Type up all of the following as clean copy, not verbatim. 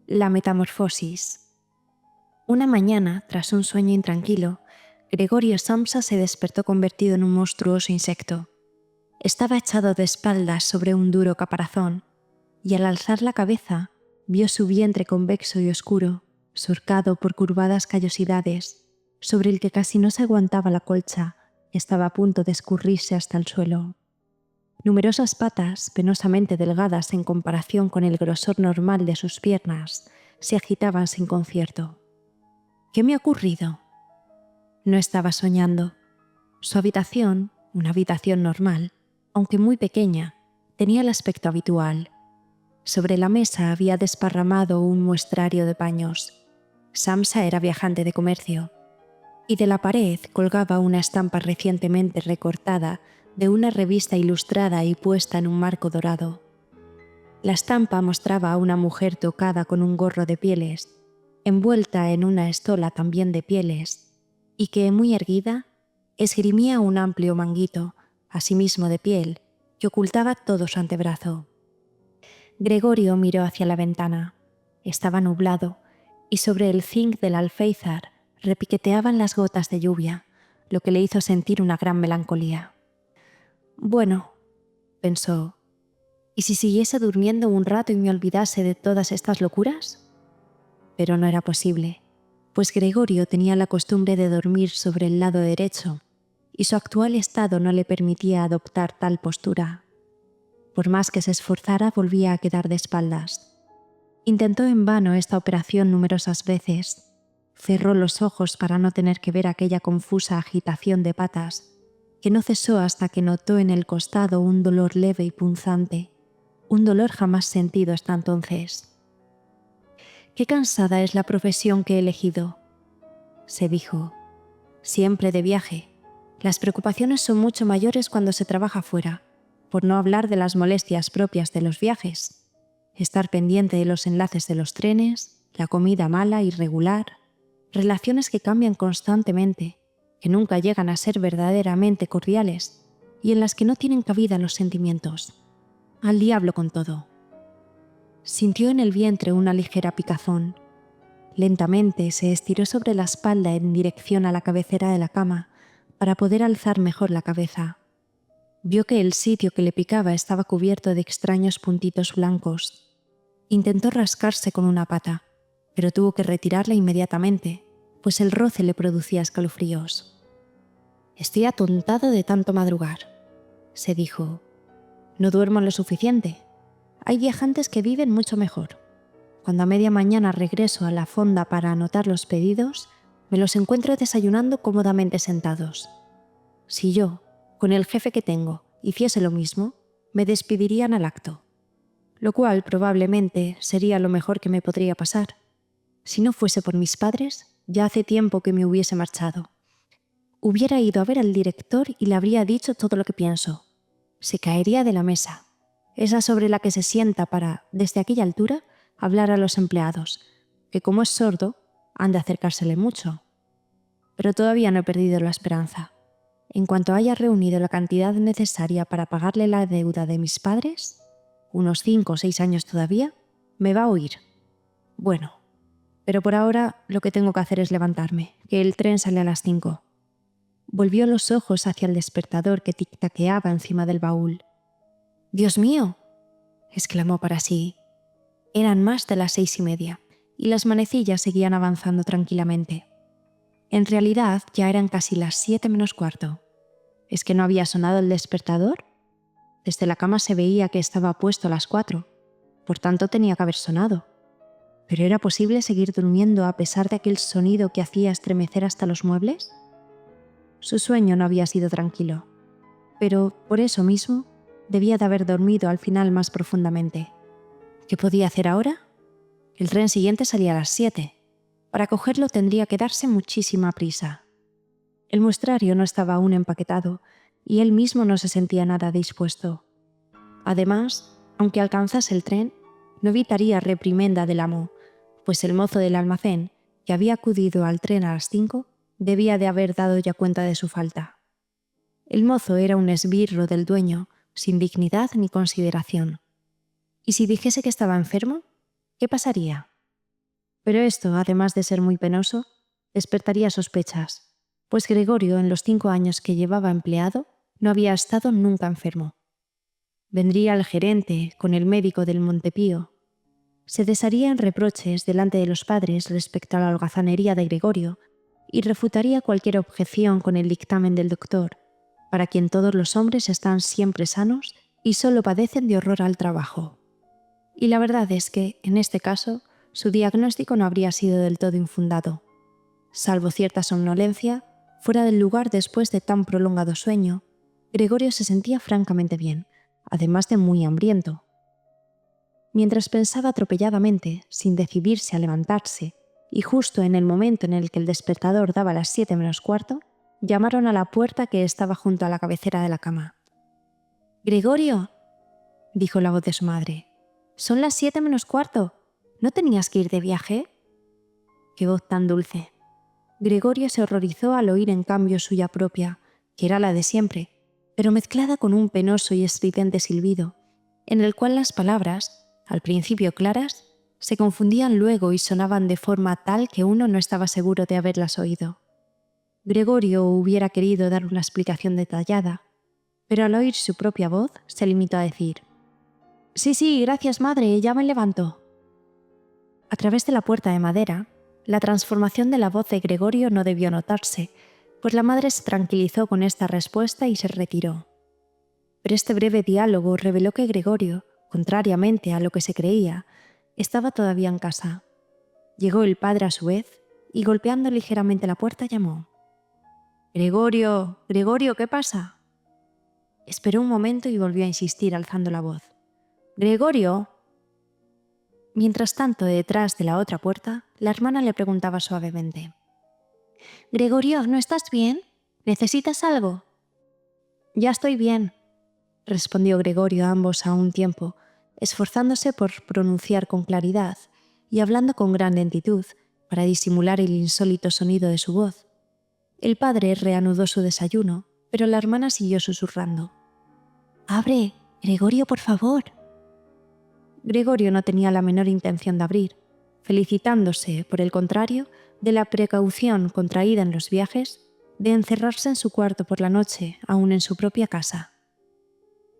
La metamorfosis. Una mañana, tras un sueño intranquilo, Gregorio Samsa se despertó convertido en un monstruoso insecto. Estaba echado de espaldas sobre un duro caparazón, y al alzar la cabeza, vio su vientre convexo y oscuro, surcado por curvadas callosidades, sobre el que casi no se aguantaba la colcha, estaba a punto de escurrirse hasta el suelo. Numerosas patas, penosamente delgadas en comparación con el grosor normal de sus piernas, se agitaban sin concierto. ¿Qué me ha ocurrido? No estaba soñando. Su habitación, una habitación normal, aunque muy pequeña, tenía el aspecto habitual. Sobre la mesa había desparramado un muestrario de paños. Samsa era viajante de comercio. Y de la pared colgaba una estampa recientemente recortada de una revista ilustrada y puesta en un marco dorado. La estampa mostraba a una mujer tocada con un gorro de pieles, envuelta en una estola también de pieles, y que, muy erguida, esgrimía un amplio manguito, asimismo de piel, que ocultaba todo su antebrazo. Gregorio miró hacia la ventana. Estaba nublado, y sobre el zinc del alféizar repiqueteaban las gotas de lluvia, lo que le hizo sentir una gran melancolía. Bueno, pensó, ¿y si siguiese durmiendo un rato y me olvidase de todas estas locuras? Pero no era posible, pues Gregorio tenía la costumbre de dormir sobre el lado derecho, y su actual estado no le permitía adoptar tal postura. Por más que se esforzara, volvía a quedar de espaldas. Intentó en vano esta operación numerosas veces. Cerró los ojos para no tener que ver aquella confusa agitación de patas, que no cesó hasta que notó en el costado un dolor leve y punzante, un dolor jamás sentido hasta entonces. «Qué cansada es la profesión que he elegido», se dijo. «Siempre de viaje. Las preocupaciones son mucho mayores cuando se trabaja fuera, por no hablar de las molestias propias de los viajes. Estar pendiente de los enlaces de los trenes, la comida mala, irregular, relaciones que cambian constantemente, que nunca llegan a ser verdaderamente cordiales y en las que no tienen cabida los sentimientos. Al diablo con todo». Sintió en el vientre una ligera picazón. Lentamente se estiró sobre la espalda en dirección a la cabecera de la cama para poder alzar mejor la cabeza. Vio que el sitio que le picaba estaba cubierto de extraños puntitos blancos. Intentó rascarse con una pata, pero tuvo que retirarla inmediatamente, pues el roce le producía escalofríos. «Estoy atontado de tanto madrugar», se dijo. «No duermo lo suficiente. Hay viajantes que viven mucho mejor. Cuando a media mañana regreso a la fonda para anotar los pedidos, me los encuentro desayunando cómodamente sentados. Si yo, con el jefe que tengo, hiciese lo mismo, me despedirían al acto. Lo cual probablemente sería lo mejor que me podría pasar. Si no fuese por mis padres, ya hace tiempo que me hubiese marchado. Hubiera ido a ver al director y le habría dicho todo lo que pienso. Se caería de la mesa, esa sobre la que se sienta para, desde aquella altura, hablar a los empleados, que como es sordo, han de acercársele mucho. Pero todavía no he perdido la esperanza. En cuanto haya reunido la cantidad necesaria para pagarle la deuda de mis padres, unos 5 o 6 años todavía, me va a oír. Bueno, pero por ahora lo que tengo que hacer es levantarme, que el tren sale a las 5. Volvió los ojos hacia el despertador que tic-taqueaba encima del baúl. «¡Dios mío!», exclamó para sí. Eran más de las 6:30, y las manecillas seguían avanzando tranquilamente. En realidad ya eran casi las 7 menos cuarto. ¿Es que no había sonado el despertador? Desde la cama se veía que estaba puesto a las 4, por tanto tenía que haber sonado. ¿Pero era posible seguir durmiendo a pesar de aquel sonido que hacía estremecer hasta los muebles? Su sueño no había sido tranquilo, pero por eso mismo debía de haber dormido al final más profundamente. ¿Qué podía hacer ahora? El tren siguiente salía a las 7. Para cogerlo tendría que darse muchísima prisa. El muestrario no estaba aún empaquetado y él mismo no se sentía nada dispuesto. Además, aunque alcanzase el tren, no evitaría reprimenda del amo, pues el mozo del almacén, que había acudido al tren a las 5, debía de haber dado ya cuenta de su falta. El mozo era un esbirro del dueño, sin dignidad ni consideración. ¿Y si dijese que estaba enfermo? ¿Qué pasaría? Pero esto, además de ser muy penoso, despertaría sospechas, pues Gregorio, en los 5 años que llevaba empleado, no había estado nunca enfermo. Vendría el gerente con el médico del Montepío. Se desharía en reproches delante de los padres respecto a la holgazanería de Gregorio y refutaría cualquier objeción con el dictamen del doctor, para quien todos los hombres están siempre sanos y solo padecen de horror al trabajo. Y la verdad es que, en este caso, su diagnóstico no habría sido del todo infundado. Salvo cierta somnolencia, fuera del lugar después de tan prolongado sueño, Gregorio se sentía francamente bien, además de muy hambriento. Mientras pensaba atropelladamente, sin decidirse a levantarse, y justo en el momento en el que el despertador daba las 7 menos cuarto, llamaron a la puerta que estaba junto a la cabecera de la cama. «¡Gregorio!», dijo la voz de su madre. «Son las 7 menos cuarto. ¿No tenías que ir de viaje?». Qué voz tan dulce. Gregorio se horrorizó al oír en cambio suya propia, que era la de siempre, pero mezclada con un penoso y estridente silbido, en el cual las palabras, al principio claras, se confundían luego y sonaban de forma tal que uno no estaba seguro de haberlas oído. Gregorio hubiera querido dar una explicación detallada, pero al oír su propia voz se limitó a decir: «Sí, gracias, madre, ya me levanto». A través de la puerta de madera, la transformación de la voz de Gregorio no debió notarse, pues la madre se tranquilizó con esta respuesta y se retiró. Pero este breve diálogo reveló que Gregorio, contrariamente a lo que se creía, estaba todavía en casa. Llegó el padre a su vez y, golpeando ligeramente la puerta, llamó: «¡Gregorio! ¡Gregorio! ¿Qué pasa?». Esperó un momento y volvió a insistir alzando la voz: «¡Gregorio!». Mientras tanto, detrás de la otra puerta, la hermana le preguntaba suavemente: «Gregorio, ¿no estás bien? ¿Necesitas algo?». «Ya estoy bien», respondió Gregorio ambos a un tiempo, esforzándose por pronunciar con claridad y hablando con gran lentitud para disimular el insólito sonido de su voz. El padre reanudó su desayuno, pero la hermana siguió susurrando: «¡Abre, Gregorio, por favor!». Gregorio no tenía la menor intención de abrir, felicitándose, por el contrario, de la precaución contraída en los viajes de encerrarse en su cuarto por la noche, aún en su propia casa.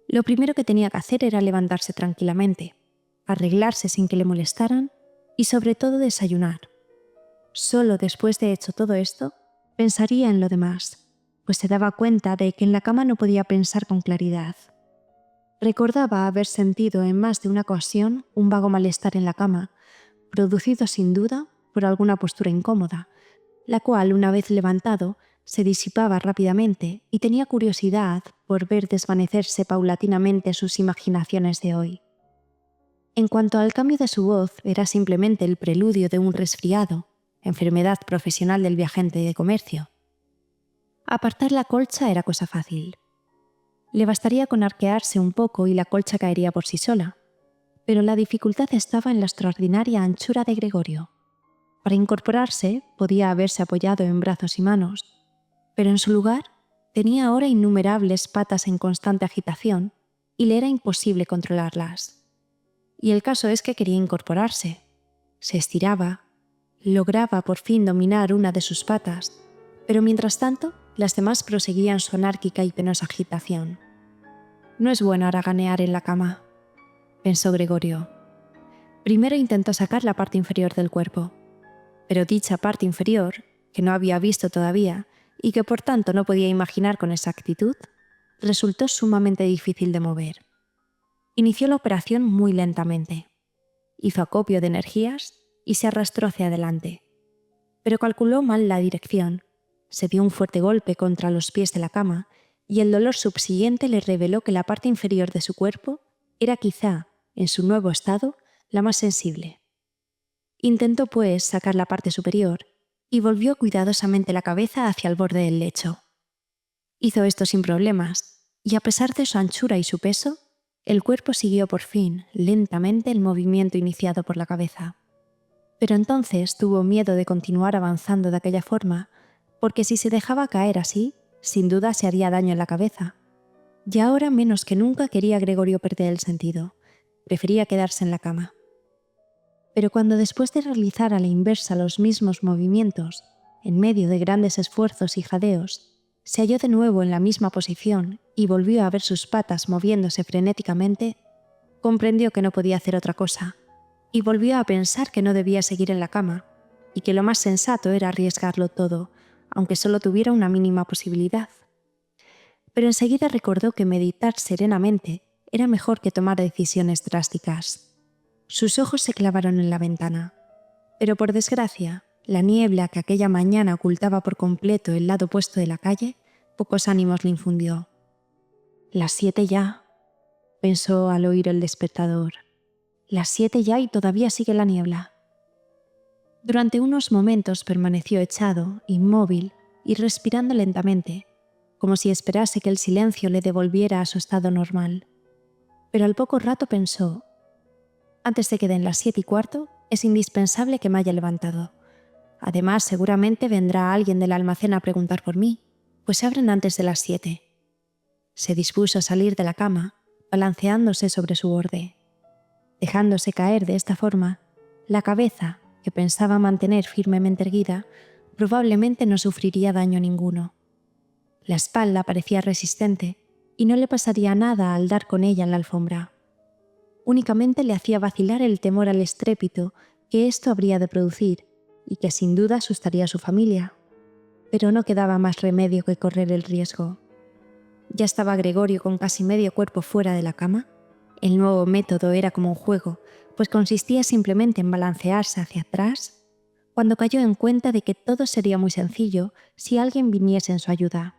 Lo primero que tenía que hacer era levantarse tranquilamente, arreglarse sin que le molestaran y sobre todo desayunar. Solo después de hecho todo esto, pensaría en lo demás, pues se daba cuenta de que en la cama no podía pensar con claridad. Recordaba haber sentido en más de una ocasión un vago malestar en la cama, producido sin duda por alguna postura incómoda, la cual, una vez levantado, se disipaba rápidamente y tenía curiosidad por ver desvanecerse paulatinamente sus imaginaciones de hoy. En cuanto al cambio de su voz, era simplemente el preludio de un resfriado, enfermedad profesional del viajante de comercio. Apartar la colcha era cosa fácil. Le bastaría con arquearse un poco y la colcha caería por sí sola, pero la dificultad estaba en la extraordinaria anchura de Gregorio. Para incorporarse podía haberse apoyado en brazos y manos, pero en su lugar tenía ahora innumerables patas en constante agitación y le era imposible controlarlas. Y el caso es que quería incorporarse. Se estiraba, lograba por fin dominar una de sus patas, pero mientras tanto las demás proseguían su anárquica y penosa agitación. «No es bueno haraganear en la cama», pensó Gregorio. Primero intentó sacar la parte inferior del cuerpo, pero dicha parte inferior, que no había visto todavía y que por tanto no podía imaginar con exactitud, resultó sumamente difícil de mover. Inició la operación muy lentamente. Hizo acopio de energías y se arrastró hacia adelante. Pero calculó mal la dirección, se dio un fuerte golpe contra los pies de la cama y el dolor subsiguiente le reveló que la parte inferior de su cuerpo era quizá, en su nuevo estado, la más sensible. Intentó, pues, sacar la parte superior y volvió cuidadosamente la cabeza hacia el borde del lecho. Hizo esto sin problemas, y a pesar de su anchura y su peso, el cuerpo siguió por fin, lentamente, el movimiento iniciado por la cabeza. Pero entonces tuvo miedo de continuar avanzando de aquella forma, porque si se dejaba caer así, sin duda se haría daño en la cabeza. Y ahora menos que nunca quería Gregorio perder el sentido. Prefería quedarse en la cama. Pero cuando después de realizar a la inversa los mismos movimientos, en medio de grandes esfuerzos y jadeos, se halló de nuevo en la misma posición y volvió a ver sus patas moviéndose frenéticamente, comprendió que no podía hacer otra cosa, y volvió a pensar que no debía seguir en la cama, y que lo más sensato era arriesgarlo todo, aunque solo tuviera una mínima posibilidad. Pero enseguida recordó que meditar serenamente era mejor que tomar decisiones drásticas. Sus ojos se clavaron en la ventana, pero por desgracia, la niebla que aquella mañana ocultaba por completo el lado opuesto de la calle, pocos ánimos le infundió. «Las 7 ya», pensó al oír el despertador. «Las 7 ya y todavía sigue la niebla». Durante unos momentos permaneció echado, inmóvil y respirando lentamente, como si esperase que el silencio le devolviera a su estado normal. Pero al poco rato pensó: «Antes de que den las 7:15, es indispensable que me haya levantado. Además, seguramente vendrá alguien del almacén a preguntar por mí, pues se abren antes de las 7». Se dispuso a salir de la cama, balanceándose sobre su borde. Dejándose caer de esta forma, la cabeza, que pensaba mantener firmemente erguida, probablemente no sufriría daño ninguno. La espalda parecía resistente y no le pasaría nada al dar con ella en la alfombra. Únicamente le hacía vacilar el temor al estrépito que esto habría de producir y que sin duda asustaría a su familia. Pero no quedaba más remedio que correr el riesgo. Ya estaba Gregorio con casi medio cuerpo fuera de la cama. El nuevo método era como un juego, pues consistía simplemente en balancearse hacia atrás, cuando cayó en cuenta de que todo sería muy sencillo si alguien viniese en su ayuda.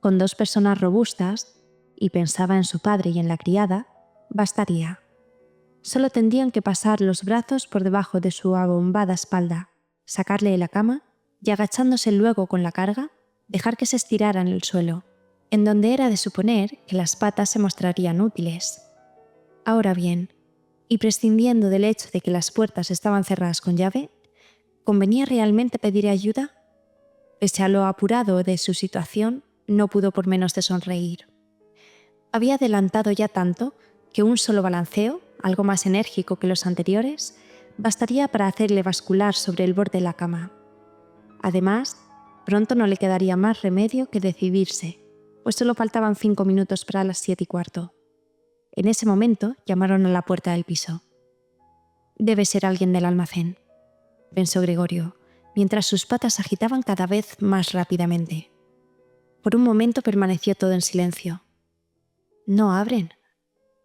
Con 2 personas robustas, y pensaba en su padre y en la criada, bastaría. Solo tendrían que pasar los brazos por debajo de su abombada espalda, sacarle de la cama y, agachándose luego con la carga, dejar que se estirara en el suelo, en donde era de suponer que las patas se mostrarían útiles. Ahora bien, y prescindiendo del hecho de que las puertas estaban cerradas con llave, ¿convenía realmente pedir ayuda? Pese a lo apurado de su situación, no pudo por menos de sonreír. Había adelantado ya tanto que un solo balanceo, algo más enérgico que los anteriores, bastaría para hacerle bascular sobre el borde de la cama. Además, pronto no le quedaría más remedio que decidirse, pues solo faltaban 5 minutos para las 7:15. En ese momento llamaron a la puerta del piso. «Debe ser alguien del almacén», pensó Gregorio, mientras sus patas agitaban cada vez más rápidamente. Por un momento permaneció todo en silencio. «No abren»,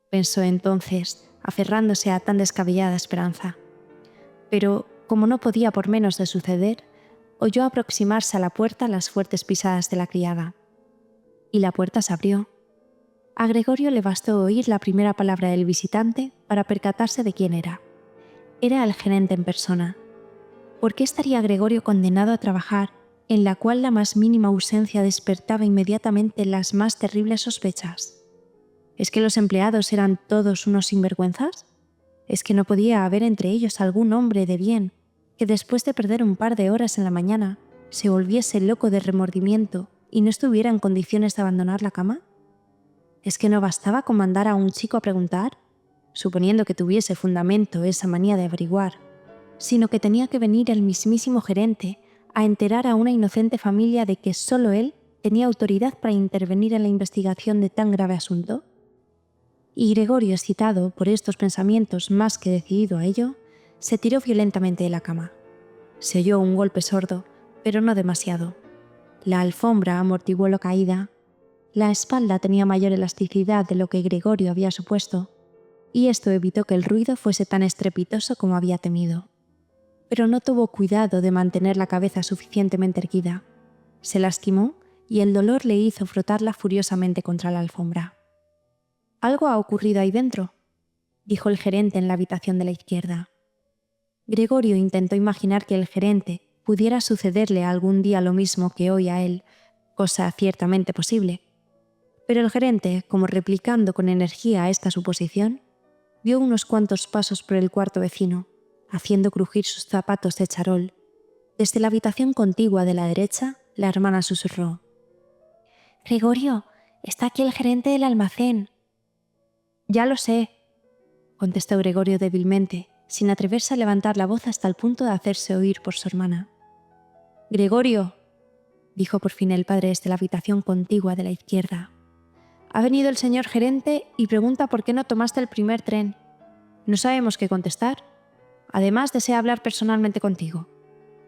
pensó entonces, aferrándose a tan descabellada esperanza. Pero, como no podía por menos de suceder, oyó aproximarse a la puerta las fuertes pisadas de la criada. Y la puerta se abrió. A Gregorio le bastó oír la primera palabra del visitante para percatarse de quién era. Era el gerente en persona. ¿Por qué estaría Gregorio condenado a trabajar en la cual la más mínima ausencia despertaba inmediatamente las más terribles sospechas? ¿Es que los empleados eran todos unos sinvergüenzas? ¿Es que no podía haber entre ellos algún hombre de bien que después de perder un par de horas en la mañana se volviese loco de remordimiento y no estuviera en condiciones de abandonar la cama? ¿Es que no bastaba con mandar a un chico a preguntar, suponiendo que tuviese fundamento esa manía de averiguar, sino que tenía que venir el mismísimo gerente a enterar a una inocente familia de que solo él tenía autoridad para intervenir en la investigación de tan grave asunto? Y Gregorio, excitado por estos pensamientos más que decidido a ello, se tiró violentamente de la cama. Se oyó un golpe sordo, pero no demasiado. La alfombra amortiguó la caída. La espalda tenía mayor elasticidad de lo que Gregorio había supuesto, y esto evitó que el ruido fuese tan estrepitoso como había temido. Pero no tuvo cuidado de mantener la cabeza suficientemente erguida. Se lastimó y el dolor le hizo frotarla furiosamente contra la alfombra. «Algo ha ocurrido ahí dentro», dijo el gerente en la habitación de la izquierda. Gregorio intentó imaginar que el gerente pudiera sucederle algún día lo mismo que hoy a él, cosa ciertamente posible. Pero el gerente, como replicando con energía esta suposición, dio unos cuantos pasos por el cuarto vecino, haciendo crujir sus zapatos de charol. Desde la habitación contigua de la derecha, la hermana susurró: «Gregorio, está aquí el gerente del almacén». «Ya lo sé», contestó Gregorio débilmente, sin atreverse a levantar la voz hasta el punto de hacerse oír por su hermana. «Gregorio», dijo por fin el padre desde la habitación contigua de la izquierda. «Ha venido el señor gerente y pregunta por qué no tomaste el primer tren. No sabemos qué contestar. Además, desea hablar personalmente contigo.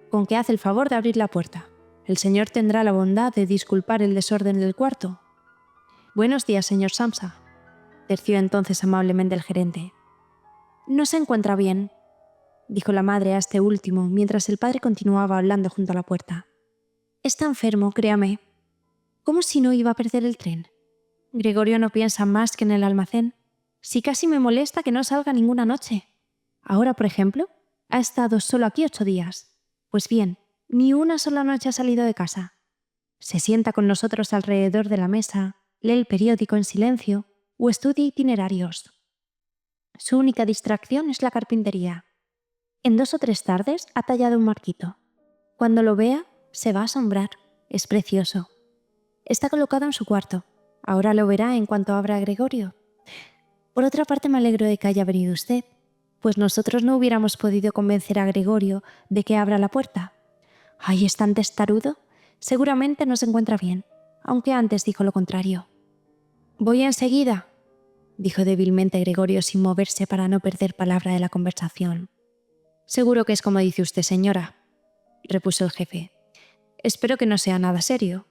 Con que haz el favor de abrir la puerta. El señor tendrá la bondad de disculpar el desorden del cuarto». «Buenos días, señor Samsa», terció entonces amablemente el gerente. «No se encuentra bien», dijo la madre a este último mientras el padre continuaba hablando junto a la puerta. «Está enfermo, créame. ¿Cómo si no iba a perder el tren? Gregorio no piensa más que en el almacén. Si casi me molesta que no salga ninguna noche. Ahora, por ejemplo, ha estado solo aquí 8 días. Pues bien, ni una sola noche ha salido de casa. Se sienta con nosotros alrededor de la mesa, lee el periódico en silencio o estudia itinerarios. Su única distracción es la carpintería. En 2 o 3 tardes ha tallado un marquito. Cuando lo vea, se va a asombrar. Es precioso. Está colocado en su cuarto. Ahora lo verá en cuanto abra a Gregorio. Por otra parte, me alegro de que haya venido usted, pues nosotros no hubiéramos podido convencer a Gregorio de que abra la puerta. ¡Ay, es tan testarudo! Seguramente no se encuentra bien, aunque antes dijo lo contrario. «Voy enseguida», dijo débilmente Gregorio sin moverse para no perder palabra de la conversación. «Seguro que es como dice usted, señora», repuso el jefe. «Espero que no sea nada serio,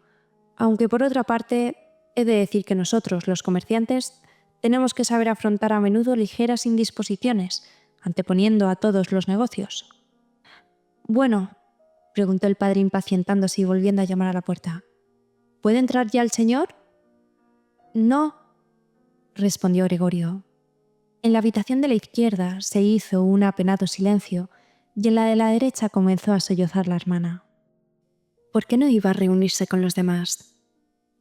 aunque por otra parte he de decir que nosotros, los comerciantes, tenemos que saber afrontar a menudo ligeras indisposiciones, anteponiendo a todos los negocios». «Bueno», preguntó el padre impacientándose y volviendo a llamar a la puerta. «¿Puede entrar ya el señor?» «No», respondió Gregorio. En la habitación de la izquierda se hizo un apenado silencio y en la de la derecha comenzó a sollozar la hermana. ¿Por qué no iba a reunirse con los demás?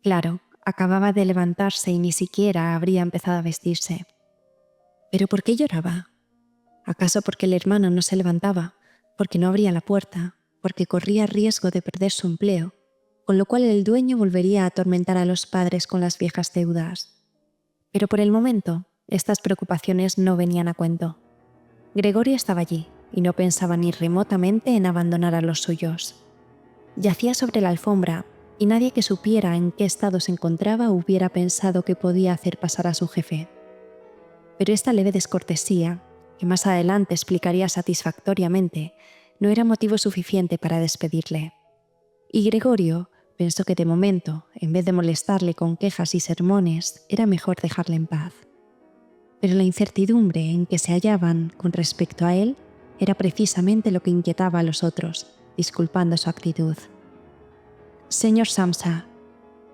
Claro, acababa de levantarse y ni siquiera habría empezado a vestirse. ¿Pero por qué lloraba? ¿Acaso porque el hermano no se levantaba, porque no abría la puerta, porque corría riesgo de perder su empleo, con lo cual el dueño volvería a atormentar a los padres con las viejas deudas? Pero por el momento, estas preocupaciones no venían a cuento. Gregorio estaba allí y no pensaba ni remotamente en abandonar a los suyos. Yacía sobre la alfombra y nadie que supiera en qué estado se encontraba hubiera pensado que podía hacer pasar a su jefe. Pero esta leve descortesía, que más adelante explicaría satisfactoriamente, no era motivo suficiente para despedirle. Y Gregorio pensó que de momento, en vez de molestarle con quejas y sermones, era mejor dejarle en paz. Pero la incertidumbre en que se hallaban con respecto a él era precisamente lo que inquietaba a los otros, disculpando su actitud. «Señor Samsa»,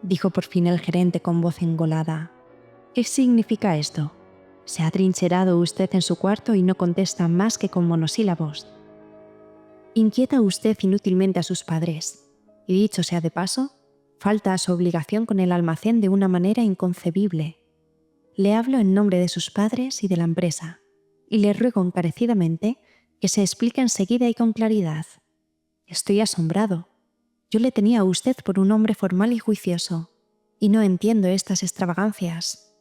dijo por fin el gerente con voz engolada, «¿qué significa esto? Se ha trincherado usted en su cuarto y no contesta más que con monosílabos. Inquieta usted inútilmente a sus padres, y dicho sea de paso, falta a su obligación con el almacén de una manera inconcebible. Le hablo en nombre de sus padres y de la empresa, y le ruego encarecidamente que se explique enseguida y con claridad. Estoy asombrado. Yo le tenía a usted por un hombre formal y juicioso, y no entiendo estas extravagancias.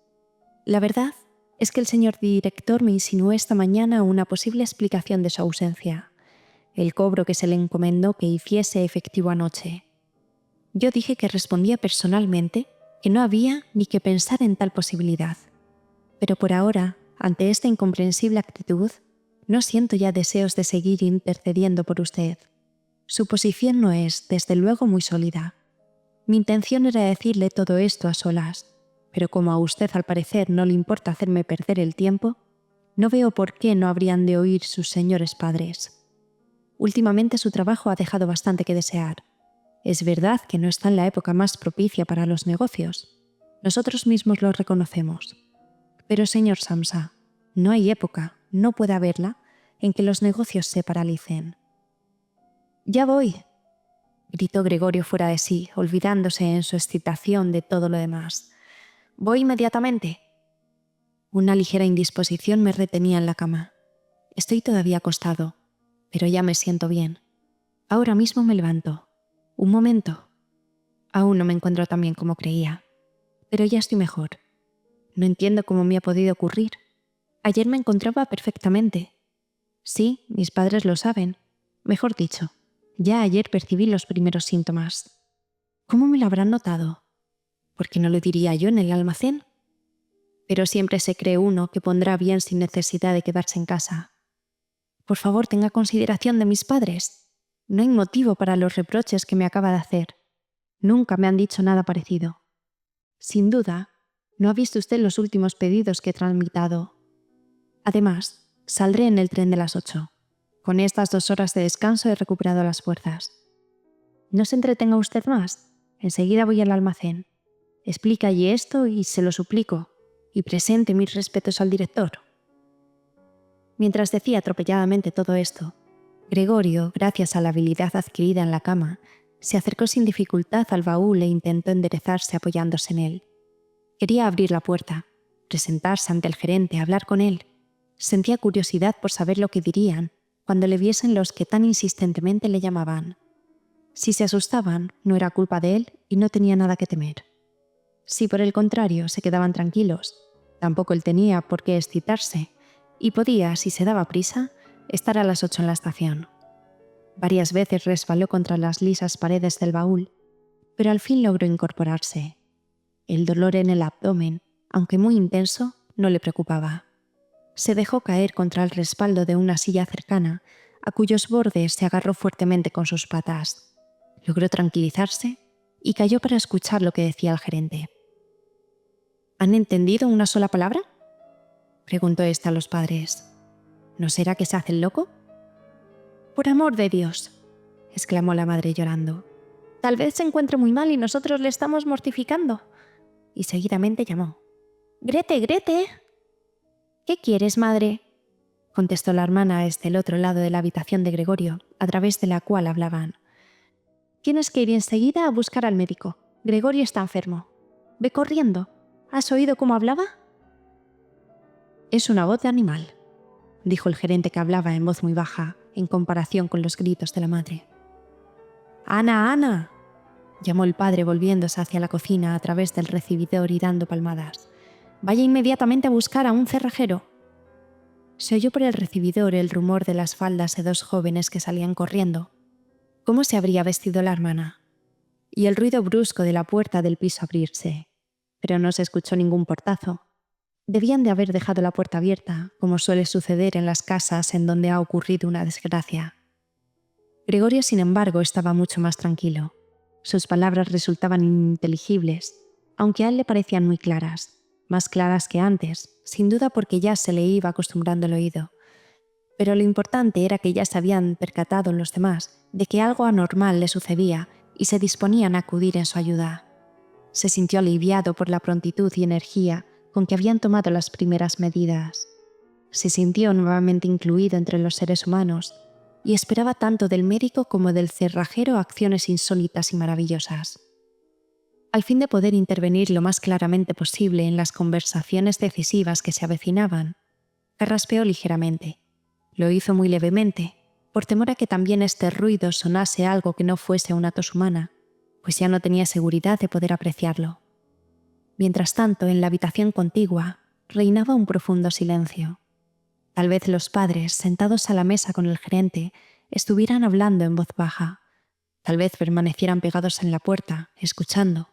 La verdad es que el señor director me insinuó esta mañana una posible explicación de su ausencia, el cobro que se le encomendó que hiciese efectivo anoche. Yo dije que respondía personalmente que no había ni que pensar en tal posibilidad. Pero por ahora, ante esta incomprensible actitud, no siento ya deseos de seguir intercediendo por usted. Su posición no es, desde luego, muy sólida. Mi intención era decirle todo esto a solas, pero como a usted al parecer no le importa hacerme perder el tiempo, no veo por qué no habrían de oír sus señores padres. Últimamente su trabajo ha dejado bastante que desear. Es verdad que no está en la época más propicia para los negocios. Nosotros mismos lo reconocemos. Pero, señor Samsa, no hay época, no puede haberla, en que los negocios se paralicen. «Ya voy», gritó Gregorio fuera de sí, olvidándose en su excitación de todo lo demás. «Voy inmediatamente». Una ligera indisposición me retenía en la cama. Estoy todavía acostado, pero ya me siento bien. Ahora mismo me levanto. Un momento. Aún no me encuentro tan bien como creía, pero ya estoy mejor. No entiendo cómo me ha podido ocurrir. Ayer me encontraba perfectamente. Sí, mis padres lo saben. Mejor dicho, ya ayer percibí los primeros síntomas. ¿Cómo me lo habrán notado? ¿Por qué no lo diría yo en el almacén? Pero siempre se cree uno que pondrá bien sin necesidad de quedarse en casa. Por favor, tenga consideración de mis padres. No hay motivo para los reproches que me acaba de hacer. Nunca me han dicho nada parecido. Sin duda, no ha visto usted los últimos pedidos que he tramitado. Además, saldré en el tren de las 8. Con estas 2 horas de descanso he recuperado las fuerzas. No se entretenga usted más. Enseguida voy al almacén. Explica allí esto y se lo suplico. Y presente mis respetos al director. Mientras decía atropelladamente todo esto, Gregorio, gracias a la habilidad adquirida en la cama, se acercó sin dificultad al baúl e intentó enderezarse apoyándose en él. Quería abrir la puerta, presentarse ante el gerente, hablar con él. Sentía curiosidad por saber lo que dirían cuando le viesen los que tan insistentemente le llamaban. Si se asustaban, no era culpa de él y no tenía nada que temer. Si por el contrario se quedaban tranquilos, tampoco él tenía por qué excitarse y podía, si se daba prisa, estar a las 8 en la estación. Varias veces resbaló contra las lisas paredes del baúl, pero al fin logró incorporarse. El dolor en el abdomen, aunque muy intenso, no le preocupaba. Se dejó caer contra el respaldo de una silla cercana, a cuyos bordes se agarró fuertemente con sus patas. Logró tranquilizarse y cayó para escuchar lo que decía el gerente. ¿Han entendido una sola palabra?, preguntó ésta a los padres. ¿No será que se hace el loco? «Por amor de Dios», exclamó la madre llorando. «Tal vez se encuentre muy mal y nosotros le estamos mortificando». Y seguidamente llamó. «¡Grete, Grete!». «¿Qué quieres, madre?», contestó la hermana desde el otro lado de la habitación de Gregorio, a través de la cual hablaban. «Tienes que ir enseguida a buscar al médico. Gregorio está enfermo. Ve corriendo. ¿Has oído cómo hablaba?». «Es una voz de animal», dijo el gerente, que hablaba en voz muy baja en comparación con los gritos de la madre. «¡Ana, Ana!», llamó el padre volviéndose hacia la cocina a través del recibidor y dando palmadas. «Vaya inmediatamente a buscar a un cerrajero». Se oyó por el recibidor el rumor de las faldas de 2 jóvenes que salían corriendo. ¿Cómo se habría vestido la hermana? Y el ruido brusco de la puerta del piso abrirse. Pero no se escuchó ningún portazo. Debían de haber dejado la puerta abierta, como suele suceder en las casas en donde ha ocurrido una desgracia. Gregorio, sin embargo, estaba mucho más tranquilo. Sus palabras resultaban ininteligibles, aunque a él le parecían muy claras, más claras que antes, sin duda porque ya se le iba acostumbrando el oído. Pero lo importante era que ya se habían percatado los demás de que algo anormal le sucedía y se disponían a acudir en su ayuda. Se sintió aliviado por la prontitud y energía con que habían tomado las primeras medidas. Se sintió nuevamente incluido entre los seres humanos y esperaba tanto del médico como del cerrajero acciones insólitas y maravillosas. Al fin de poder intervenir lo más claramente posible en las conversaciones decisivas que se avecinaban, carraspeó ligeramente. Lo hizo muy levemente, por temor a que también este ruido sonase algo que no fuese una tos humana, pues ya no tenía seguridad de poder apreciarlo. Mientras tanto, en la habitación contigua, reinaba un profundo silencio. Tal vez los padres, sentados a la mesa con el gerente, estuvieran hablando en voz baja. Tal vez permanecieran pegados en la puerta, escuchando.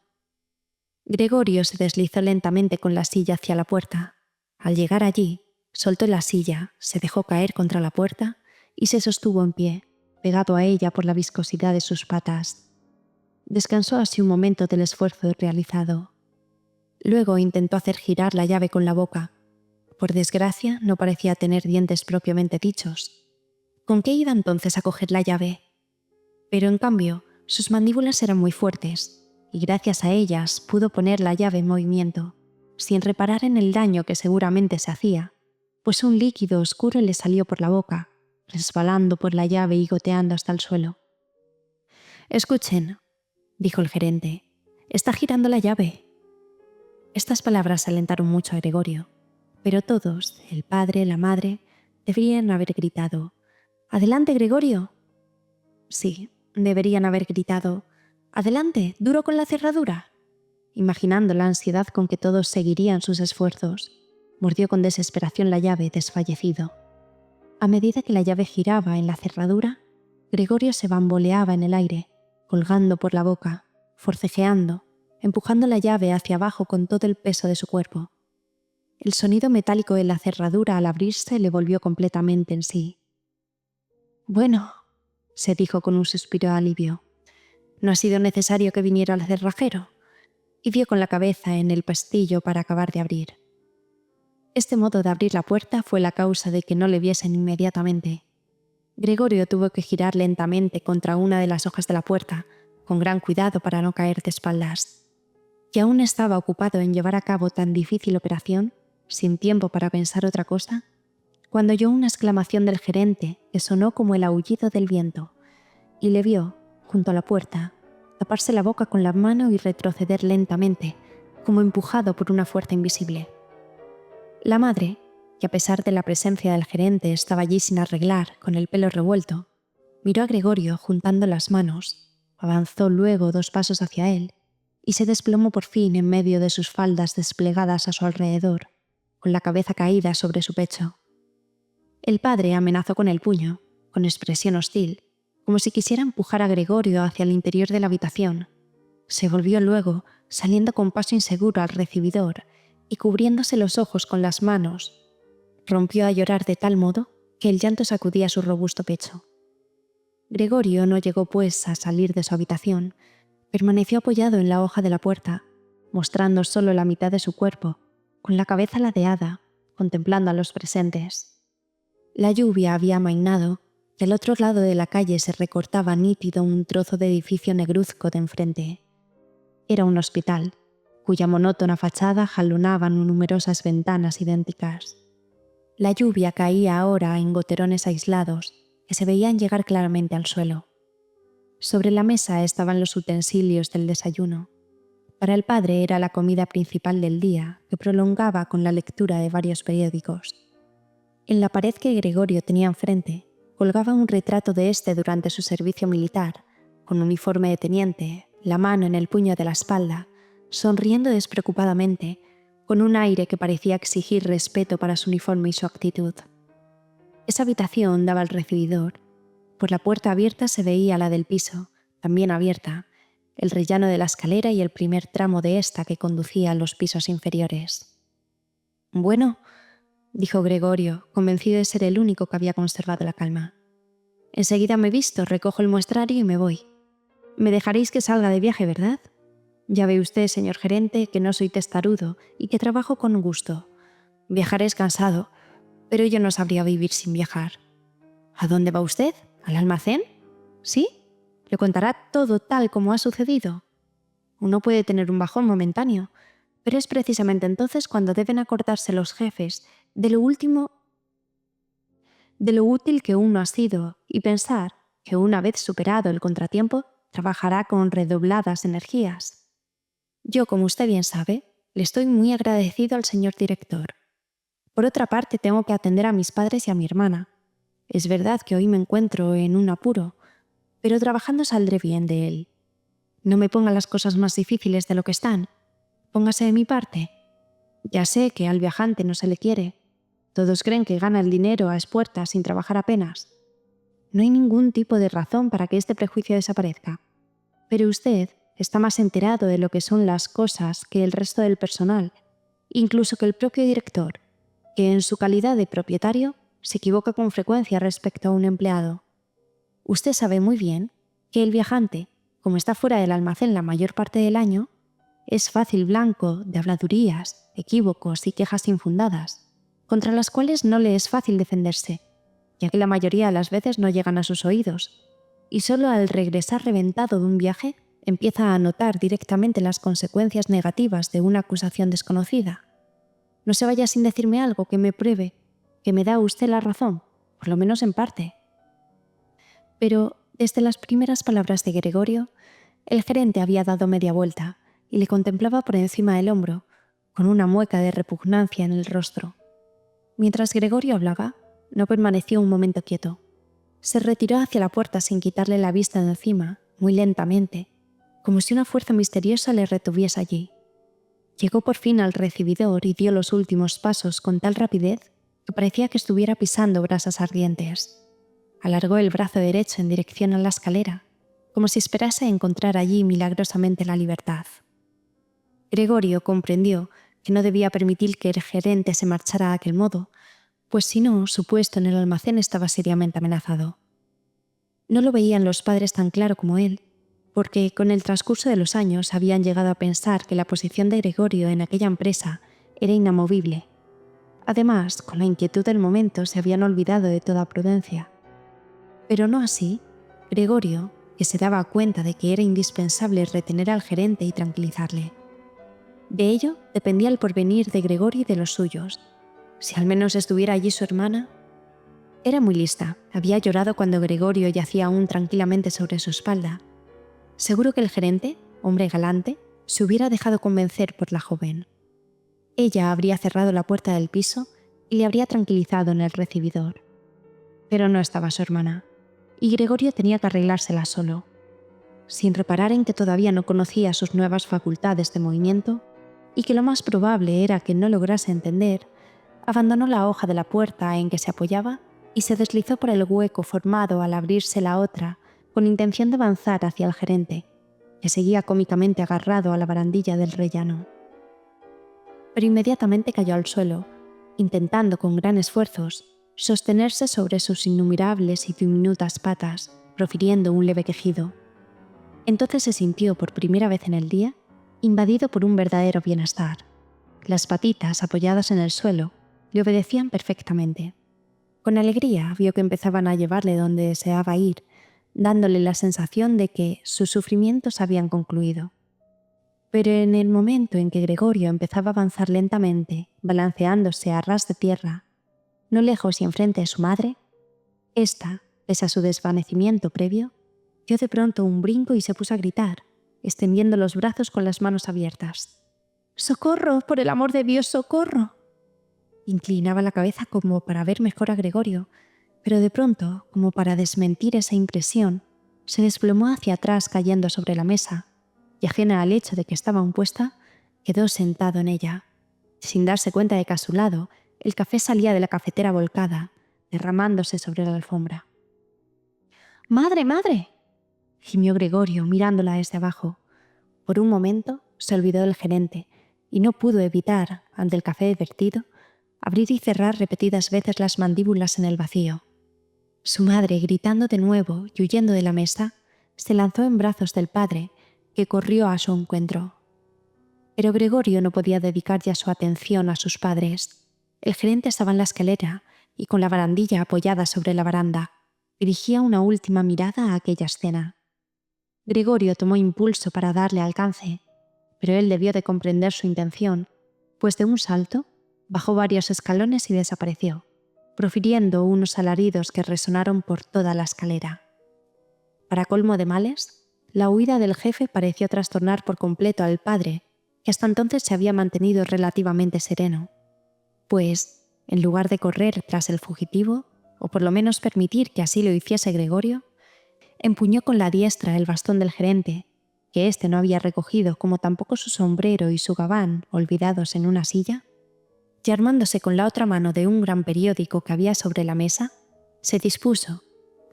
Gregorio se deslizó lentamente con la silla hacia la puerta. Al llegar allí, soltó la silla, se dejó caer contra la puerta y se sostuvo en pie, pegado a ella por la viscosidad de sus patas. Descansó así un momento del esfuerzo realizado. Luego intentó hacer girar la llave con la boca. Por desgracia, no parecía tener dientes propiamente dichos. ¿Con qué iba entonces a coger la llave? Pero en cambio, sus mandíbulas eran muy fuertes, y gracias a ellas pudo poner la llave en movimiento, sin reparar en el daño que seguramente se hacía, pues un líquido oscuro le salió por la boca, resbalando por la llave y goteando hasta el suelo. «Escuchen», dijo el gerente, «está girando la llave». Estas palabras alentaron mucho a Gregorio, pero todos, el padre, la madre, deberían haber gritado: «¡Adelante, Gregorio!». Sí, deberían haber gritado: «¡Adelante, duro con la cerradura!». Imaginando la ansiedad con que todos seguirían sus esfuerzos, mordió con desesperación la llave, desfallecido. A medida que la llave giraba en la cerradura, Gregorio se bamboleaba en el aire, colgando por la boca, forcejeando, empujando la llave hacia abajo con todo el peso de su cuerpo. El sonido metálico de la cerradura al abrirse le volvió completamente en sí. «Bueno», se dijo con un suspiro de alivio, «no ha sido necesario que viniera el cerrajero», y dio con la cabeza en el pestillo para acabar de abrir. Este modo de abrir la puerta fue la causa de que no le viesen inmediatamente. Gregorio tuvo que girar lentamente contra una de las hojas de la puerta, con gran cuidado para no caer de espaldas. Y aún estaba ocupado en llevar a cabo tan difícil operación, sin tiempo para pensar otra cosa, cuando oyó una exclamación del gerente que sonó como el aullido del viento, y le vio, junto a la puerta, taparse la boca con la mano y retroceder lentamente, como empujado por una fuerza invisible. La madre, que a pesar de la presencia del gerente estaba allí sin arreglar, con el pelo revuelto, miró a Gregorio juntando las manos, avanzó luego 2 pasos hacia él y se desplomó por fin en medio de sus faldas desplegadas a su alrededor, con la cabeza caída sobre su pecho. El padre amenazó con el puño, con expresión hostil, como si quisiera empujar a Gregorio hacia el interior de la habitación. Se volvió luego, saliendo con paso inseguro al recibidor y cubriéndose los ojos con las manos. Rompió a llorar de tal modo que el llanto sacudía su robusto pecho. Gregorio no llegó, pues, a salir de su habitación. Permaneció apoyado en la hoja de la puerta, mostrando solo la mitad de su cuerpo, con la cabeza ladeada, contemplando a los presentes. La lluvia había amainado. Del otro lado de la calle se recortaba nítido un trozo de edificio negruzco de enfrente. Era un hospital, cuya monótona fachada jalonaban numerosas ventanas idénticas. La lluvia caía ahora en goterones aislados que se veían llegar claramente al suelo. Sobre la mesa estaban los utensilios del desayuno. Para el padre era la comida principal del día, que prolongaba con la lectura de varios periódicos. En la pared que Gregorio tenía enfrente, colgaba un retrato de este durante su servicio militar, con uniforme de teniente, la mano en el puño de la espalda, sonriendo despreocupadamente, con un aire que parecía exigir respeto para su uniforme y su actitud. Esa habitación daba al recibidor. Por la puerta abierta se veía la del piso, también abierta, el rellano de la escalera y el primer tramo de esta que conducía a los pisos inferiores. «Bueno», dijo Gregorio, convencido de ser el único que había conservado la calma. «Enseguida me visto, recojo el muestrario y me voy. Me dejaréis que salga de viaje, ¿verdad? Ya ve usted, señor gerente, que no soy testarudo y que trabajo con gusto. Viajaré cansado, pero yo no sabría vivir sin viajar». «¿A dónde va usted? ¿Al almacén? ¿Sí? ¿Le contará todo tal como ha sucedido?» Uno puede tener un bajón momentáneo, pero es precisamente entonces cuando deben acordarse los jefes de lo útil que uno ha sido y pensar que una vez superado el contratiempo, trabajará con redobladas energías. Yo, como usted bien sabe, le estoy muy agradecido al señor director. Por otra parte, tengo que atender a mis padres y a mi hermana. Es verdad que hoy me encuentro en un apuro, pero trabajando saldré bien de él. No me ponga las cosas más difíciles de lo que están. Póngase de mi parte. Ya sé que al viajante no se le quiere. Todos creen que gana el dinero a espuertas sin trabajar apenas. No hay ningún tipo de razón para que este prejuicio desaparezca. Pero usted está más enterado de lo que son las cosas que el resto del personal, incluso que el propio director, que en su calidad de propietario se equivoca con frecuencia respecto a un empleado. Usted sabe muy bien que el viajante, como está fuera del almacén la mayor parte del año, es fácil blanco de habladurías, equívocos y quejas infundadas, contra las cuales no le es fácil defenderse, ya que la mayoría de las veces no llegan a sus oídos, y solo al regresar reventado de un viaje empieza a notar directamente las consecuencias negativas de una acusación desconocida. No se vaya sin decirme algo que me pruebe que me da usted la razón, por lo menos en parte. Pero desde las primeras palabras de Gregorio, el gerente había dado media vuelta y le contemplaba por encima del hombro, con una mueca de repugnancia en el rostro. Mientras Gregorio hablaba, no permaneció un momento quieto. Se retiró hacia la puerta sin quitarle la vista de encima, muy lentamente, como si una fuerza misteriosa le retuviese allí. Llegó por fin al recibidor y dio los últimos pasos con tal rapidez que parecía que estuviera pisando brasas ardientes. Alargó el brazo derecho en dirección a la escalera, como si esperase encontrar allí milagrosamente la libertad. Gregorio comprendió que no debía permitir que el gerente se marchara de aquel modo, pues si no, su puesto en el almacén estaba seriamente amenazado. No lo veían los padres tan claro como él, porque con el transcurso de los años habían llegado a pensar que la posición de Gregorio en aquella empresa era inamovible. Además, con la inquietud del momento se habían olvidado de toda prudencia. Pero no así, Gregorio, que se daba cuenta de que era indispensable retener al gerente y tranquilizarle. De ello dependía el porvenir de Gregorio y de los suyos. Si al menos estuviera allí su hermana. Era muy lista, había llorado cuando Gregorio yacía aún tranquilamente sobre su espalda. Seguro que el gerente, hombre galante, se hubiera dejado convencer por la joven. Ella habría cerrado la puerta del piso y le habría tranquilizado en el recibidor. Pero no estaba su hermana, y Gregorio tenía que arreglársela solo. Sin reparar en que todavía no conocía sus nuevas facultades de movimiento y que lo más probable era que no lograse entender, abandonó la hoja de la puerta en que se apoyaba y se deslizó por el hueco formado al abrirse la otra con intención de avanzar hacia el gerente, que seguía cómicamente agarrado a la barandilla del rellano. Pero inmediatamente cayó al suelo, intentando con gran esfuerzos sostenerse sobre sus innumerables y diminutas patas, profiriendo un leve quejido. Entonces se sintió por primera vez en el día invadido por un verdadero bienestar. Las patitas, apoyadas en el suelo, le obedecían perfectamente. Con alegría vio que empezaban a llevarle donde deseaba ir, dándole la sensación de que sus sufrimientos habían concluido. Pero en el momento en que Gregorio empezaba a avanzar lentamente, balanceándose a ras de tierra, no lejos y enfrente de su madre, ésta, pese a su desvanecimiento previo, dio de pronto un brinco y se puso a gritar, extendiendo los brazos con las manos abiertas. ¡Socorro! ¡Por el amor de Dios, socorro! Inclinaba la cabeza como para ver mejor a Gregorio, pero de pronto, como para desmentir esa impresión, se desplomó hacia atrás cayendo sobre la mesa, y ajena al hecho de que estaba aún puesta, quedó sentado en ella, sin darse cuenta de que a su lado el café salía de la cafetera volcada, derramándose sobre la alfombra. ¡Madre, madre!, gimió Gregorio mirándola desde abajo. Por un momento se olvidó del gerente y no pudo evitar, ante el café vertido, abrir y cerrar repetidas veces las mandíbulas en el vacío. Su madre, gritando de nuevo y huyendo de la mesa, se lanzó en brazos del padre, que corrió a su encuentro. Pero Gregorio no podía dedicar ya su atención a sus padres. El gerente estaba en la escalera y con la barandilla apoyada sobre la baranda, dirigía una última mirada a aquella escena. Gregorio tomó impulso para darle alcance, pero él debió de comprender su intención, pues de un salto bajó varios escalones y desapareció, profiriendo unos alaridos que resonaron por toda la escalera. Para colmo de males, la huida del jefe pareció trastornar por completo al padre, que hasta entonces se había mantenido relativamente sereno, pues, en lugar de correr tras el fugitivo, o por lo menos permitir que así lo hiciese Gregorio, empuñó con la diestra el bastón del gerente, que éste no había recogido, como tampoco su sombrero y su gabán olvidados en una silla, y armándose con la otra mano de un gran periódico que había sobre la mesa, se dispuso,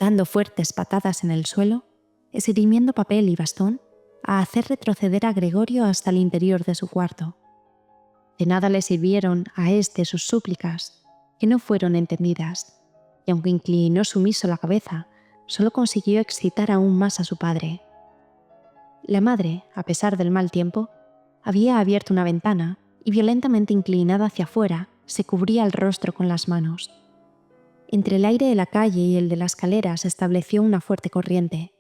dando fuertes patadas en el suelo, esgrimiendo papel y bastón, a hacer retroceder a Gregorio hasta el interior de su cuarto. De nada le sirvieron a éste sus súplicas, que no fueron entendidas, y aunque inclinó sumiso la cabeza, solo consiguió excitar aún más a su padre. La madre, a pesar del mal tiempo, había abierto una ventana y violentamente inclinada hacia afuera, se cubría el rostro con las manos. Entre el aire de la calle y el de la escalera se estableció una fuerte corriente.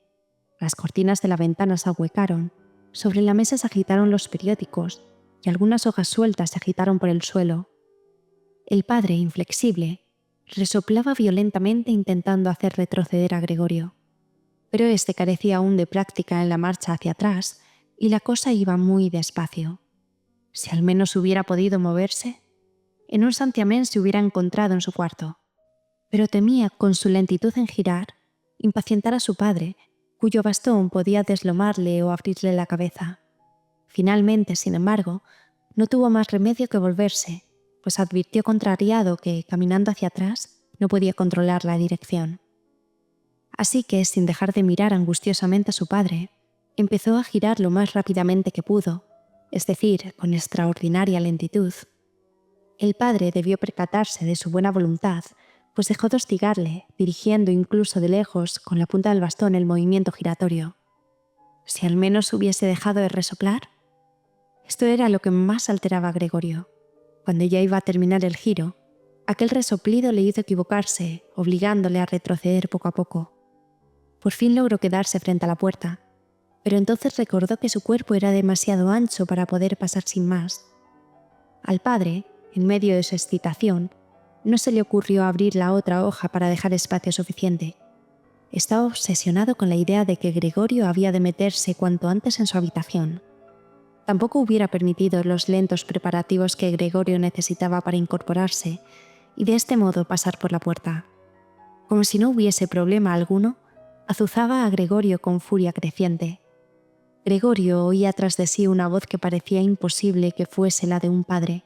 Las cortinas de la ventana se ahuecaron, sobre la mesa se agitaron los periódicos y algunas hojas sueltas se agitaron por el suelo. El padre, inflexible, resoplaba violentamente intentando hacer retroceder a Gregorio. Pero éste carecía aún de práctica en la marcha hacia atrás y la cosa iba muy despacio. Si al menos hubiera podido moverse, en un santiamén se hubiera encontrado en su cuarto. Pero temía, con su lentitud en girar, impacientar a su padre, cuyo bastón podía deslomarle o abrirle la cabeza. Finalmente, sin embargo, no tuvo más remedio que volverse pues advirtió contrariado que, caminando hacia atrás, no podía controlar la dirección. Así que, sin dejar de mirar angustiosamente a su padre, empezó a girar lo más rápidamente que pudo, es decir, con extraordinaria lentitud. El padre debió percatarse de su buena voluntad, pues dejó de hostigarle, dirigiendo incluso de lejos con la punta del bastón el movimiento giratorio. Si al menos hubiese dejado de resoplar. Esto era lo que más alteraba a Gregorio. Cuando ya iba a terminar el giro, aquel resoplido le hizo equivocarse, obligándole a retroceder poco a poco. Por fin logró quedarse frente a la puerta, pero entonces recordó que su cuerpo era demasiado ancho para poder pasar sin más. Al padre, en medio de su excitación, no se le ocurrió abrir la otra hoja para dejar espacio suficiente. Estaba obsesionado con la idea de que Gregorio había de meterse cuanto antes en su habitación. Tampoco hubiera permitido los lentos preparativos que Gregorio necesitaba para incorporarse y de este modo pasar por la puerta. Como si no hubiese problema alguno, azuzaba a Gregorio con furia creciente. Gregorio oía tras de sí una voz que parecía imposible que fuese la de un padre.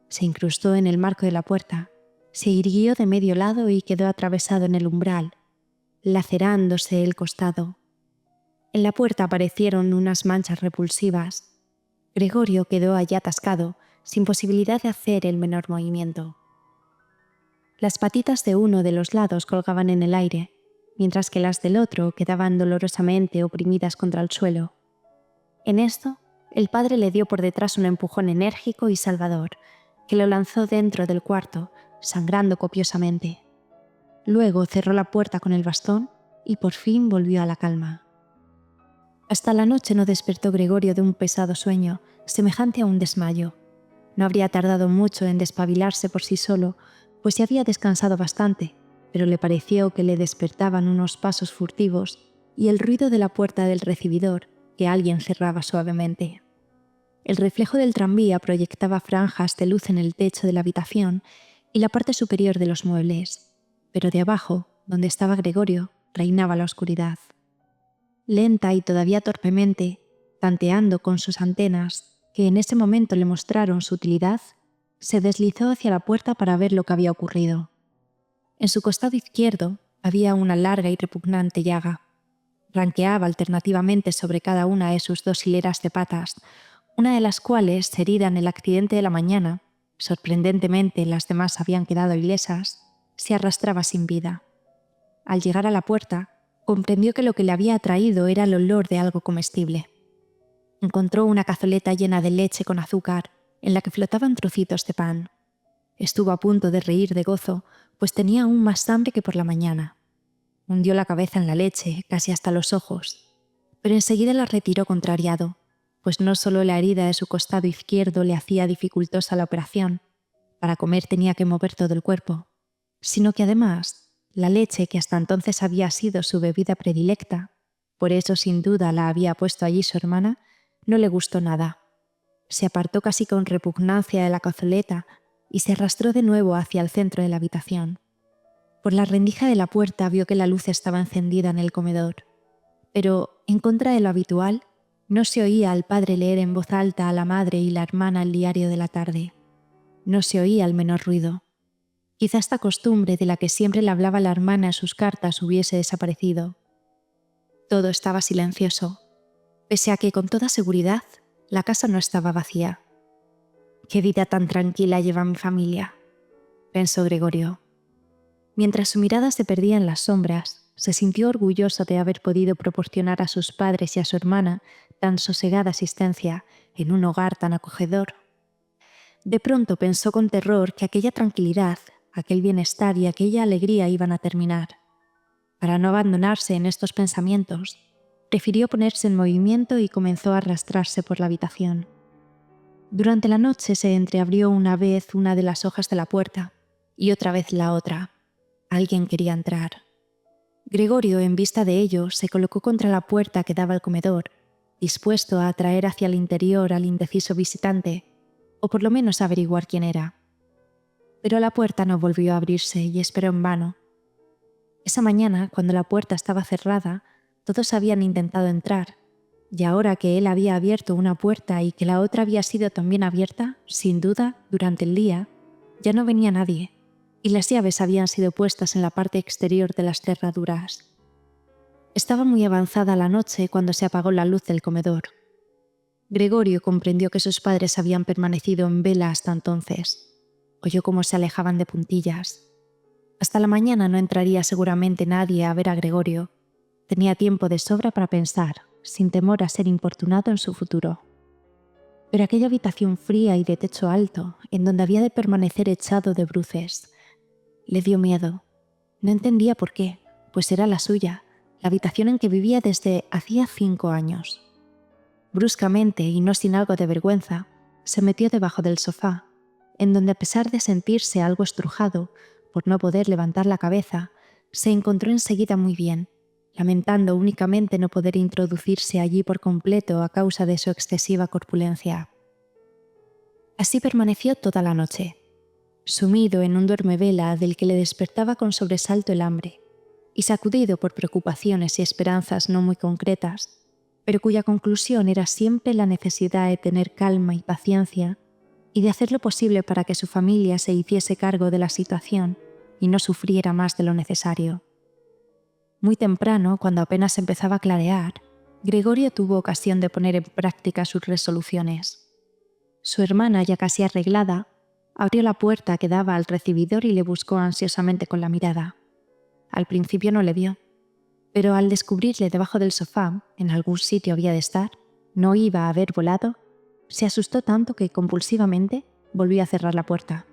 Se incrustó en el marco de la puerta, se irguió de medio lado y quedó atravesado en el umbral, lacerándose el costado. En la puerta aparecieron unas manchas repulsivas. Gregorio quedó allí atascado, sin posibilidad de hacer el menor movimiento. Las patitas de uno de los lados colgaban en el aire, mientras que las del otro quedaban dolorosamente oprimidas contra el suelo. En esto, el padre le dio por detrás un empujón enérgico y salvador, que lo lanzó dentro del cuarto, sangrando copiosamente. Luego cerró la puerta con el bastón y por fin volvió a la calma. Hasta la noche no despertó Gregorio de un pesado sueño, semejante a un desmayo. No habría tardado mucho en despabilarse por sí solo, pues ya había descansado bastante, pero le pareció que le despertaban unos pasos furtivos y el ruido de la puerta del recibidor que alguien cerraba suavemente. El reflejo del tranvía proyectaba franjas de luz en el techo de la habitación y la parte superior de los muebles, pero de abajo, donde estaba Gregorio, reinaba la oscuridad. Lenta y todavía torpemente, tanteando con sus antenas, que en ese momento le mostraron su utilidad, se deslizó hacia la puerta para ver lo que había ocurrido. En su costado izquierdo había una larga y repugnante llaga. Ranqueaba alternativamente sobre cada una de sus dos hileras de patas, una de las cuales, herida en el accidente de la mañana, sorprendentemente las demás habían quedado ilesas, se arrastraba sin vida. Al llegar a la puerta, comprendió que lo que le había atraído era el olor de algo comestible. Encontró una cazoleta llena de leche con azúcar, en la que flotaban trocitos de pan. Estuvo a punto de reír de gozo, pues tenía aún más hambre que por la mañana. Hundió la cabeza en la leche, casi hasta los ojos, pero enseguida la retiró contrariado, pues no solo la herida de su costado izquierdo le hacía dificultosa la operación, para comer tenía que mover todo el cuerpo, sino que además la leche, que hasta entonces había sido su bebida predilecta, por eso sin duda la había puesto allí su hermana, no le gustó nada. Se apartó casi con repugnancia de la cazoleta y se arrastró de nuevo hacia el centro de la habitación. Por la rendija de la puerta vio que la luz estaba encendida en el comedor, pero, en contra de lo habitual, no se oía al padre leer en voz alta a la madre y la hermana el diario de la tarde. No se oía el menor ruido. Quizá esta costumbre de la que siempre le hablaba la hermana en sus cartas hubiese desaparecido. Todo estaba silencioso, pese a que con toda seguridad la casa no estaba vacía. «Qué vida tan tranquila lleva mi familia», pensó Gregorio. Mientras su mirada se perdía en las sombras, se sintió orgulloso de haber podido proporcionar a sus padres y a su hermana tan sosegada asistencia en un hogar tan acogedor. De pronto pensó con terror que aquella tranquilidad, aquel bienestar y aquella alegría iban a terminar. Para no abandonarse en estos pensamientos, prefirió ponerse en movimiento y comenzó a arrastrarse por la habitación. Durante la noche se entreabrió una vez una de las hojas de la puerta y otra vez la otra. Alguien quería entrar. Gregorio, en vista de ello, se colocó contra la puerta que daba al comedor, dispuesto a atraer hacia el interior al indeciso visitante, o por lo menos averiguar quién era. Pero la puerta no volvió a abrirse y esperó en vano. Esa mañana, cuando la puerta estaba cerrada, todos habían intentado entrar, y ahora que él había abierto una puerta y que la otra había sido también abierta, sin duda, durante el día, Ya no venía nadie, y las llaves habían sido puestas en la parte exterior de las cerraduras. Estaba muy avanzada la noche cuando se apagó la luz del comedor. Gregorio comprendió que sus padres habían permanecido en vela hasta entonces. Oyó cómo se alejaban de puntillas. Hasta la mañana no entraría seguramente nadie a ver a Gregorio. Tenía tiempo de sobra para pensar, sin temor a ser importunado en su futuro. Pero aquella habitación fría y de techo alto, en donde había de permanecer echado de bruces, le dio miedo. No entendía por qué, pues era la suya, la habitación en que vivía desde hacía 5 años. Bruscamente, y no sin algo de vergüenza, se metió debajo del sofá, en donde a pesar de sentirse algo estrujado, por no poder levantar la cabeza, se encontró enseguida muy bien, lamentando únicamente no poder introducirse allí por completo a causa de su excesiva corpulencia. Así permaneció toda la noche, sumido en un duermevela del que le despertaba con sobresalto el hambre, y sacudido por preocupaciones y esperanzas no muy concretas, pero cuya conclusión era siempre la necesidad de tener calma y paciencia y de hacer lo posible para que su familia se hiciese cargo de la situación y no sufriera más de lo necesario. Muy temprano, cuando apenas empezaba a clarear, Gregorio tuvo ocasión de poner en práctica sus resoluciones. Su hermana, ya casi arreglada, abrió la puerta que daba al recibidor y le buscó ansiosamente con la mirada. Al principio no le vio, pero al descubrirle debajo del sofá, en algún sitio había de estar, no iba a haber volado, se asustó tanto que compulsivamente volvió a cerrar la puerta.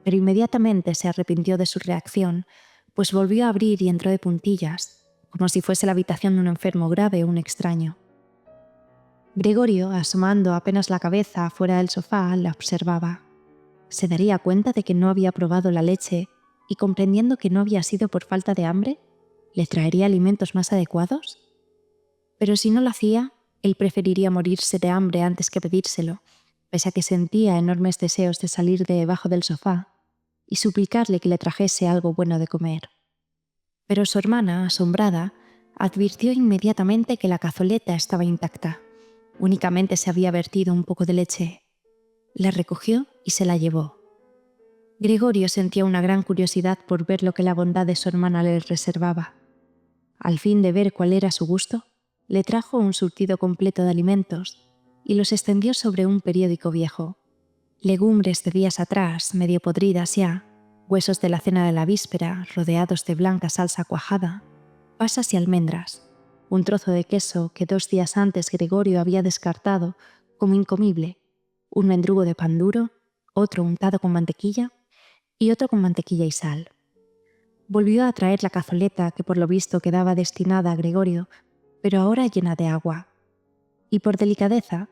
Pero inmediatamente se arrepintió de su reacción, pues volvió a abrir y entró de puntillas, como si fuese la habitación de un enfermo grave o un extraño. Gregorio, asomando apenas la cabeza fuera del sofá, la observaba. ¿Se daría cuenta de que no había probado la leche y, comprendiendo que no había sido por falta de hambre, le traería alimentos más adecuados? Pero si no lo hacía, él preferiría morirse de hambre antes que pedírselo, pese a que sentía enormes deseos de salir de debajo del sofá y suplicarle que le trajese algo bueno de comer. Pero su hermana, asombrada, advirtió inmediatamente que la cazoleta estaba intacta. Únicamente se había vertido un poco de leche. La recogió y se la llevó. Gregorio sentía una gran curiosidad por ver lo que la bondad de su hermana le reservaba. Al fin de ver cuál era su gusto, le trajo un surtido completo de alimentos y los extendió sobre un periódico viejo. Legumbres de días atrás, medio podridas ya, huesos de la cena de la víspera, rodeados de blanca salsa cuajada, pasas y almendras, un trozo de queso que 2 días antes Gregorio había descartado como incomible, un mendrugo de pan duro, otro untado con mantequilla y otro con mantequilla y sal. Volvió a traer la cazoleta que por lo visto quedaba destinada a Gregorio, pero ahora llena de agua. Y por delicadeza,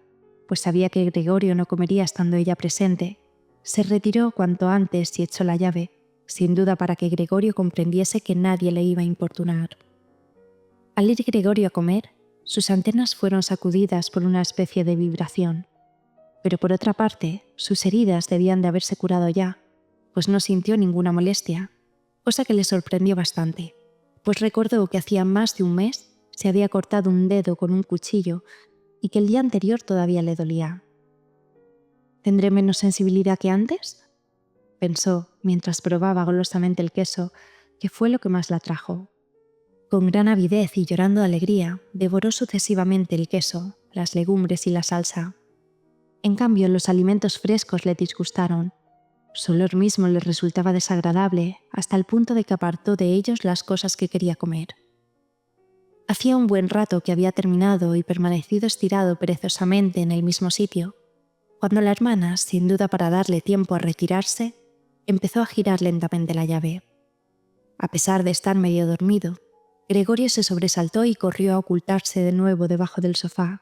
pues sabía que Gregorio no comería estando ella presente, se retiró cuanto antes y echó la llave, sin duda para que Gregorio comprendiese que nadie le iba a importunar. Al ir Gregorio a comer, sus antenas fueron sacudidas por una especie de vibración. Pero por otra parte, sus heridas debían de haberse curado ya, pues no sintió ninguna molestia, cosa que le sorprendió bastante, pues recordó que hacía más de un mes se había cortado un dedo con un cuchillo y que el día anterior todavía le dolía. ¿Tendré menos sensibilidad que antes?, pensó mientras probaba golosamente el queso, que fue lo que más la atrajo. Con gran avidez y llorando de alegría, devoró sucesivamente el queso, las legumbres y la salsa. En cambio, los alimentos frescos le disgustaron. Su olor mismo le resultaba desagradable, hasta el punto de que apartó de ellos las cosas que quería comer. Hacía un buen rato que había terminado y permanecido estirado perezosamente en el mismo sitio, cuando la hermana, sin duda para darle tiempo a retirarse, empezó a girar lentamente la llave. A pesar de estar medio dormido, Gregorio se sobresaltó y corrió a ocultarse de nuevo debajo del sofá.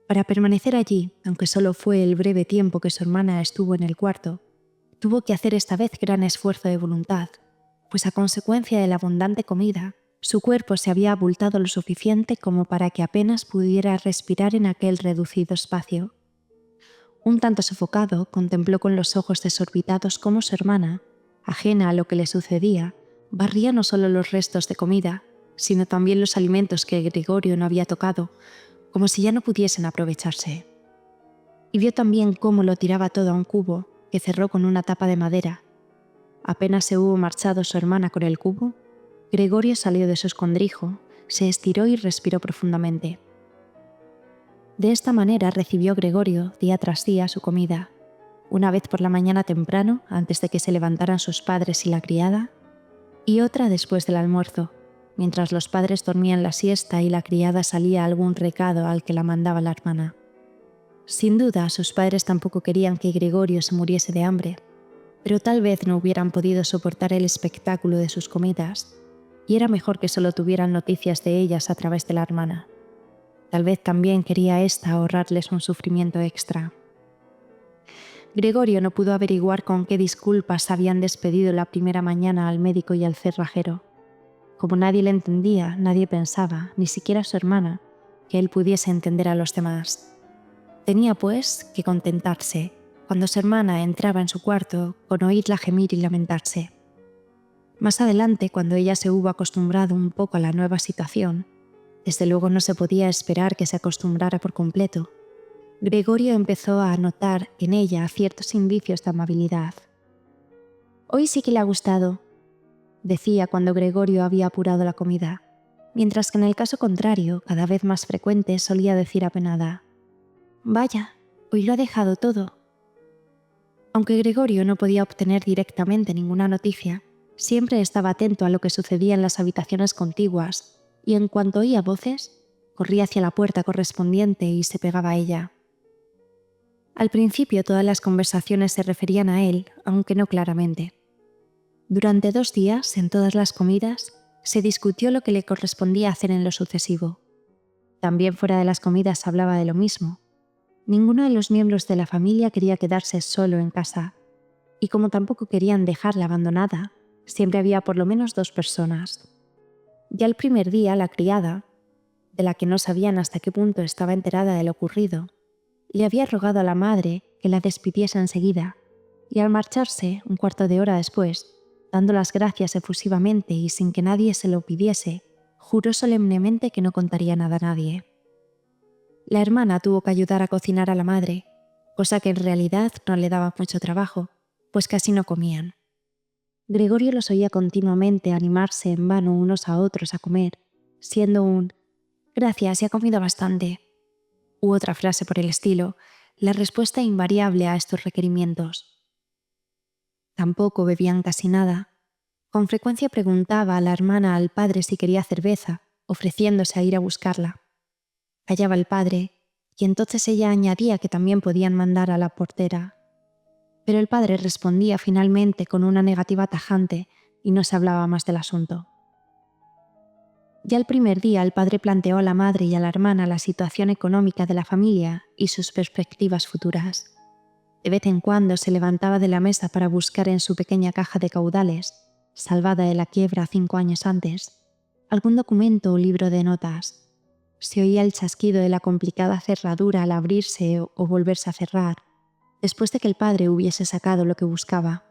Para permanecer allí, aunque solo fue el breve tiempo que su hermana estuvo en el cuarto, tuvo que hacer esta vez gran esfuerzo de voluntad, pues a consecuencia de la abundante comida, su cuerpo se había abultado lo suficiente como para que apenas pudiera respirar en aquel reducido espacio. Un tanto sofocado, contempló con los ojos desorbitados cómo su hermana, ajena a lo que le sucedía, barría no solo los restos de comida, sino también los alimentos que Gregorio no había tocado, como si ya no pudiesen aprovecharse. Y vio también cómo lo tiraba todo a un cubo, que cerró con una tapa de madera. Apenas se hubo marchado su hermana con el cubo, Gregorio salió de su escondrijo, se estiró y respiró profundamente. De esta manera recibió Gregorio día tras día su comida, una vez por la mañana temprano, antes de que se levantaran sus padres y la criada, y otra después del almuerzo, mientras los padres dormían la siesta y la criada salía a algún recado al que la mandaba la hermana. Sin duda, sus padres tampoco querían que Gregorio se muriese de hambre, pero tal vez no hubieran podido soportar el espectáculo de sus comidas, y era mejor que solo tuvieran noticias de ellas a través de la hermana. Tal vez también quería ésta ahorrarles un sufrimiento extra. Gregorio no pudo averiguar con qué disculpas habían despedido la primera mañana al médico y al cerrajero. Como nadie le entendía, nadie pensaba, ni siquiera su hermana, que él pudiese entender a los demás. Tenía, pues, que contentarse, cuando su hermana entraba en su cuarto, con oírla gemir y lamentarse. Más adelante, cuando ella se hubo acostumbrado un poco a la nueva situación, desde luego no se podía esperar que se acostumbrara por completo, Gregorio empezó a notar en ella ciertos indicios de amabilidad. «Hoy sí que le ha gustado», decía cuando Gregorio había apurado la comida, mientras que en el caso contrario, cada vez más frecuente, solía decir apenada: «Vaya, hoy lo ha dejado todo». Aunque Gregorio no podía obtener directamente ninguna noticia, siempre estaba atento a lo que sucedía en las habitaciones contiguas y en cuanto oía voces, corría hacia la puerta correspondiente y se pegaba a ella. Al principio todas las conversaciones se referían a él, aunque no claramente. Durante 2 días, en todas las comidas, se discutió lo que le correspondía hacer en lo sucesivo. También fuera de las comidas se hablaba de lo mismo. Ninguno de los miembros de la familia quería quedarse solo en casa, y como tampoco querían dejarla abandonada, siempre había por lo menos 2 personas. Ya el primer día, la criada, de la que no sabían hasta qué punto estaba enterada de lo ocurrido, le había rogado a la madre que la despidiese enseguida, y al marcharse, un cuarto de hora después, dando las gracias efusivamente y sin que nadie se lo pidiese, juró solemnemente que no contaría nada a nadie. La hermana tuvo que ayudar a cocinar a la madre, cosa que en realidad no le daba mucho trabajo, pues casi no comían. Gregorio los oía continuamente animarse en vano unos a otros a comer, siendo un «gracias, se ha comido bastante», u otra frase por el estilo, la respuesta invariable a estos requerimientos. Tampoco bebían casi nada. Con frecuencia preguntaba a la hermana al padre si quería cerveza, ofreciéndose a ir a buscarla. Callaba el padre, y entonces ella añadía que también podían mandar a la portera. Pero el padre respondía finalmente con una negativa tajante y no se hablaba más del asunto. Ya el primer día el padre planteó a la madre y a la hermana la situación económica de la familia y sus perspectivas futuras. De vez en cuando se levantaba de la mesa para buscar en su pequeña caja de caudales, salvada de la quiebra 5 años antes, algún documento o libro de notas. Se oía el chasquido de la complicada cerradura al abrirse o volverse a cerrar, después de que el padre hubiese sacado lo que buscaba.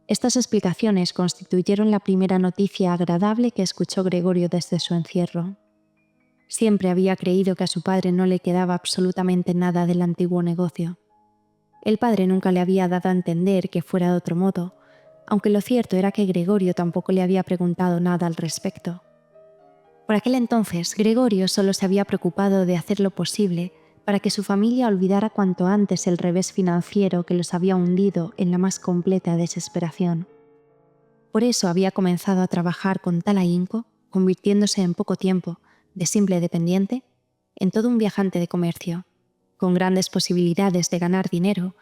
Estas explicaciones constituyeron la primera noticia agradable que escuchó Gregorio desde su encierro. Siempre había creído que a su padre no le quedaba absolutamente nada del antiguo negocio. El padre nunca le había dado a entender que fuera de otro modo, aunque lo cierto era que Gregorio tampoco le había preguntado nada al respecto. Por aquel entonces, Gregorio solo se había preocupado de hacer lo posible para que su familia olvidara cuanto antes el revés financiero que los había hundido en la más completa desesperación. Por eso había comenzado a trabajar con tal ahínco, convirtiéndose en poco tiempo, de simple dependiente, en todo un viajante de comercio, con grandes posibilidades de ganar dinero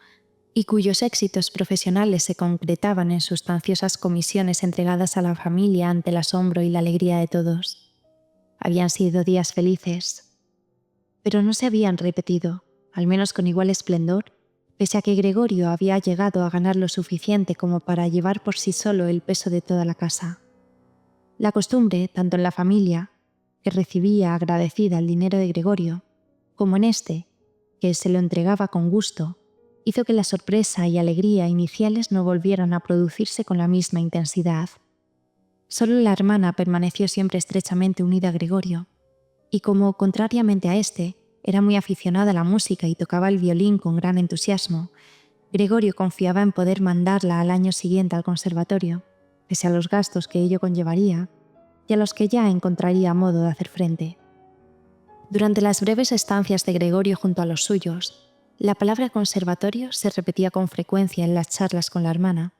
y cuyos éxitos profesionales se concretaban en sustanciosas comisiones entregadas a la familia ante el asombro y la alegría de todos. Habían sido días felices, pero no se habían repetido, al menos con igual esplendor, pese a que Gregorio había llegado a ganar lo suficiente como para llevar por sí solo el peso de toda la casa. La costumbre, tanto en la familia, que recibía agradecida el dinero de Gregorio, como en este, que se lo entregaba con gusto, hizo que la sorpresa y alegría iniciales no volvieran a producirse con la misma intensidad. Solo la hermana permaneció siempre estrechamente unida a Gregorio, y como, contrariamente a éste, era muy aficionada a la música y tocaba el violín con gran entusiasmo, Gregorio confiaba en poder mandarla al año siguiente al conservatorio, pese a los gastos que ello conllevaría y a los que ya encontraría modo de hacer frente. Durante las breves estancias de Gregorio junto a los suyos, la palabra conservatorio se repetía con frecuencia en las charlas con la hermana,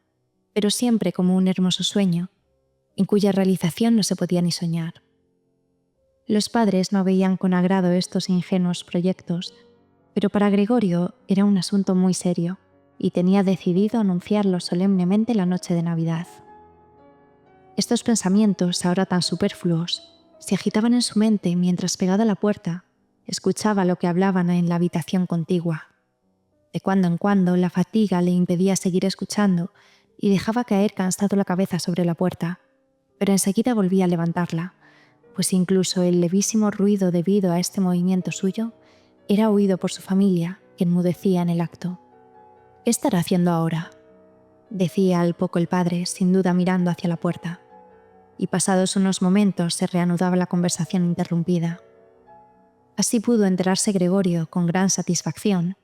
pero siempre como un hermoso sueño, en cuya realización no se podía ni soñar. Los padres no veían con agrado estos ingenuos proyectos, pero para Gregorio era un asunto muy serio, y tenía decidido anunciarlo solemnemente la noche de Navidad. Estos pensamientos, ahora tan superfluos, se agitaban en su mente mientras, pegado a la puerta, escuchaba lo que hablaban en la habitación contigua. De cuando en cuando la fatiga le impedía seguir escuchando y dejaba caer cansado la cabeza sobre la puerta, pero enseguida volvía a levantarla, pues incluso el levísimo ruido debido a este movimiento suyo era oído por su familia, que enmudecía en el acto. «¿Qué estará haciendo ahora?», decía al poco el padre, sin duda mirando hacia la puerta. Y pasados unos momentos se reanudaba la conversación interrumpida. Así pudo enterarse Gregorio con gran satisfacción.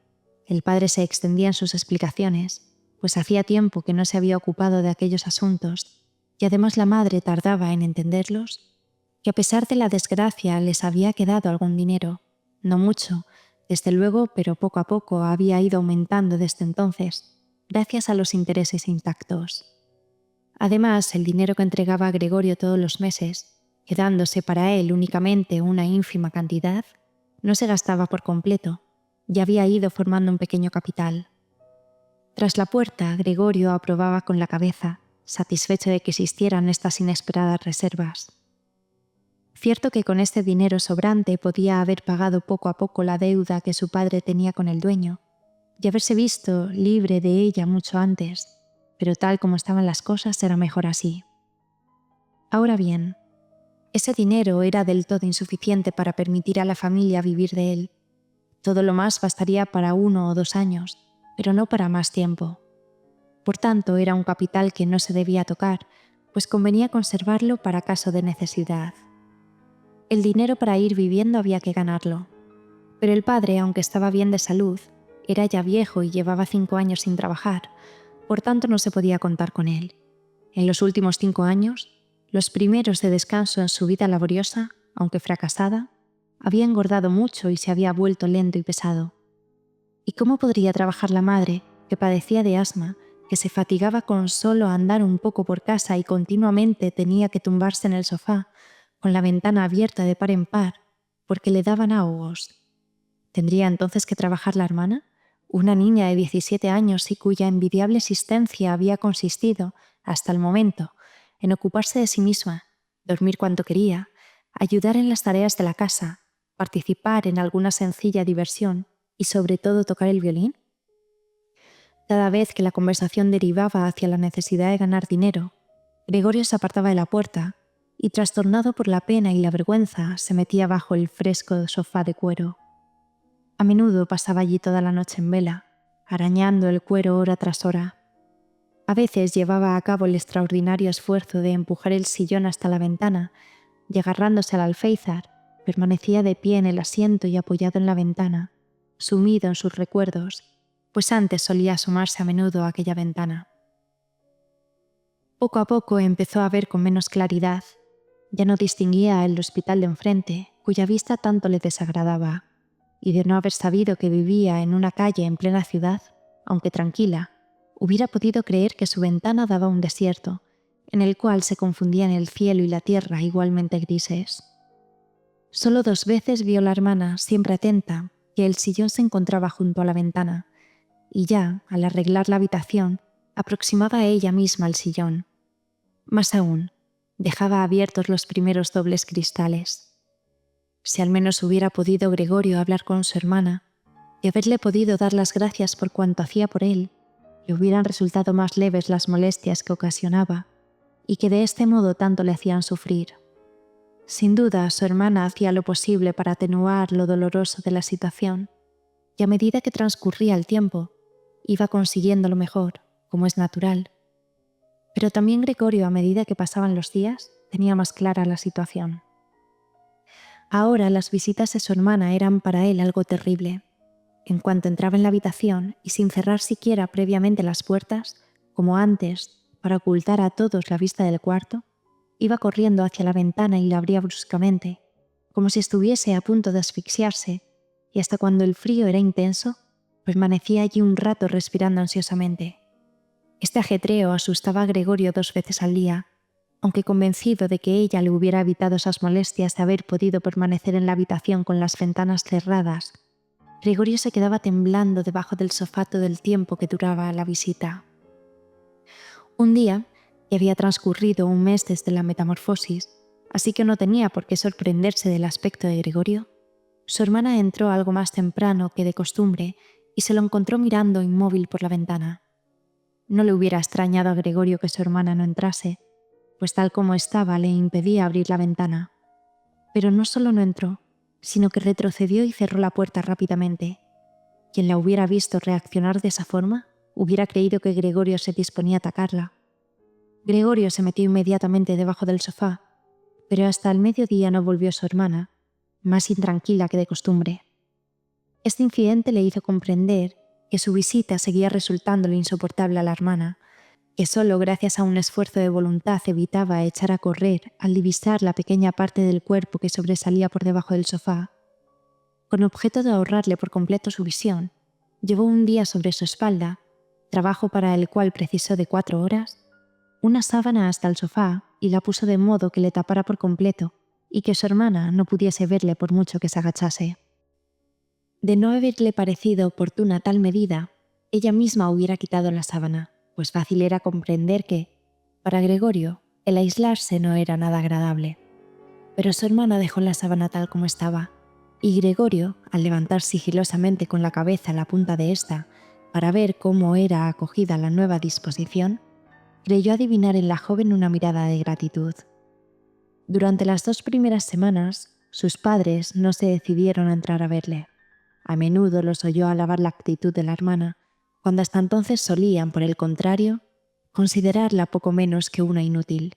El padre se extendía en sus explicaciones, pues hacía tiempo que no se había ocupado de aquellos asuntos, y además la madre tardaba en entenderlos, que a pesar de la desgracia les había quedado algún dinero, no mucho, desde luego, pero poco a poco había ido aumentando desde entonces, gracias a los intereses intactos. Además, el dinero que entregaba a Gregorio todos los meses, quedándose para él únicamente una ínfima cantidad, no se gastaba por completo, ya había ido formando un pequeño capital. Tras la puerta, Gregorio aprobaba con la cabeza, satisfecho de que existieran estas inesperadas reservas. Cierto que con este dinero sobrante podía haber pagado poco a poco la deuda que su padre tenía con el dueño, y haberse visto libre de ella mucho antes, pero tal como estaban las cosas era mejor así. Ahora bien, ese dinero era del todo insuficiente para permitir a la familia vivir de él. Todo lo más bastaría para 1 o 2 años, pero no para más tiempo. Por tanto, era un capital que no se debía tocar, pues convenía conservarlo para caso de necesidad. El dinero para ir viviendo había que ganarlo. Pero el padre, aunque estaba bien de salud, era ya viejo y llevaba 5 años sin trabajar, por tanto no se podía contar con él. En los últimos 5 años, los primeros de descanso en su vida laboriosa, aunque fracasada, había engordado mucho y se había vuelto lento y pesado. ¿Y cómo podría trabajar la madre, que padecía de asma, que se fatigaba con solo andar un poco por casa y continuamente tenía que tumbarse en el sofá, con la ventana abierta de par en par, porque le daban ahogos? ¿Tendría entonces que trabajar la hermana, una niña de 17 años y cuya envidiable existencia había consistido, hasta el momento, en ocuparse de sí misma, dormir cuanto quería, ayudar en las tareas de la casa, participar en alguna sencilla diversión y sobre todo tocar el violín? Cada vez que la conversación derivaba hacia la necesidad de ganar dinero, Gregorio se apartaba de la puerta y, trastornado por la pena y la vergüenza, se metía bajo el fresco sofá de cuero. A menudo pasaba allí toda la noche en vela, arañando el cuero hora tras hora. A veces llevaba a cabo el extraordinario esfuerzo de empujar el sillón hasta la ventana y, agarrándose al alféizar, permanecía de pie en el asiento y apoyado en la ventana, sumido en sus recuerdos, pues antes solía asomarse a menudo a aquella ventana. Poco a poco empezó a ver con menos claridad. Ya no distinguía el hospital de enfrente, cuya vista tanto le desagradaba, y de no haber sabido que vivía en una calle en plena ciudad, aunque tranquila, hubiera podido creer que su ventana daba a un desierto, en el cual se confundían el cielo y la tierra igualmente grises. Solo 2 veces vio la hermana, siempre atenta, que el sillón se encontraba junto a la ventana, y ya, al arreglar la habitación, aproximaba a ella misma el sillón. Más aún, dejaba abiertos los primeros dobles cristales. Si al menos hubiera podido Gregorio hablar con su hermana y haberle podido dar las gracias por cuanto hacía por él, le hubieran resultado más leves las molestias que ocasionaba y que de este modo tanto le hacían sufrir. Sin duda, su hermana hacía lo posible para atenuar lo doloroso de la situación, y a medida que transcurría el tiempo, iba consiguiendo lo mejor, como es natural. Pero también Gregorio, a medida que pasaban los días, tenía más clara la situación. Ahora las visitas de su hermana eran para él algo terrible. en cuanto entraba en la habitación y sin cerrar siquiera previamente las puertas, como antes, para ocultar a todos la vista del cuarto, iba corriendo hacia la ventana y la abría bruscamente, como si estuviese a punto de asfixiarse, y hasta cuando el frío era intenso, permanecía allí un rato respirando ansiosamente. Este ajetreo asustaba a Gregorio 2 veces al día, aunque convencido de que ella le hubiera evitado esas molestias de haber podido permanecer en la habitación con las ventanas cerradas. Gregorio se quedaba temblando debajo del sofá todo el tiempo que duraba la visita. Un día, que había transcurrido un mes desde la metamorfosis, así que no tenía por qué sorprenderse del aspecto de Gregorio, su hermana entró algo más temprano que de costumbre y se lo encontró mirando inmóvil por la ventana. No le hubiera extrañado a Gregorio que su hermana no entrase, pues tal como estaba le impedía abrir la ventana. Pero no solo no entró, sino que retrocedió y cerró la puerta rápidamente. Quien la hubiera visto reaccionar de esa forma hubiera creído que Gregorio se disponía a atacarla. Gregorio se metió inmediatamente debajo del sofá, pero hasta el mediodía no volvió su hermana, más intranquila que de costumbre. Este incidente le hizo comprender que su visita seguía resultándole insoportable a la hermana, que solo gracias a un esfuerzo de voluntad evitaba echar a correr al divisar la pequeña parte del cuerpo que sobresalía por debajo del sofá. Con objeto de ahorrarle por completo su visión, llevó un día sobre su espalda, trabajo para el cual precisó de 4 horas, una sábana hasta el sofá y la puso de modo que le tapara por completo y que su hermana no pudiese verle por mucho que se agachase. De no haberle parecido oportuna tal medida, ella misma hubiera quitado la sábana, pues fácil era comprender que, para Gregorio, el aislarse no era nada agradable. Pero su hermana dejó la sábana tal como estaba, y Gregorio, al levantar sigilosamente con la cabeza la punta de ésta para ver cómo era acogida la nueva disposición, creyó adivinar en la joven una mirada de gratitud. Durante las 2 primeras semanas, sus padres no se decidieron a entrar a verle. A menudo los oyó alabar la actitud de la hermana, cuando hasta entonces solían, por el contrario, considerarla poco menos que una inútil.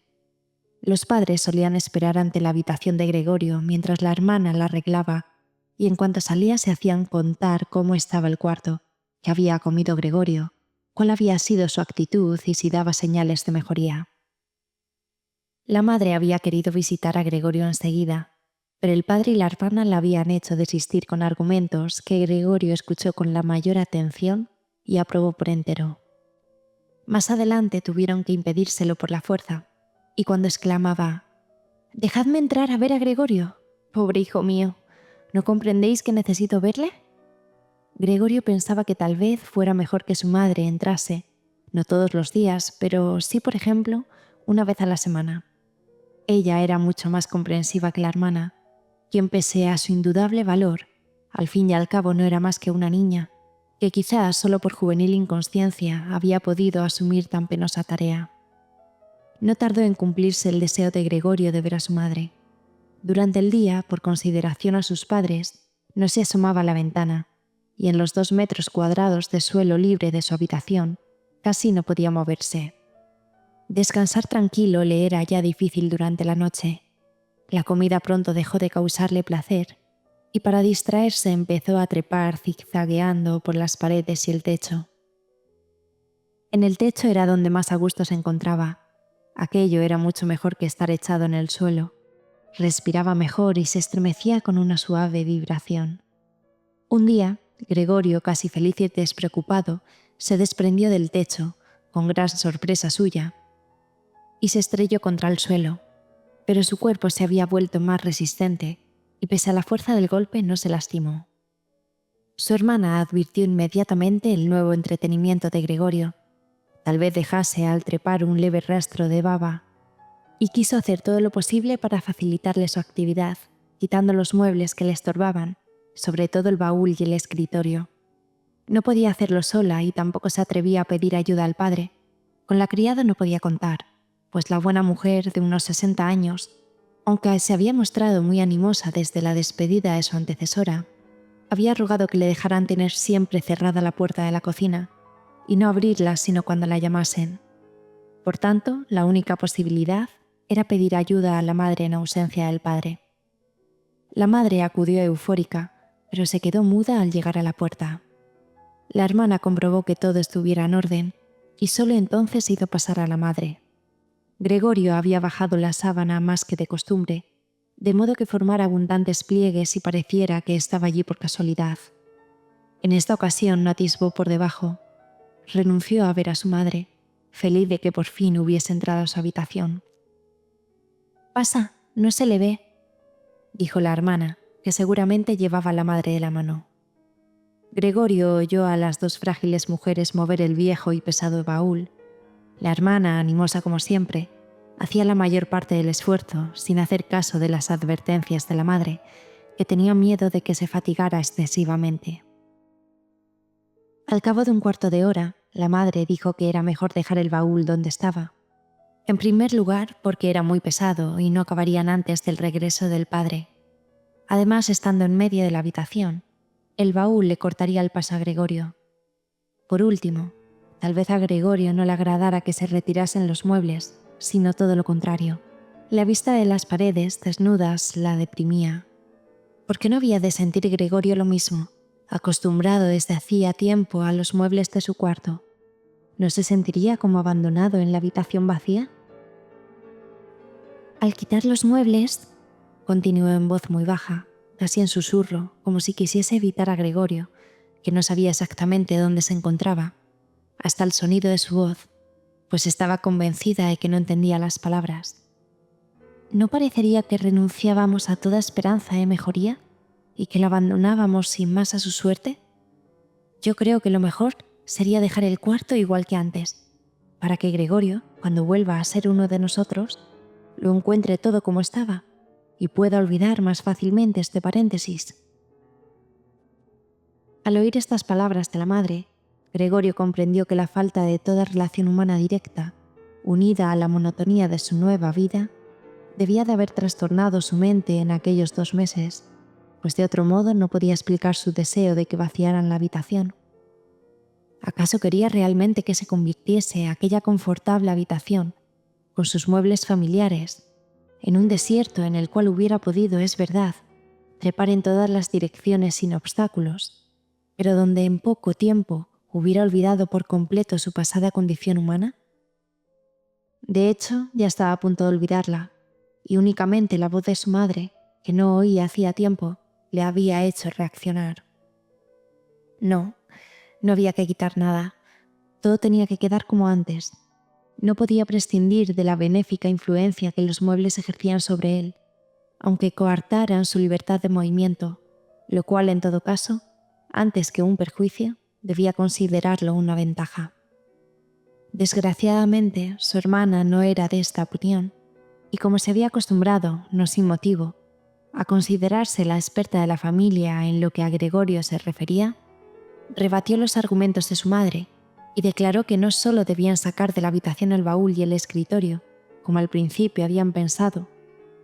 Los padres solían esperar ante la habitación de Gregorio mientras la hermana la arreglaba, y en cuanto salía se hacían contar cómo estaba el cuarto, qué había comido Gregorio, cuál había sido su actitud y si daba señales de mejoría. La madre había querido visitar a Gregorio enseguida, pero el padre y la hermana la habían hecho desistir con argumentos que Gregorio escuchó con la mayor atención y aprobó por entero. Más adelante tuvieron que impedírselo por la fuerza, y cuando exclamaba «¡Dejadme entrar a ver a Gregorio! ¡Pobre hijo mío! ¿No comprendéis que necesito verle?», Gregorio pensaba que tal vez fuera mejor que su madre entrase, no todos los días, pero sí, por ejemplo, una vez a la semana. Ella era mucho más comprensiva que la hermana, quien pese a su indudable valor, al fin y al cabo no era más que una niña, que quizás solo por juvenil inconsciencia había podido asumir tan penosa tarea. No tardó en cumplirse el deseo de Gregorio de ver a su madre. Durante el día, por consideración a sus padres, no se asomaba a la ventana, y en los 2 metros cuadrados de suelo libre de su habitación, casi no podía moverse. Descansar tranquilo le era ya difícil durante la noche. La comida pronto dejó de causarle placer, y para distraerse empezó a trepar zigzagueando por las paredes y el techo. En el techo era donde más a gusto se encontraba. Aquello era mucho mejor que estar echado en el suelo. Respiraba mejor y se estremecía con una suave vibración. Un día, Gregorio, casi feliz y despreocupado, se desprendió del techo, con gran sorpresa suya, y se estrelló contra el suelo, pero su cuerpo se había vuelto más resistente y pese a la fuerza del golpe no se lastimó. Su hermana advirtió inmediatamente el nuevo entretenimiento de Gregorio. Tal vez dejase al trepar un leve rastro de baba, y quiso hacer todo lo posible para facilitarle su actividad, quitando los muebles que le estorbaban, sobre todo el baúl y el escritorio. No podía hacerlo sola y tampoco se atrevía a pedir ayuda al padre. Con la criada no podía contar, pues la buena mujer de unos 60 años, aunque se había mostrado muy animosa desde la despedida de su antecesora, había rogado que le dejaran tener siempre cerrada la puerta de la cocina y no abrirla sino cuando la llamasen. Por tanto, la única posibilidad era pedir ayuda a la madre en ausencia del padre. La madre acudió eufórica, pero se quedó muda al llegar a la puerta. La hermana comprobó que todo estuviera en orden y solo entonces hizo pasar a la madre. Gregorio había bajado la sábana más que de costumbre, de modo que formara abundantes pliegues y pareciera que estaba allí por casualidad. En esta ocasión no atisbó por debajo. Renunció a ver a su madre, feliz de que por fin hubiese entrado a su habitación. «Pasa, no se le ve», dijo la hermana, que seguramente llevaba a la madre de la mano. Gregorio oyó a las dos frágiles mujeres mover el viejo y pesado baúl. La hermana, animosa como siempre, hacía la mayor parte del esfuerzo sin hacer caso de las advertencias de la madre, que tenía miedo de que se fatigara excesivamente. Al cabo de un cuarto de hora, la madre dijo que era mejor dejar el baúl donde estaba. En primer lugar, porque era muy pesado y no acabarían antes del regreso del padre. Además, estando en medio de la habitación, el baúl le cortaría el paso a Gregorio. Por último, tal vez a Gregorio no le agradara que se retirasen los muebles, sino todo lo contrario. La vista de las paredes desnudas la deprimía. ¿Por qué no había de sentir Gregorio lo mismo, acostumbrado desde hacía tiempo a los muebles de su cuarto? ¿No se sentiría como abandonado en la habitación vacía? Al quitar los muebles, continuó en voz muy baja, casi en susurro, como si quisiese evitar a Gregorio, que no sabía exactamente dónde se encontraba, hasta el sonido de su voz, pues estaba convencida de que no entendía las palabras. ¿No parecería que renunciábamos a toda esperanza de mejoría y que lo abandonábamos sin más a su suerte? Yo creo que lo mejor sería dejar el cuarto igual que antes, para que Gregorio, cuando vuelva a ser uno de nosotros, lo encuentre todo como estaba y pueda olvidar más fácilmente este paréntesis. Al oír estas palabras de la madre, Gregorio comprendió que la falta de toda relación humana directa, unida a la monotonía de su nueva vida, debía de haber trastornado su mente en aquellos 2 meses, pues de otro modo no podía explicar su deseo de que vaciaran la habitación. ¿Acaso quería realmente que se convirtiese aquella confortable habitación, con sus muebles familiares, en un desierto en el cual hubiera podido, es verdad, trepar en todas las direcciones sin obstáculos, pero donde en poco tiempo hubiera olvidado por completo su pasada condición humana? De hecho, ya estaba a punto de olvidarla, y únicamente la voz de su madre, que no oía hacía tiempo, le había hecho reaccionar. No había que quitar nada. Todo tenía que quedar como antes. No podía prescindir de la benéfica influencia que los muebles ejercían sobre él, aunque coartaran su libertad de movimiento, lo cual, en todo caso, antes que un perjuicio, debía considerarlo una ventaja. Desgraciadamente, su hermana no era de esta opinión, y como se había acostumbrado, no sin motivo, a considerarse la experta de la familia en lo que a Gregorio se refería, rebatió los argumentos de su madre y declaró que no solo debían sacar de la habitación el baúl y el escritorio, como al principio habían pensado,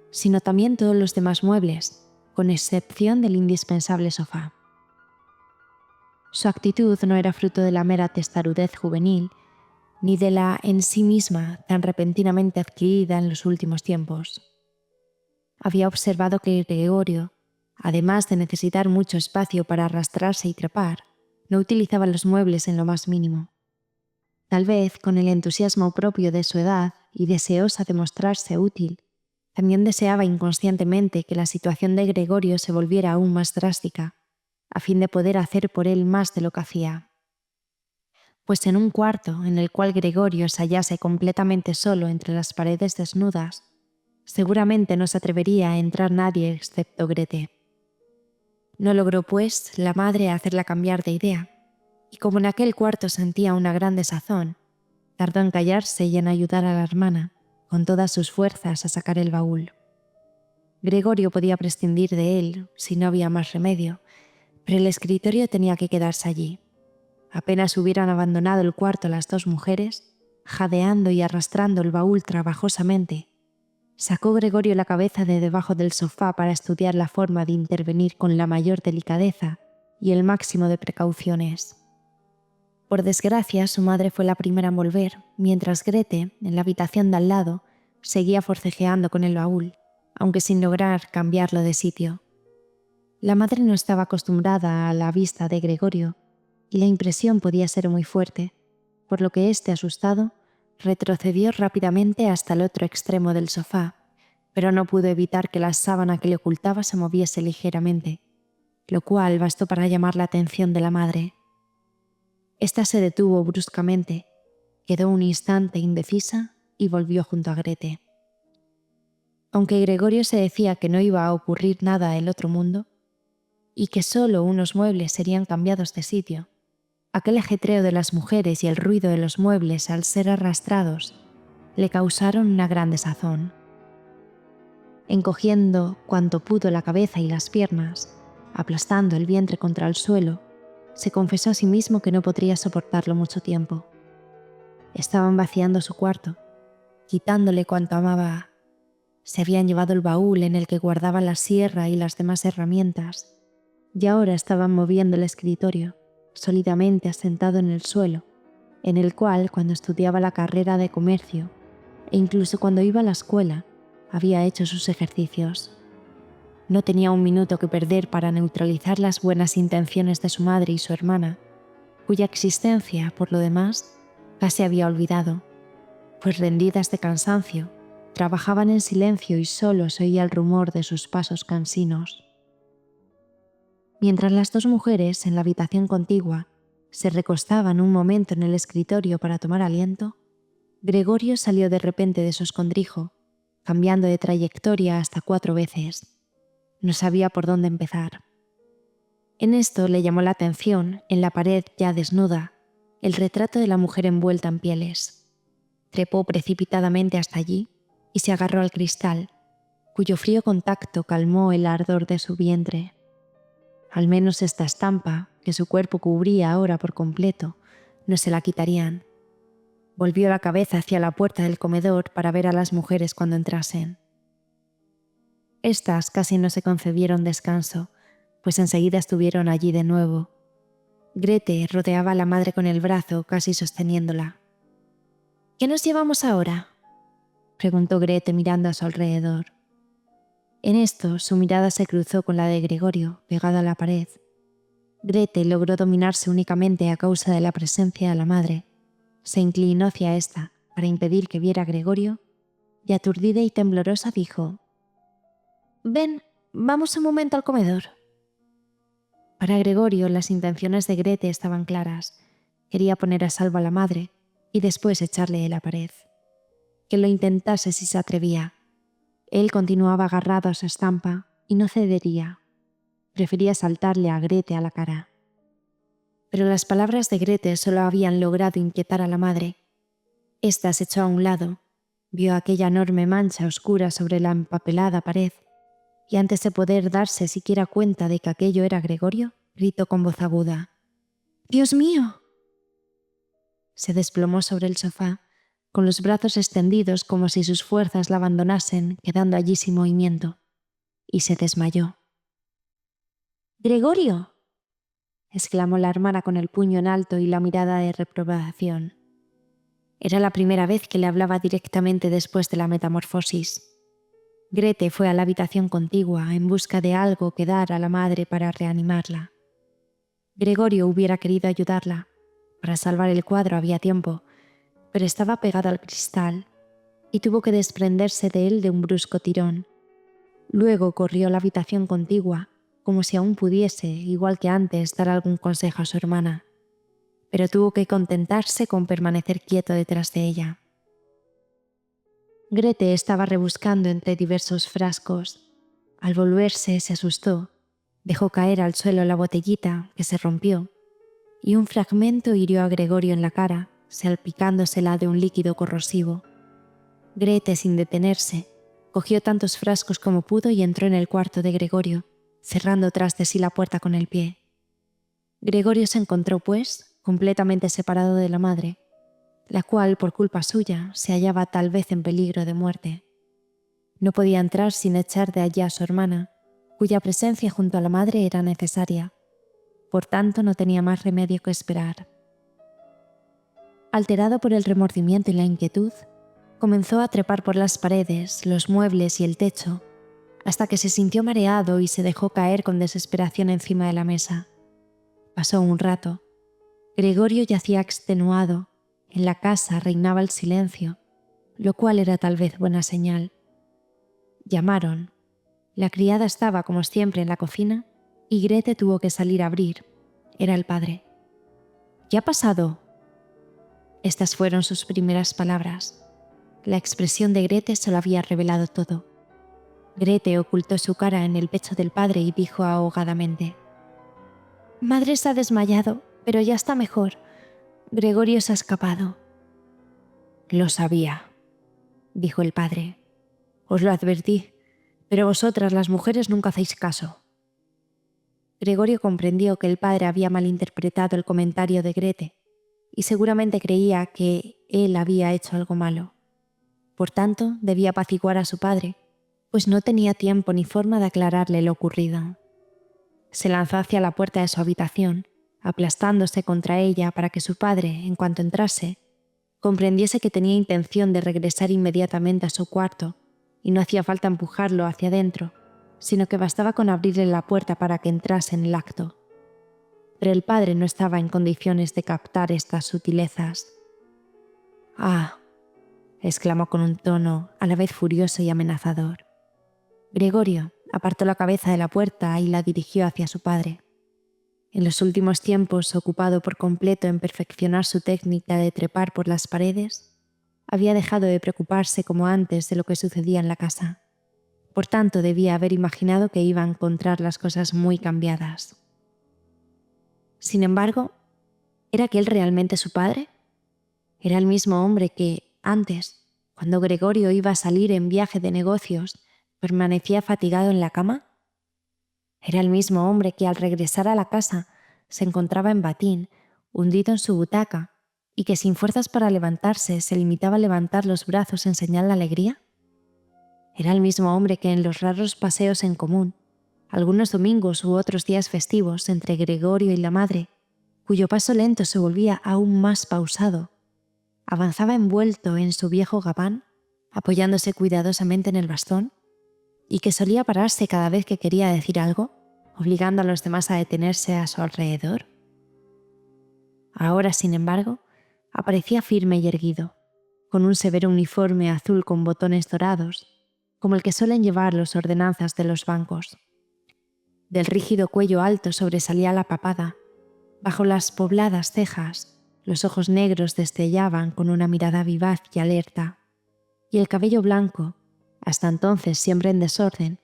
sino también todos los demás muebles, con excepción del indispensable sofá. Su actitud no era fruto de la mera testarudez juvenil, ni de la en sí misma tan repentinamente adquirida en los últimos tiempos. Había observado que Gregorio, además de necesitar mucho espacio para arrastrarse y trepar, no utilizaba los muebles en lo más mínimo. Tal vez, con el entusiasmo propio de su edad y deseosa de mostrarse útil, también deseaba inconscientemente que la situación de Gregorio se volviera aún más drástica, a fin de poder hacer por él más de lo que hacía. Pues en un cuarto en el cual Gregorio se hallase completamente solo entre las paredes desnudas, seguramente no se atrevería a entrar nadie excepto Grete. No logró, pues, la madre hacerla cambiar de idea, y como en aquel cuarto sentía una gran desazón, tardó en callarse y en ayudar a la hermana, con todas sus fuerzas, a sacar el baúl. Gregorio podía prescindir de él, si no había más remedio, pero el escritorio tenía que quedarse allí. Apenas hubieran abandonado el cuarto las dos mujeres, jadeando y arrastrando el baúl trabajosamente, sacó Gregorio la cabeza de debajo del sofá para estudiar la forma de intervenir con la mayor delicadeza y el máximo de precauciones. Por desgracia, su madre fue la primera en volver, mientras Grete, en la habitación de al lado, seguía forcejeando con el baúl, aunque sin lograr cambiarlo de sitio. La madre no estaba acostumbrada a la vista de Gregorio y la impresión podía ser muy fuerte, por lo que éste, asustado, retrocedió rápidamente hasta el otro extremo del sofá, pero no pudo evitar que la sábana que le ocultaba se moviese ligeramente, lo cual bastó para llamar la atención de la madre. Esta se detuvo bruscamente, quedó un instante indecisa y volvió junto a Grete. Aunque Gregorio se decía que no iba a ocurrir nada en el otro mundo y que solo unos muebles serían cambiados de sitio, aquel ajetreo de las mujeres y el ruido de los muebles al ser arrastrados le causaron una gran desazón. Encogiendo cuanto pudo la cabeza y las piernas, aplastando el vientre contra el suelo, se confesó a sí mismo que no podría soportarlo mucho tiempo. Estaban vaciando su cuarto, quitándole cuanto amaba. Se habían llevado el baúl en el que guardaba la sierra y las demás herramientas, y ahora estaban moviendo el escritorio, sólidamente asentado en el suelo, en el cual, cuando estudiaba la carrera de comercio, e incluso cuando iba a la escuela, había hecho sus ejercicios. No tenía un minuto que perder para neutralizar las buenas intenciones de su madre y su hermana, cuya existencia, por lo demás, casi había olvidado, pues rendidas de cansancio, trabajaban en silencio y solo se oía el rumor de sus pasos cansinos. Mientras las dos mujeres, en la habitación contigua, se recostaban un momento en el escritorio para tomar aliento, Gregorio salió de repente de su escondrijo, cambiando de trayectoria hasta 4 veces. No sabía por dónde empezar. En esto le llamó la atención, en la pared ya desnuda, el retrato de la mujer envuelta en pieles. Trepó precipitadamente hasta allí y se agarró al cristal, cuyo frío contacto calmó el ardor de su vientre. Al menos esta estampa, que su cuerpo cubría ahora por completo, no se la quitarían. Volvió la cabeza hacia la puerta del comedor para ver a las mujeres cuando entrasen. Estas casi no se concedieron descanso, pues enseguida estuvieron allí de nuevo. Grete rodeaba a la madre con el brazo, casi sosteniéndola. «¿Qué nos llevamos ahora?», preguntó Grete mirando a su alrededor. En esto, su mirada se cruzó con la de Gregorio, pegada a la pared. Grete logró dominarse únicamente a causa de la presencia de la madre. Se inclinó hacia ésta para impedir que viera a Gregorio y, aturdida y temblorosa, dijo: «Ven, vamos un momento al comedor». Para Gregorio, las intenciones de Grete estaban claras. Quería poner a salvo a la madre y después echarle de la pared. Que lo intentase si se atrevía. Él continuaba agarrado a su estampa y no cedería. Prefería saltarle a Grete a la cara. Pero las palabras de Grete solo habían logrado inquietar a la madre. Esta se echó a un lado, vio aquella enorme mancha oscura sobre la empapelada pared y, antes de poder darse siquiera cuenta de que aquello era Gregorio, gritó con voz aguda: «¡Dios mío!». Se desplomó sobre el sofá, con los brazos extendidos como si sus fuerzas la abandonasen, quedando allí sin movimiento, y se desmayó. «¡Gregorio!», exclamó la hermana con el puño en alto y la mirada de reprobación. Era la primera vez que le hablaba directamente después de la metamorfosis. Grete fue a la habitación contigua en busca de algo que dar a la madre para reanimarla. Gregorio hubiera querido ayudarla. Para salvar el cuadro había tiempo, pero estaba pegado al cristal y tuvo que desprenderse de él de un brusco tirón. Luego corrió a la habitación contigua, como si aún pudiese, igual que antes, dar algún consejo a su hermana, pero tuvo que contentarse con permanecer quieto detrás de ella. Grete estaba rebuscando entre diversos frascos. Al volverse se asustó, dejó caer al suelo la botellita, que se rompió, y un fragmento hirió a Gregorio en la cara, salpicándosela de un líquido corrosivo. Grete, sin detenerse, cogió tantos frascos como pudo y entró en el cuarto de Gregorio, cerrando tras de sí la puerta con el pie. Gregorio se encontró, pues, completamente separado de la madre, la cual, por culpa suya, se hallaba tal vez en peligro de muerte. No podía entrar sin echar de allí a su hermana, cuya presencia junto a la madre era necesaria. Por tanto, no tenía más remedio que esperar. Alterado por el remordimiento y la inquietud, comenzó a trepar por las paredes, los muebles y el techo, hasta que se sintió mareado y se dejó caer con desesperación encima de la mesa. Pasó un rato. Gregorio yacía extenuado. En la casa reinaba el silencio, lo cual era tal vez buena señal. Llamaron. La criada estaba, como siempre, en la cocina y Grete tuvo que salir a abrir. Era el padre. ¿Qué ha pasado? Estas fueron sus primeras palabras. La expresión de Grete se lo había revelado todo. Grete ocultó su cara en el pecho del padre y dijo ahogadamente: «Madre se ha desmayado, pero ya está mejor. Gregorio se ha escapado». «Lo sabía», dijo el padre. «Os lo advertí, pero vosotras las mujeres nunca hacéis caso». Gregorio comprendió que el padre había malinterpretado el comentario de Grete y seguramente creía que él había hecho algo malo. Por tanto, debía apaciguar a su padre, pues no tenía tiempo ni forma de aclararle lo ocurrido. Se lanzó hacia la puerta de su habitación, aplastándose contra ella para que su padre, en cuanto entrase, comprendiese que tenía intención de regresar inmediatamente a su cuarto y no hacía falta empujarlo hacia adentro, sino que bastaba con abrirle la puerta para que entrase en el acto. Pero el padre no estaba en condiciones de captar estas sutilezas. «Ah», exclamó con un tono a la vez furioso y amenazador. Gregorio apartó la cabeza de la puerta y la dirigió hacia su padre. En los últimos tiempos, ocupado por completo en perfeccionar su técnica de trepar por las paredes, había dejado de preocuparse como antes de lo que sucedía en la casa. Por tanto, debía haber imaginado que iba a encontrar las cosas muy cambiadas. Sin embargo, ¿era aquel realmente su padre? ¿Era el mismo hombre que, antes, cuando Gregorio iba a salir en viaje de negocios, permanecía fatigado en la cama? ¿Era el mismo hombre que al regresar a la casa se encontraba en batín, hundido en su butaca, y que sin fuerzas para levantarse se limitaba a levantar los brazos en señal de alegría? ¿Era el mismo hombre que en los raros paseos en común, algunos domingos u otros días festivos entre Gregorio y la madre, cuyo paso lento se volvía aún más pausado, avanzaba envuelto en su viejo gabán, apoyándose cuidadosamente en el bastón, y que solía pararse cada vez que quería decir algo, obligando a los demás a detenerse a su alrededor? Ahora, sin embargo, aparecía firme y erguido, con un severo uniforme azul con botones dorados, como el que suelen llevar los ordenanzas de los bancos. Del rígido cuello alto sobresalía la papada. Bajo las pobladas cejas, los ojos negros destellaban con una mirada vivaz y alerta, y el cabello blanco, hasta entonces siempre en desorden,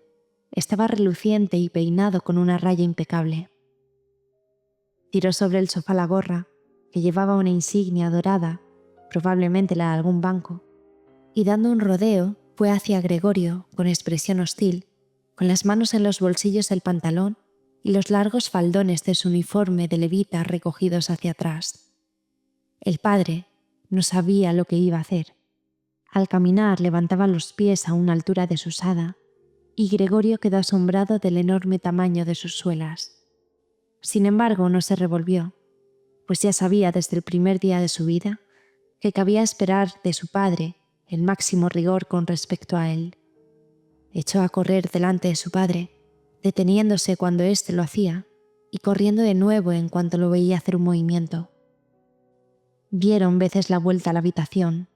estaba reluciente y peinado con una raya impecable. Tiró sobre el sofá la gorra, que llevaba una insignia dorada, probablemente la de algún banco, y dando un rodeo fue hacia Gregorio con expresión hostil, con las manos en los bolsillos del pantalón y los largos faldones de su uniforme de levita recogidos hacia atrás. El padre no sabía lo que iba a hacer. Al caminar levantaba los pies a una altura desusada, y Gregorio quedó asombrado del enorme tamaño de sus suelas. Sin embargo, no se revolvió, pues ya sabía desde el primer día de su vida que cabía esperar de su padre el máximo rigor con respecto a él. Echó a correr delante de su padre, deteniéndose cuando éste lo hacía y corriendo de nuevo en cuanto lo veía hacer un movimiento. Dieron veces la vuelta a la habitación,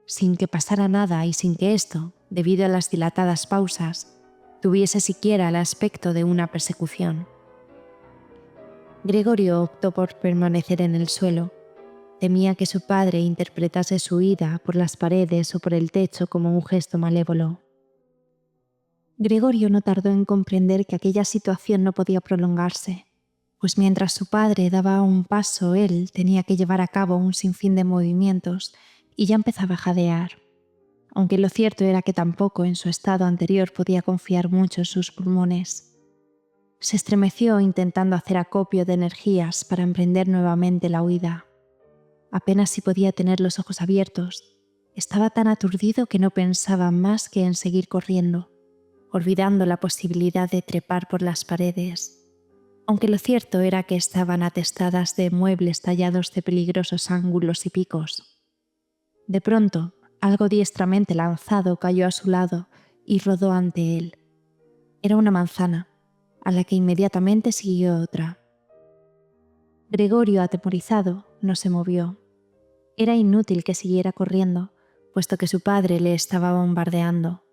sin que pasara nada y sin que esto, debido a las dilatadas pausas, tuviese siquiera el aspecto de una persecución. Gregorio optó por permanecer en el suelo. Temía que su padre interpretase su huida por las paredes o por el techo como un gesto malévolo. Gregorio no tardó en comprender que aquella situación no podía prolongarse, pues mientras su padre daba un paso, él tenía que llevar a cabo un sinfín de movimientos y ya empezaba a jadear, aunque lo cierto era que tampoco en su estado anterior podía confiar mucho en sus pulmones. Se estremeció intentando hacer acopio de energías para emprender nuevamente la huida. Apenas si podía tener los ojos abiertos. Estaba tan aturdido que no pensaba más que en seguir corriendo, olvidando la posibilidad de trepar por las paredes, aunque lo cierto era que estaban atestadas de muebles tallados de peligrosos ángulos y picos. De pronto, algo diestramente lanzado cayó a su lado y rodó ante él. Era una manzana, a la que inmediatamente siguió otra. Gregorio, atemorizado, no se movió. Era inútil que siguiera corriendo, puesto que su padre le estaba bombardeando.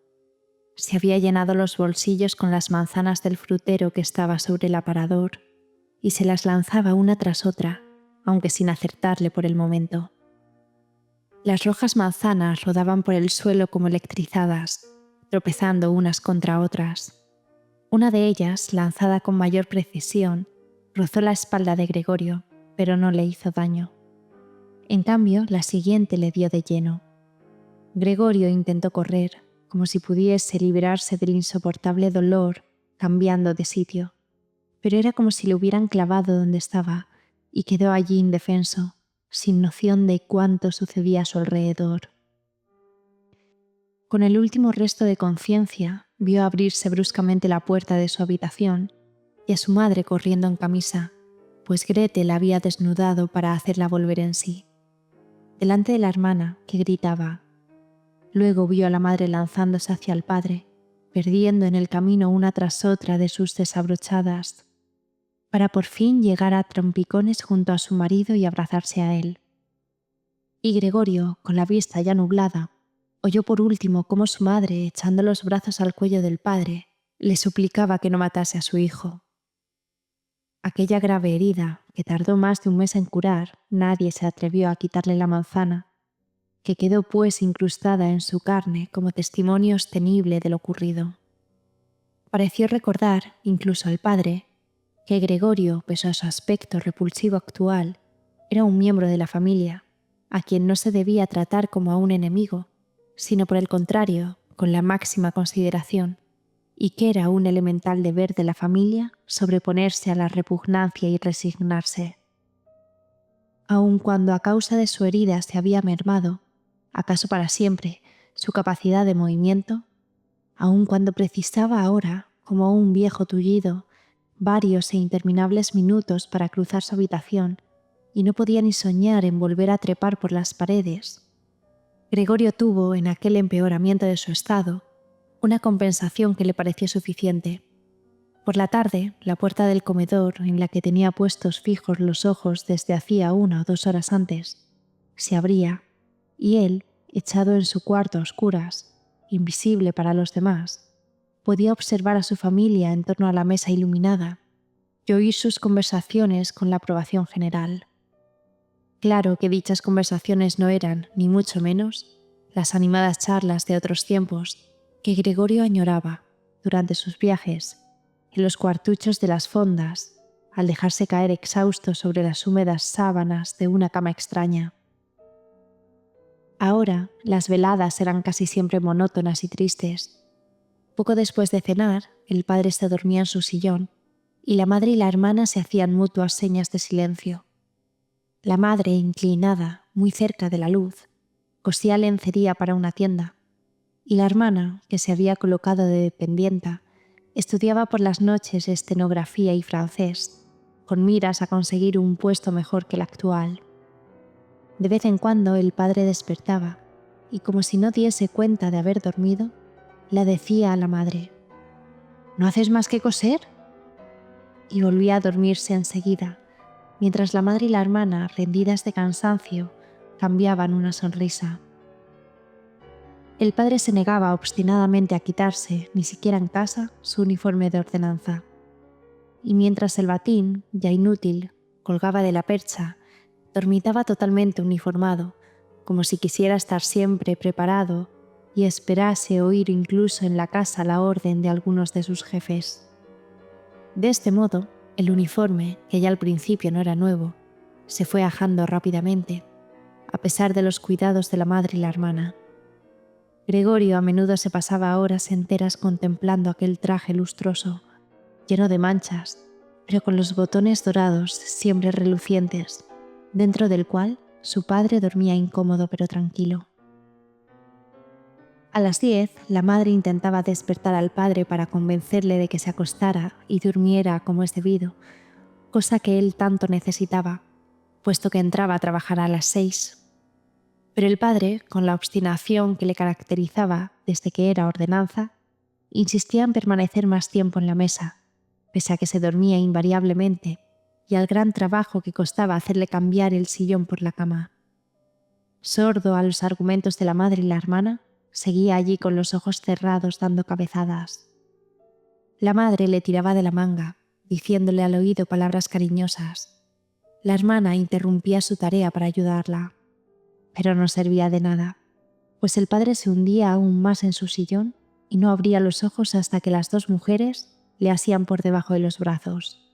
Se había llenado los bolsillos con las manzanas del frutero que estaba sobre el aparador y se las lanzaba una tras otra, aunque sin acertarle por el momento. Las rojas manzanas rodaban por el suelo como electrizadas, tropezando unas contra otras. Una de ellas, lanzada con mayor precisión, rozó la espalda de Gregorio, pero no le hizo daño. En cambio, la siguiente le dio de lleno. Gregorio intentó correr, como si pudiese librarse del insoportable dolor, cambiando de sitio, pero era como si le hubieran clavado donde estaba y quedó allí indefenso, sin noción de cuánto sucedía a su alrededor. Con el último resto de conciencia, vio abrirse bruscamente la puerta de su habitación y a su madre corriendo en camisa, pues Grete la había desnudado para hacerla volver en sí. Delante de la hermana, que gritaba. Luego vio a la madre lanzándose hacia el padre, perdiendo en el camino una tras otra de sus desabrochadas, para por fin llegar a trompicones junto a su marido y abrazarse a él. Y Gregorio, con la vista ya nublada, oyó por último cómo su madre, echando los brazos al cuello del padre, le suplicaba que no matase a su hijo. Aquella grave herida, que tardó más de un mes en curar, nadie se atrevió a quitarle la manzana, que quedó pues incrustada en su carne como testimonio sostenible de lo ocurrido. Pareció recordar, incluso al padre, que Gregorio, pese a su aspecto repulsivo actual, era un miembro de la familia, a quien no se debía tratar como a un enemigo, sino por el contrario, con la máxima consideración, y que era un elemental deber de la familia sobreponerse a la repugnancia y resignarse. Aun cuando a causa de su herida se había mermado, acaso para siempre, su capacidad de movimiento, aun cuando precisaba ahora, como un viejo tullido, varios e interminables minutos para cruzar su habitación, y no podía ni soñar en volver a trepar por las paredes. Gregorio tuvo, en aquel empeoramiento de su estado, una compensación que le pareció suficiente. Por la tarde, la puerta del comedor, en la que tenía puestos fijos los ojos desde hacía 1 o 2 horas antes, se abría, y él, echado en su cuarto a oscuras, invisible para los demás, podía observar a su familia en torno a la mesa iluminada y oír sus conversaciones con la aprobación general. Claro que dichas conversaciones no eran, ni mucho menos, las animadas charlas de otros tiempos que Gregorio añoraba durante sus viajes en los cuartuchos de las fondas, al dejarse caer exhausto sobre las húmedas sábanas de una cama extraña. Ahora las veladas eran casi siempre monótonas y tristes. Poco después de cenar, el padre se dormía en su sillón y la madre y la hermana se hacían mutuas señas de silencio. La madre, inclinada, muy cerca de la luz, cosía lencería para una tienda, y la hermana, que se había colocado de dependienta, estudiaba por las noches estenografía y francés, con miras a conseguir un puesto mejor que el actual. De vez en cuando el padre despertaba, y como si no diese cuenta de haber dormido, le decía a la madre, «¿No haces más que coser?», y volvía a dormirse enseguida, mientras la madre y la hermana, rendidas de cansancio, cambiaban una sonrisa. El padre se negaba obstinadamente a quitarse, ni siquiera en casa, su uniforme de ordenanza. Y mientras el batín, ya inútil, colgaba de la percha, dormitaba totalmente uniformado, como si quisiera estar siempre preparado y esperase oír incluso en la casa la orden de algunos de sus jefes. De este modo, el uniforme, que ya al principio no era nuevo, se fue ajando rápidamente, a pesar de los cuidados de la madre y la hermana. Gregorio a menudo se pasaba horas enteras contemplando aquel traje lustroso, lleno de manchas, pero con los botones dorados siempre relucientes, dentro del cual su padre dormía incómodo pero tranquilo. A las 10, la madre intentaba despertar al padre para convencerle de que se acostara y durmiera como es debido, cosa que él tanto necesitaba, puesto que entraba a trabajar a las 6. Pero el padre, con la obstinación que le caracterizaba desde que era ordenanza, Insistía en permanecer más tiempo en la mesa, pese a que se dormía invariablemente y al gran trabajo que costaba hacerle cambiar el sillón por la cama. Sordo a los argumentos de la madre y la hermana, seguía allí con los ojos cerrados dando cabezadas. La madre le tiraba de la manga, diciéndole al oído palabras cariñosas. La hermana interrumpía su tarea para ayudarla, pero no servía de nada, pues el padre se hundía aún más en su sillón y no abría los ojos hasta que las dos mujeres le asían por debajo de los brazos.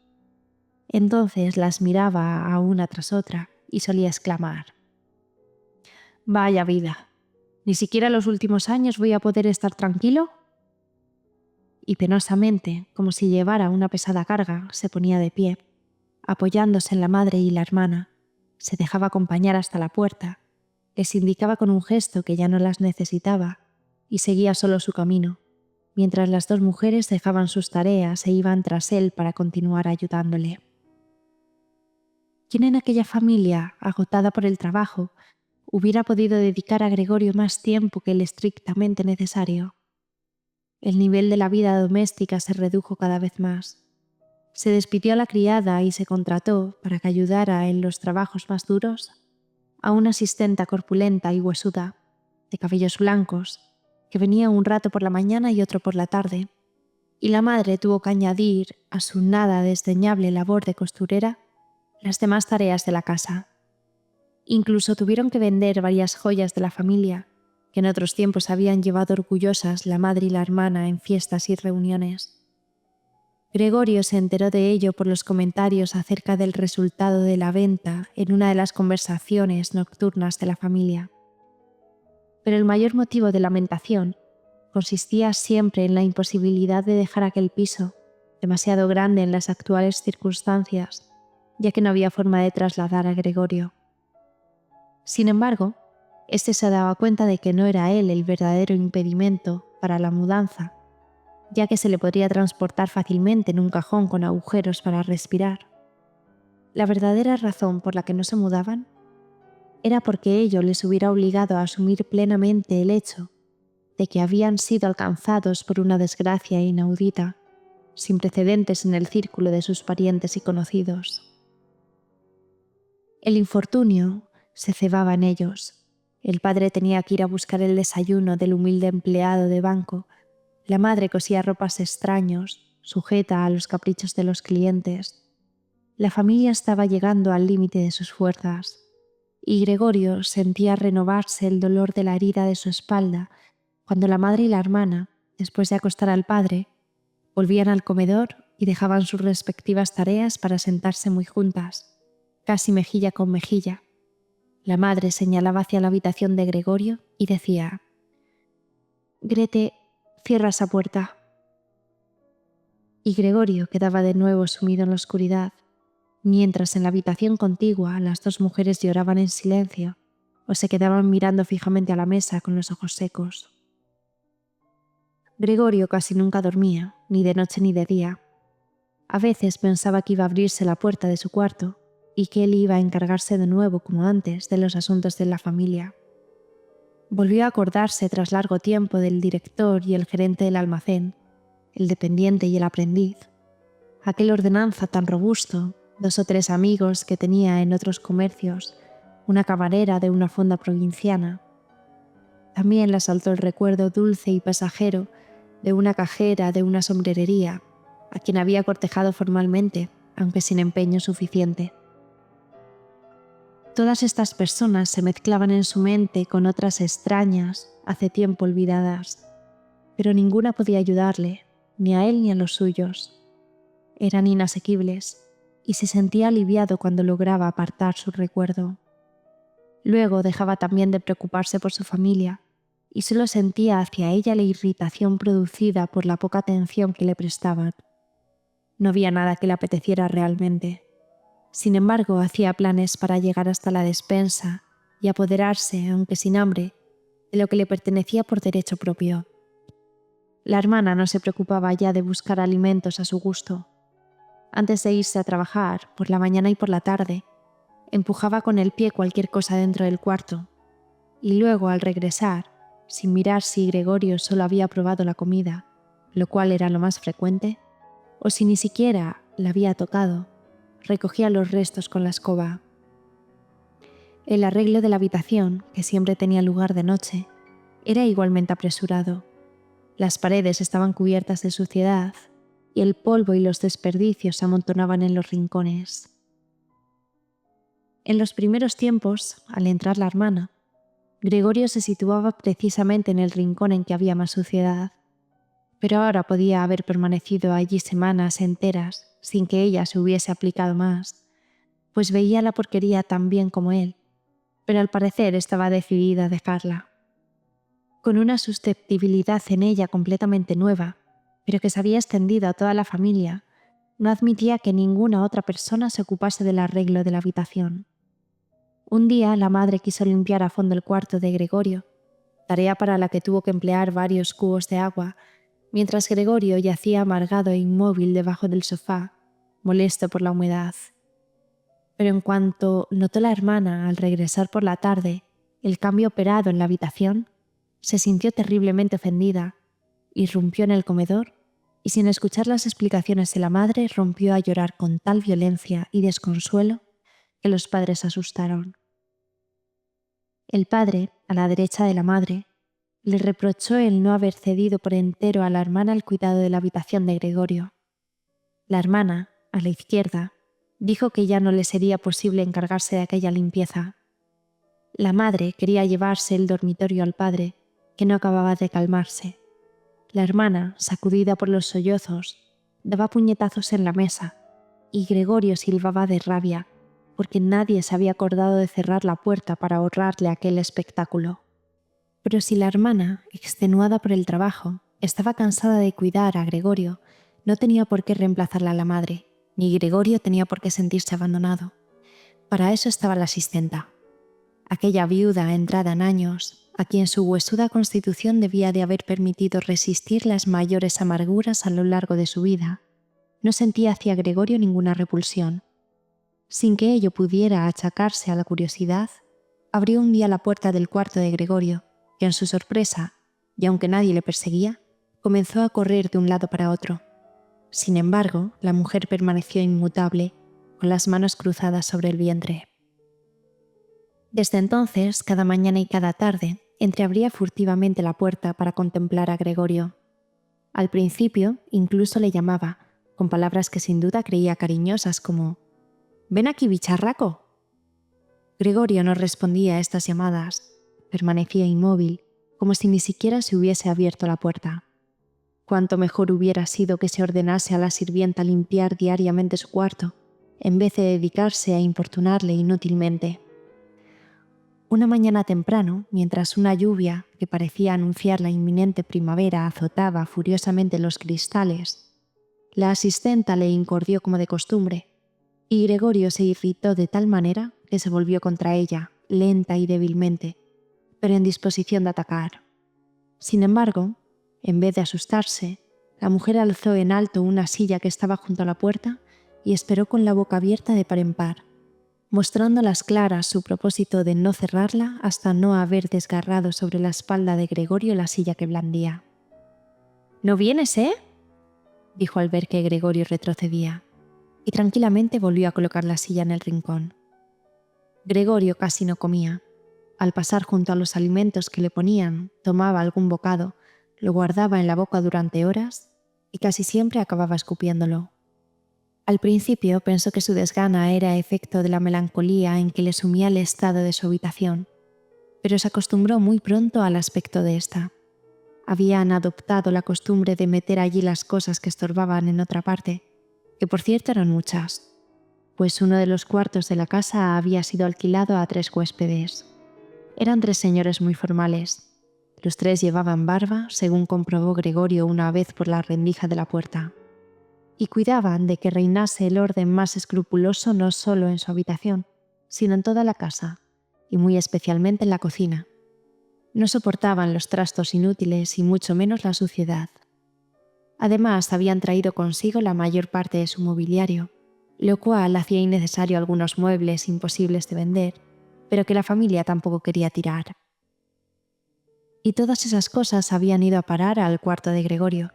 Entonces las miraba a una tras otra y solía exclamar: «Vaya vida, ¿ni siquiera en los últimos años voy a poder estar tranquilo?». Y penosamente, como si llevara una pesada carga, se ponía de pie, apoyándose en la madre y la hermana, se dejaba acompañar hasta la puerta, les indicaba con un gesto que ya no las necesitaba y seguía solo su camino, mientras las dos mujeres dejaban sus tareas e iban tras él para continuar ayudándole. ¿Quién en aquella familia, agotada por el trabajo, hubiera podido dedicar a Gregorio más tiempo que el estrictamente necesario? El nivel de la vida doméstica se redujo cada vez más. Se despidió a la criada y se contrató, para que ayudara en los trabajos más duros, a una asistenta corpulenta y huesuda, de cabellos blancos, que venía un rato por la mañana y otro por la tarde, y la madre tuvo que añadir a su nada desdeñable labor de costurera las demás tareas de la casa. Incluso tuvieron que vender varias joyas de la familia, que en otros tiempos habían llevado orgullosas la madre y la hermana en fiestas y reuniones. Gregorio se enteró de ello por los comentarios acerca del resultado de la venta en una de las conversaciones nocturnas de la familia. Pero el mayor motivo de lamentación consistía siempre en la imposibilidad de dejar aquel piso, demasiado grande en las actuales circunstancias, ya que no había forma de trasladar a Gregorio. Sin embargo, éste se daba cuenta de que no era él el verdadero impedimento para la mudanza, ya que se le podría transportar fácilmente en un cajón con agujeros para respirar. La verdadera razón por la que no se mudaban era porque ello les hubiera obligado a asumir plenamente el hecho de que habían sido alcanzados por una desgracia inaudita, sin precedentes en el círculo de sus parientes y conocidos. El infortunio se cebaba en ellos. El padre tenía que ir a buscar el desayuno del humilde empleado de banco. La madre cosía ropas extraños, sujeta a los caprichos de los clientes. La familia estaba llegando al límite de sus fuerzas, y Gregorio sentía renovarse el dolor de la herida de su espalda cuando la madre y la hermana, después de acostar al padre, volvían al comedor y dejaban sus respectivas tareas para sentarse muy juntas, casi mejilla con mejilla. La madre señalaba hacia la habitación de Gregorio y decía: «Grete, cierra esa puerta». Y Gregorio quedaba de nuevo sumido en la oscuridad, mientras en la habitación contigua las dos mujeres lloraban en silencio o se quedaban mirando fijamente a la mesa con los ojos secos. Gregorio casi nunca dormía, ni de noche ni de día. A veces pensaba que iba a abrirse la puerta de su cuarto y que él iba a encargarse de nuevo, como antes, de los asuntos de la familia. Volvió a acordarse tras largo tiempo del director y el gerente del almacén, el dependiente y el aprendiz, aquel ordenanza tan robusto, 2 o 3 amigos que tenía en otros comercios, una camarera de una fonda provinciana. También le asaltó el recuerdo dulce y pasajero de una cajera de una sombrerería, a quien había cortejado formalmente, aunque sin empeño suficiente. Todas estas personas se mezclaban en su mente con otras extrañas, hace tiempo olvidadas, pero ninguna podía ayudarle, ni a él ni a los suyos. Eran inasequibles, y se sentía aliviado cuando lograba apartar su recuerdo. Luego dejaba también de preocuparse por su familia, y solo sentía hacia ella la irritación producida por la poca atención que le prestaban. No había nada que le apeteciera realmente. Sin embargo, hacía planes para llegar hasta la despensa y apoderarse, aunque sin hambre, de lo que le pertenecía por derecho propio. La hermana no se preocupaba ya de buscar alimentos a su gusto. Antes de irse a trabajar, por la mañana y por la tarde, empujaba con el pie cualquier cosa dentro del cuarto, y luego, al regresar, sin mirar si Gregorio solo había probado la comida, lo cual era lo más frecuente, o si ni siquiera la había tocado, recogía los restos con la escoba. El arreglo de la habitación, que siempre tenía lugar de noche, era igualmente apresurado. Las paredes estaban cubiertas de suciedad y el polvo y los desperdicios se amontonaban en los rincones. En los primeros tiempos, al entrar la hermana, Gregorio se situaba precisamente en el rincón en que había más suciedad, pero ahora podía haber permanecido allí semanas enteras sin que ella se hubiese aplicado más, pues veía la porquería tan bien como él, pero al parecer estaba decidida a dejarla. Con una susceptibilidad en ella completamente nueva, pero que se había extendido a toda la familia, no admitía que ninguna otra persona se ocupase del arreglo de la habitación. Un día la madre quiso limpiar a fondo el cuarto de Gregorio, tarea para la que tuvo que emplear varios cubos de agua, mientras Gregorio yacía amargado e inmóvil debajo del sofá, molesto por la humedad. Pero en cuanto notó la hermana al regresar por la tarde el cambio operado en la habitación, se sintió terriblemente ofendida, irrumpió en el comedor y sin escuchar las explicaciones de la madre rompió a llorar con tal violencia y desconsuelo que los padres se asustaron. El padre, a la derecha de la madre, le reprochó el no haber cedido por entero a la hermana el cuidado de la habitación de Gregorio. La hermana, a la izquierda, dijo que ya no le sería posible encargarse de aquella limpieza. La madre quería llevarse el dormitorio al padre, que no acababa de calmarse. La hermana, sacudida por los sollozos, daba puñetazos en la mesa, y Gregorio silbaba de rabia, porque nadie se había acordado de cerrar la puerta para ahorrarle aquel espectáculo. Pero si la hermana, extenuada por el trabajo, estaba cansada de cuidar a Gregorio, no tenía por qué reemplazarla a la madre, ni Gregorio tenía por qué sentirse abandonado. Para eso estaba la asistenta. Aquella viuda entrada en años, a quien su huesuda constitución debía de haber permitido resistir las mayores amarguras a lo largo de su vida, no sentía hacia Gregorio ninguna repulsión. Sin que ello pudiera achacarse a la curiosidad, abrió un día la puerta del cuarto de Gregorio, que en su sorpresa, y aunque nadie le perseguía, comenzó a correr de un lado para otro. Sin embargo, la mujer permaneció inmutable, con las manos cruzadas sobre el vientre. Desde entonces, cada mañana y cada tarde, entreabría furtivamente la puerta para contemplar a Gregorio. Al principio, incluso le llamaba, con palabras que sin duda creía cariñosas como «¡Ven aquí, bicharraco!». Gregorio no respondía a estas llamadas, permanecía inmóvil, como si ni siquiera se hubiese abierto la puerta. Cuánto mejor hubiera sido que se ordenase a la sirvienta limpiar diariamente su cuarto, en vez de dedicarse a importunarle inútilmente. Una mañana temprano, mientras una lluvia que parecía anunciar la inminente primavera azotaba furiosamente los cristales, la asistenta le incordió como de costumbre, y Gregorio se irritó de tal manera que se volvió contra ella, lenta y débilmente, pero en disposición de atacar. Sin embargo, en vez de asustarse, la mujer alzó en alto una silla que estaba junto a la puerta y esperó con la boca abierta de par en par, mostrando a las claras su propósito de no cerrarla hasta no haber desgarrado sobre la espalda de Gregorio la silla que blandía. «¿No vienes, eh?», dijo al ver que Gregorio retrocedía, y tranquilamente volvió a colocar la silla en el rincón. Gregorio casi no comía. Al pasar junto a los alimentos que le ponían, tomaba algún bocado, lo guardaba en la boca durante horas y casi siempre acababa escupiéndolo. Al principio pensó que su desgana era efecto de la melancolía en que le sumía el estado de su habitación, pero se acostumbró muy pronto al aspecto de ésta. Habían adoptado la costumbre de meter allí las cosas que estorbaban en otra parte, que por cierto eran muchas, pues uno de los cuartos de la casa había sido alquilado a 3 huéspedes. Eran 3 señores muy formales. Los 3 llevaban barba, según comprobó Gregorio una vez por la rendija de la puerta, y cuidaban de que reinase el orden más escrupuloso no solo en su habitación, sino en toda la casa, y muy especialmente en la cocina. No soportaban los trastos inútiles y mucho menos la suciedad. Además, habían traído consigo la mayor parte de su mobiliario, lo cual hacía innecesario algunos muebles imposibles de vender, pero que la familia tampoco quería tirar. Y todas esas cosas habían ido a parar al cuarto de Gregorio,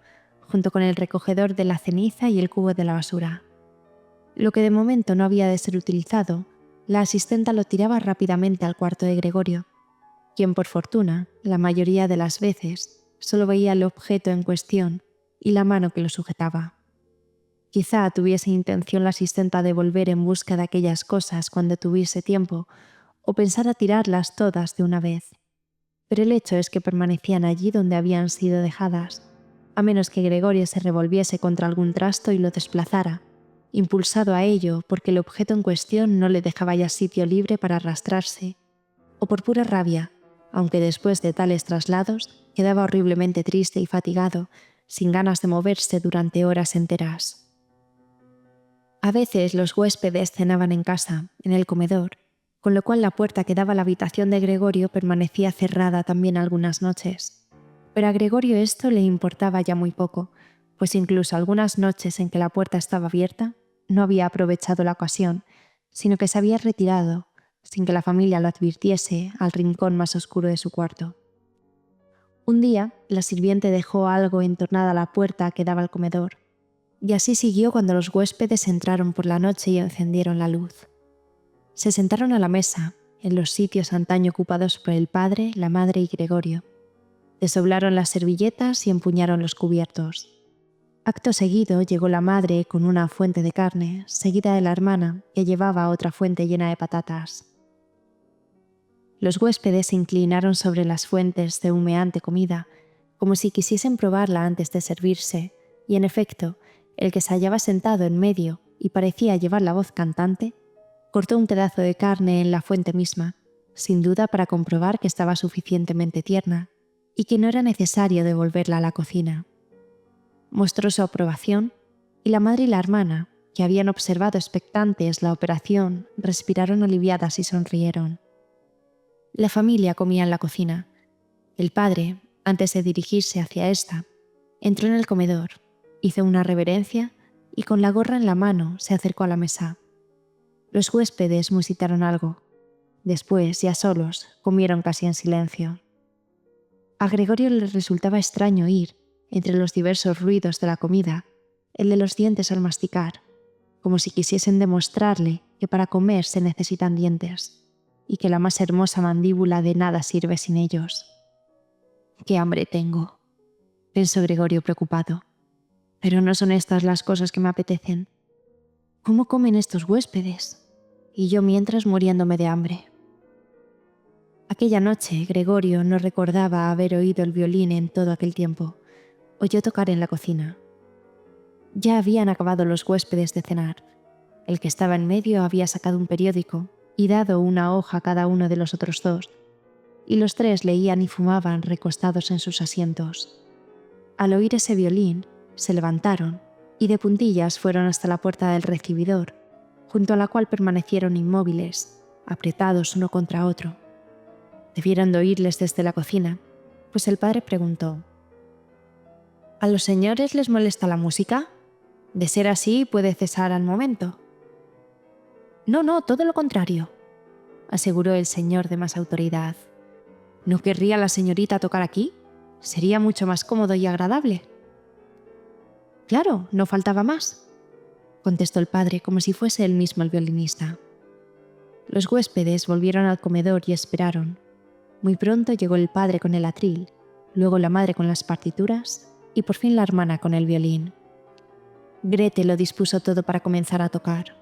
junto con el recogedor de la ceniza y el cubo de la basura. Lo que de momento no había de ser utilizado, la asistenta lo tiraba rápidamente al cuarto de Gregorio, quien por fortuna, la mayoría de las veces, solo veía el objeto en cuestión y la mano que lo sujetaba. Quizá tuviese intención la asistenta de volver en busca de aquellas cosas cuando tuviese tiempo, o pensara tirarlas todas de una vez. Pero el hecho es que permanecían allí donde habían sido dejadas, a menos que Gregorio se revolviese contra algún trasto y lo desplazara, impulsado a ello porque el objeto en cuestión no le dejaba ya sitio libre para arrastrarse, o por pura rabia, aunque después de tales traslados quedaba horriblemente triste y fatigado, sin ganas de moverse durante horas enteras. A veces los huéspedes cenaban en casa, en el comedor, con lo cual la puerta que daba a la habitación de Gregorio permanecía cerrada también algunas noches. Pero a Gregorio esto le importaba ya muy poco, pues incluso algunas noches en que la puerta estaba abierta, no había aprovechado la ocasión, sino que se había retirado, sin que la familia lo advirtiese, al rincón más oscuro de su cuarto. Un día, la sirviente dejó algo entornada a la puerta que daba al comedor, y así siguió cuando los huéspedes entraron por la noche y encendieron la luz. Se sentaron a la mesa, en los sitios antaño ocupados por el padre, la madre y Gregorio. Desdoblaron las servilletas y empuñaron los cubiertos. Acto seguido llegó la madre con una fuente de carne, seguida de la hermana, que llevaba otra fuente llena de patatas. Los huéspedes se inclinaron sobre las fuentes de humeante comida, como si quisiesen probarla antes de servirse, y en efecto, el que se hallaba sentado en medio y parecía llevar la voz cantante, cortó un pedazo de carne en la fuente misma, sin duda para comprobar que estaba suficientemente tierna y que no era necesario devolverla a la cocina. Mostró su aprobación y la madre y la hermana, que habían observado expectantes la operación, respiraron aliviadas y sonrieron. La familia comía en la cocina. El padre, antes de dirigirse hacia esta, entró en el comedor, hizo una reverencia y con la gorra en la mano se acercó a la mesa. Los huéspedes musitaron algo. Después, ya solos, comieron casi en silencio. A Gregorio le resultaba extraño oír, entre los diversos ruidos de la comida, el de los dientes al masticar, como si quisiesen demostrarle que para comer se necesitan dientes, y que la más hermosa mandíbula de nada sirve sin ellos. «¡Qué hambre tengo!», pensó Gregorio preocupado. «Pero no son estas las cosas que me apetecen. ¿Cómo comen estos huéspedes? Y yo mientras muriéndome de hambre». Aquella noche, Gregorio no recordaba haber oído el violín en todo aquel tiempo. Oyó tocar en la cocina. Ya habían acabado los huéspedes de cenar. El que estaba en medio había sacado un periódico y dado una hoja a cada uno de los otros dos, y los tres leían y fumaban recostados en sus asientos. Al oír ese violín, se levantaron y de puntillas fueron hasta la puerta del recibidor, junto a la cual permanecieron inmóviles, apretados uno contra otro. Debieron de oírles desde la cocina, pues el padre preguntó: «¿A los señores les molesta la música? De ser así, puede cesar al momento». «No, no, todo lo contrario», aseguró el señor de más autoridad. «¿No querría la señorita tocar aquí? Sería mucho más cómodo y agradable». «Claro, no faltaba más», contestó el padre como si fuese él mismo el violinista. Los huéspedes volvieron al comedor y esperaron. Muy pronto llegó el padre con el atril, luego la madre con las partituras y por fin la hermana con el violín. Grete lo dispuso todo para comenzar a tocar.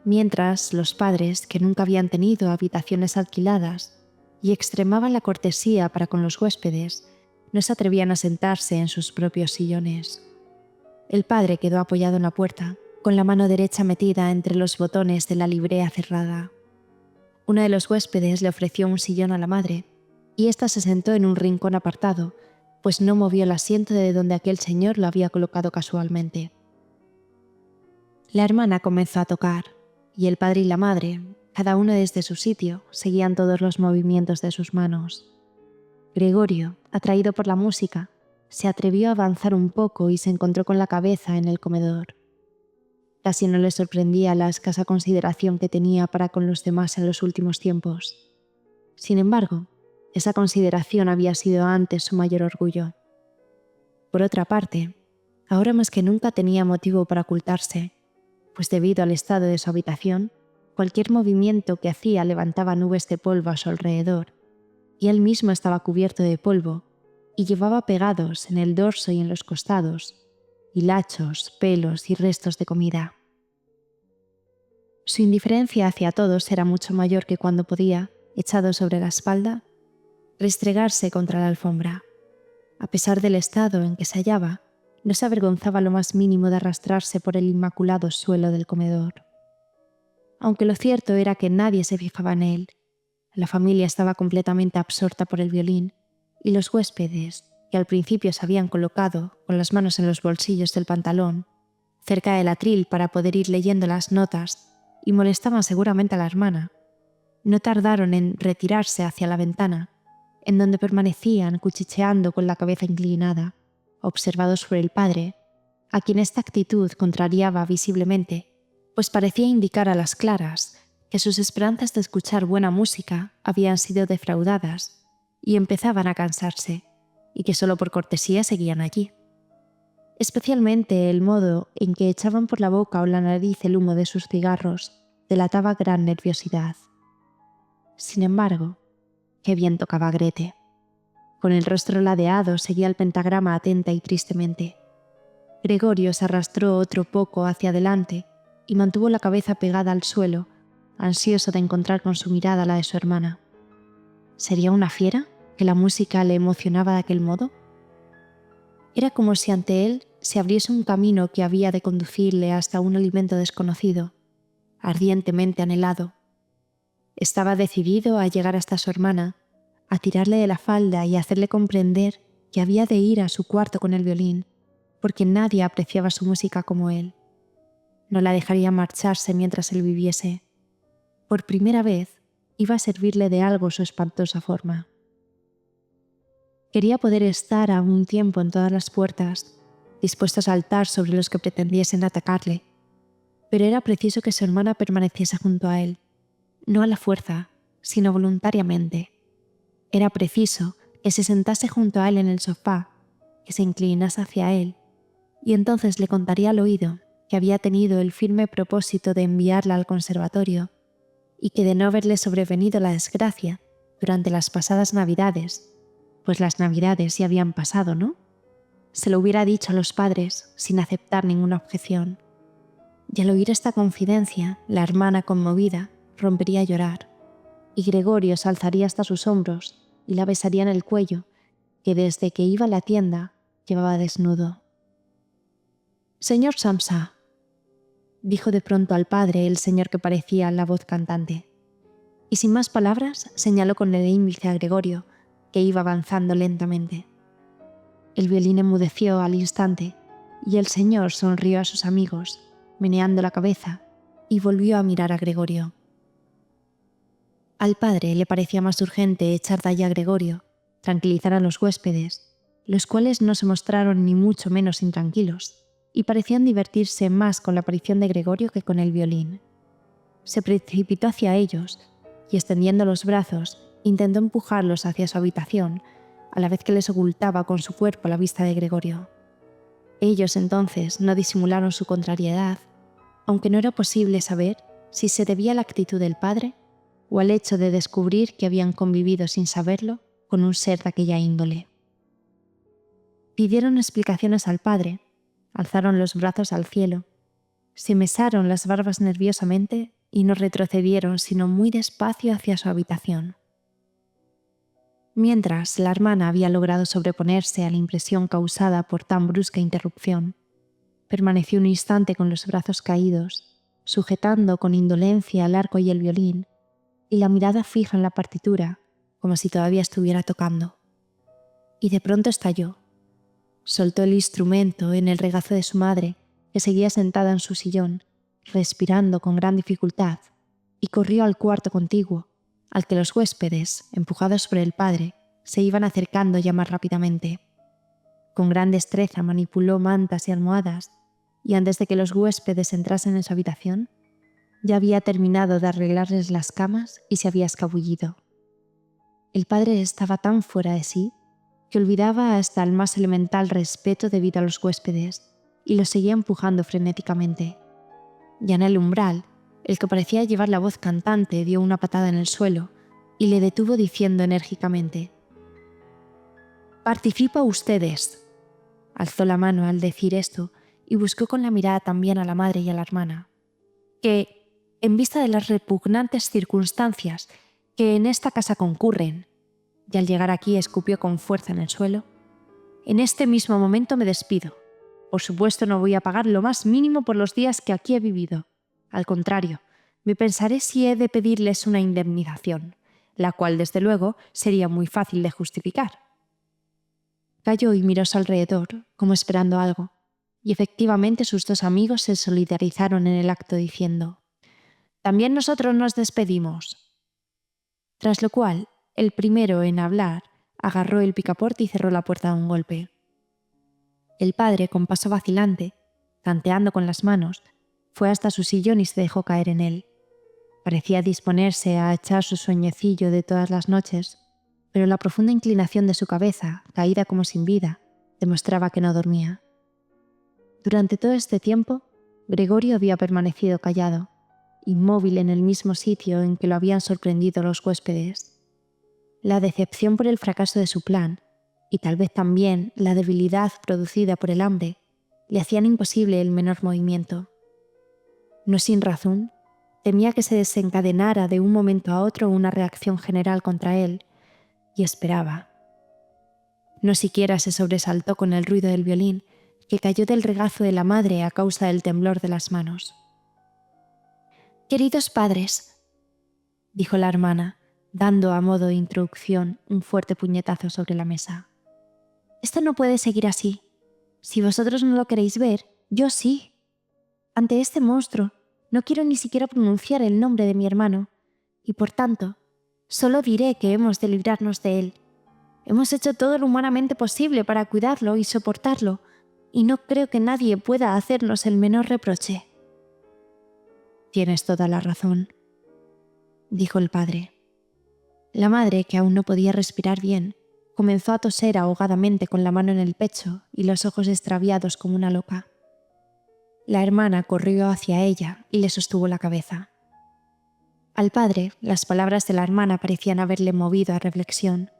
Mientras, los padres, que nunca habían tenido habitaciones alquiladas y extremaban la cortesía para con los huéspedes, no se atrevían a sentarse en sus propios sillones. El padre quedó apoyado en la puerta, con la mano derecha metida entre los botones de la librea cerrada. Uno de los huéspedes le ofreció un sillón a la madre, y ésta se sentó en un rincón apartado, pues no movió el asiento de donde aquel señor lo había colocado casualmente. La hermana comenzó a tocar, y el padre y la madre, cada uno desde su sitio, seguían todos los movimientos de sus manos. Gregorio, atraído por la música, se atrevió a avanzar un poco y se encontró con la cabeza en el comedor. Casi no le sorprendía la escasa consideración que tenía para con los demás en los últimos tiempos. Sin embargo, esa consideración había sido antes su mayor orgullo. Por otra parte, Ahora más que nunca tenía motivo para ocultarse, pues debido al estado de su habitación, cualquier movimiento que hacía levantaba nubes de polvo a su alrededor, y él mismo estaba cubierto de polvo y llevaba pegados en el dorso y en los costados hilachos, pelos y restos de comida. Su indiferencia hacia todos era mucho mayor que cuando podía, echado sobre la espalda, restregarse contra la alfombra. A pesar del estado en que se hallaba, no se avergonzaba lo más mínimo de arrastrarse por el inmaculado suelo del comedor. Aunque lo cierto era que nadie se fijaba en él, la familia estaba completamente absorta por el violín y los huéspedes, que al principio se habían colocado con las manos en los bolsillos del pantalón, cerca del atril para poder ir leyendo las notas y molestaban seguramente a la hermana, no tardaron en retirarse hacia la ventana, en donde permanecían cuchicheando con la cabeza inclinada, observados por el padre, a quien esta actitud contrariaba visiblemente, pues parecía indicar a las claras que sus esperanzas de escuchar buena música habían sido defraudadas y empezaban a cansarse, y que solo por cortesía seguían allí. Especialmente el modo en que echaban por la boca o la nariz el humo de sus cigarros delataba gran nerviosidad. Sin embargo, qué bien tocaba Grete. Con el rostro ladeado seguía el pentagrama atenta y tristemente. Gregorio se arrastró otro poco hacia adelante y mantuvo la cabeza pegada al suelo, ansioso de encontrar con su mirada la de su hermana. ¿Sería una fiera que la música le emocionaba de aquel modo? Era como si ante él se abriese un camino que había de conducirle hasta un alimento desconocido, ardientemente anhelado. Estaba decidido a llegar hasta su hermana, a tirarle de la falda y hacerle comprender que había de ir a su cuarto con el violín, porque nadie apreciaba su música como él. No la dejaría marcharse mientras él viviese. Por primera vez iba a servirle de algo su espantosa forma. Quería poder estar a un tiempo en todas las puertas, dispuesto a saltar sobre los que pretendiesen atacarle, pero era preciso que su hermana permaneciese junto a él, no a la fuerza, sino voluntariamente. Era preciso que se sentase junto a él en el sofá, que se inclinase hacia él, y entonces le contaría al oído que había tenido el firme propósito de enviarla al conservatorio, y que de no haberle sobrevenido la desgracia durante las pasadas Navidades, pues las Navidades ya habían pasado, ¿no?, se lo hubiera dicho a los padres sin aceptar ninguna objeción. Y al oír esta confidencia, la hermana, conmovida, rompería a llorar, y Gregorio se alzaría hasta sus hombros y la besaría en el cuello, que desde que iba a la tienda llevaba desnudo. «Señor Samsa», dijo de pronto al padre el señor que parecía la voz cantante, y sin más palabras señaló con el índice a Gregorio, que iba avanzando lentamente. El violín enmudeció al instante, y el señor sonrió a sus amigos, meneando la cabeza, y volvió a mirar a Gregorio. Al padre le parecía más urgente echar de allí a Gregorio, tranquilizar a los huéspedes, los cuales no se mostraron ni mucho menos intranquilos, y parecían divertirse más con la aparición de Gregorio que con el violín. Se precipitó hacia ellos, y extendiendo los brazos, intentó empujarlos hacia su habitación, a la vez que les ocultaba con su cuerpo la vista de Gregorio. Ellos entonces no disimularon su contrariedad, aunque no era posible saber si se debía a la actitud del padre o al hecho de descubrir que habían convivido sin saberlo con un ser de aquella índole. Pidieron explicaciones al padre, alzaron los brazos al cielo, se mesaron las barbas nerviosamente y no retrocedieron sino muy despacio hacia su habitación. Mientras la hermana había logrado sobreponerse a la impresión causada por tan brusca interrupción, permaneció un instante con los brazos caídos, sujetando con indolencia el arco y el violín, y la mirada fija en la partitura, como si todavía estuviera tocando. Y de pronto estalló. Soltó el instrumento en el regazo de su madre, que seguía sentada en su sillón, respirando con gran dificultad, y corrió al cuarto contiguo, al que los huéspedes, empujados por el padre, se iban acercando ya más rápidamente. Con gran destreza manipuló mantas y almohadas, y antes de que los huéspedes entrasen en su habitación, ya había terminado de arreglarles las camas y se había escabullido. El padre estaba tan fuera de sí que olvidaba hasta el más elemental respeto debido a los huéspedes, y lo seguía empujando frenéticamente. Ya en el umbral, el que parecía llevar la voz cantante dio una patada en el suelo y le detuvo diciendo enérgicamente: «Participa ustedes». Alzó la mano al decir esto y buscó con la mirada también a la madre y a la hermana, que, en vista de las repugnantes circunstancias que en esta casa concurren, y al llegar aquí escupió con fuerza en el suelo, «en este mismo momento me despido. Por supuesto no voy a pagar lo más mínimo por los días que aquí he vivido. Al contrario, me pensaré si he de pedirles una indemnización, la cual desde luego sería muy fácil de justificar». Calló y miró a su alrededor, como esperando algo, y efectivamente sus dos amigos se solidarizaron en el acto diciendo: «También nosotros nos despedimos». Tras lo cual, el primero en hablar agarró el picaporte y cerró la puerta de un golpe. El padre, con paso vacilante, tanteando con las manos, fue hasta su sillón y se dejó caer en él. Parecía disponerse a echar su sueñecillo de todas las noches, pero la profunda inclinación de su cabeza, caída como sin vida, demostraba que no dormía. Durante todo este tiempo, Gregorio había permanecido callado, inmóvil en el mismo sitio en que lo habían sorprendido los huéspedes. La decepción por el fracaso de su plan, y tal vez también la debilidad producida por el hambre, le hacían imposible el menor movimiento. No sin razón, temía que se desencadenara de un momento a otro una reacción general contra él, y esperaba. No siquiera se sobresaltó con el ruido del violín, que cayó del regazo de la madre a causa del temblor de las manos. «Queridos padres», dijo la hermana, dando a modo de introducción un fuerte puñetazo sobre la mesa, «esto no puede seguir así. Si vosotros no lo queréis ver, yo sí. Ante este monstruo, no quiero ni siquiera pronunciar el nombre de mi hermano, y por tanto, solo diré que hemos de librarnos de él. Hemos hecho todo lo humanamente posible para cuidarlo y soportarlo, y no creo que nadie pueda hacernos el menor reproche». «Tienes toda la razón», dijo el padre. La madre, que aún no podía respirar bien, comenzó a toser ahogadamente con la mano en el pecho y los ojos extraviados como una loca. La hermana corrió hacia ella y le sostuvo la cabeza. Al padre, las palabras de la hermana parecían haberle movido a reflexión.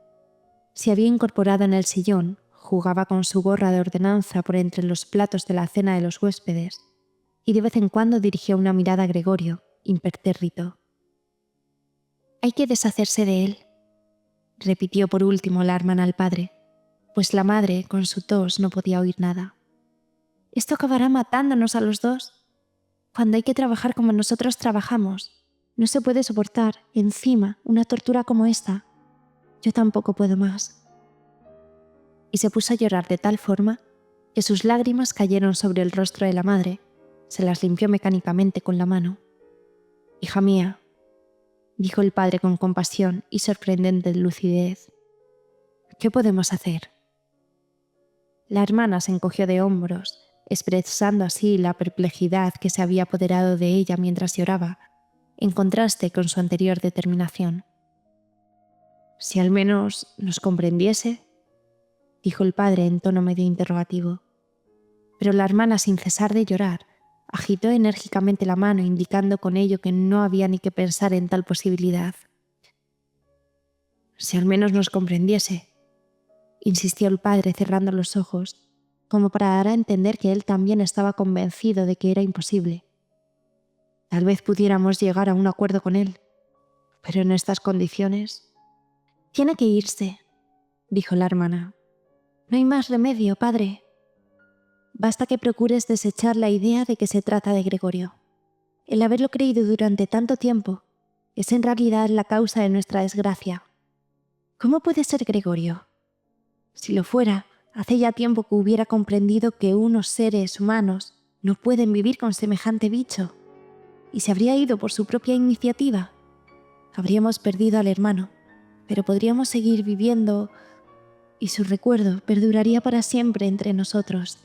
Se había incorporado en el sillón, jugaba con su gorra de ordenanza por entre los platos de la cena de los huéspedes, y de vez en cuando dirigió una mirada a Gregorio, impertérrito. «Hay que deshacerse de él», repitió por último la hermana al padre, pues la madre, con su tos, no podía oír nada. «Esto acabará matándonos a los dos. Cuando hay que trabajar como nosotros trabajamos, no se puede soportar, encima, una tortura como esta. Yo tampoco puedo más». Y se puso a llorar de tal forma que sus lágrimas cayeron sobre el rostro de la madre. Se las limpió mecánicamente con la mano. «Hija mía», dijo el padre con compasión y sorprendente lucidez, «¿qué podemos hacer?». La hermana se encogió de hombros, expresando así la perplejidad que se había apoderado de ella mientras lloraba, en contraste con su anterior determinación. «Si al menos nos comprendiese», dijo el padre en tono medio interrogativo. Pero la hermana, sin cesar de llorar, agitó enérgicamente la mano, indicando con ello que no había ni que pensar en tal posibilidad. «Si al menos nos comprendiese», insistió el padre cerrando los ojos, como para dar a entender que él también estaba convencido de que era imposible. «Tal vez pudiéramos llegar a un acuerdo con él, pero en estas condiciones...». «Tiene que irse», dijo la hermana. «No hay más remedio, padre. Basta que procures desechar la idea de que se trata de Gregorio. El haberlo creído durante tanto tiempo es en realidad la causa de nuestra desgracia. ¿Cómo puede ser Gregorio? Si lo fuera, hace ya tiempo que hubiera comprendido que unos seres humanos no pueden vivir con semejante bicho, y se habría ido por su propia iniciativa. Habríamos perdido al hermano, pero podríamos seguir viviendo, y su recuerdo perduraría para siempre entre nosotros.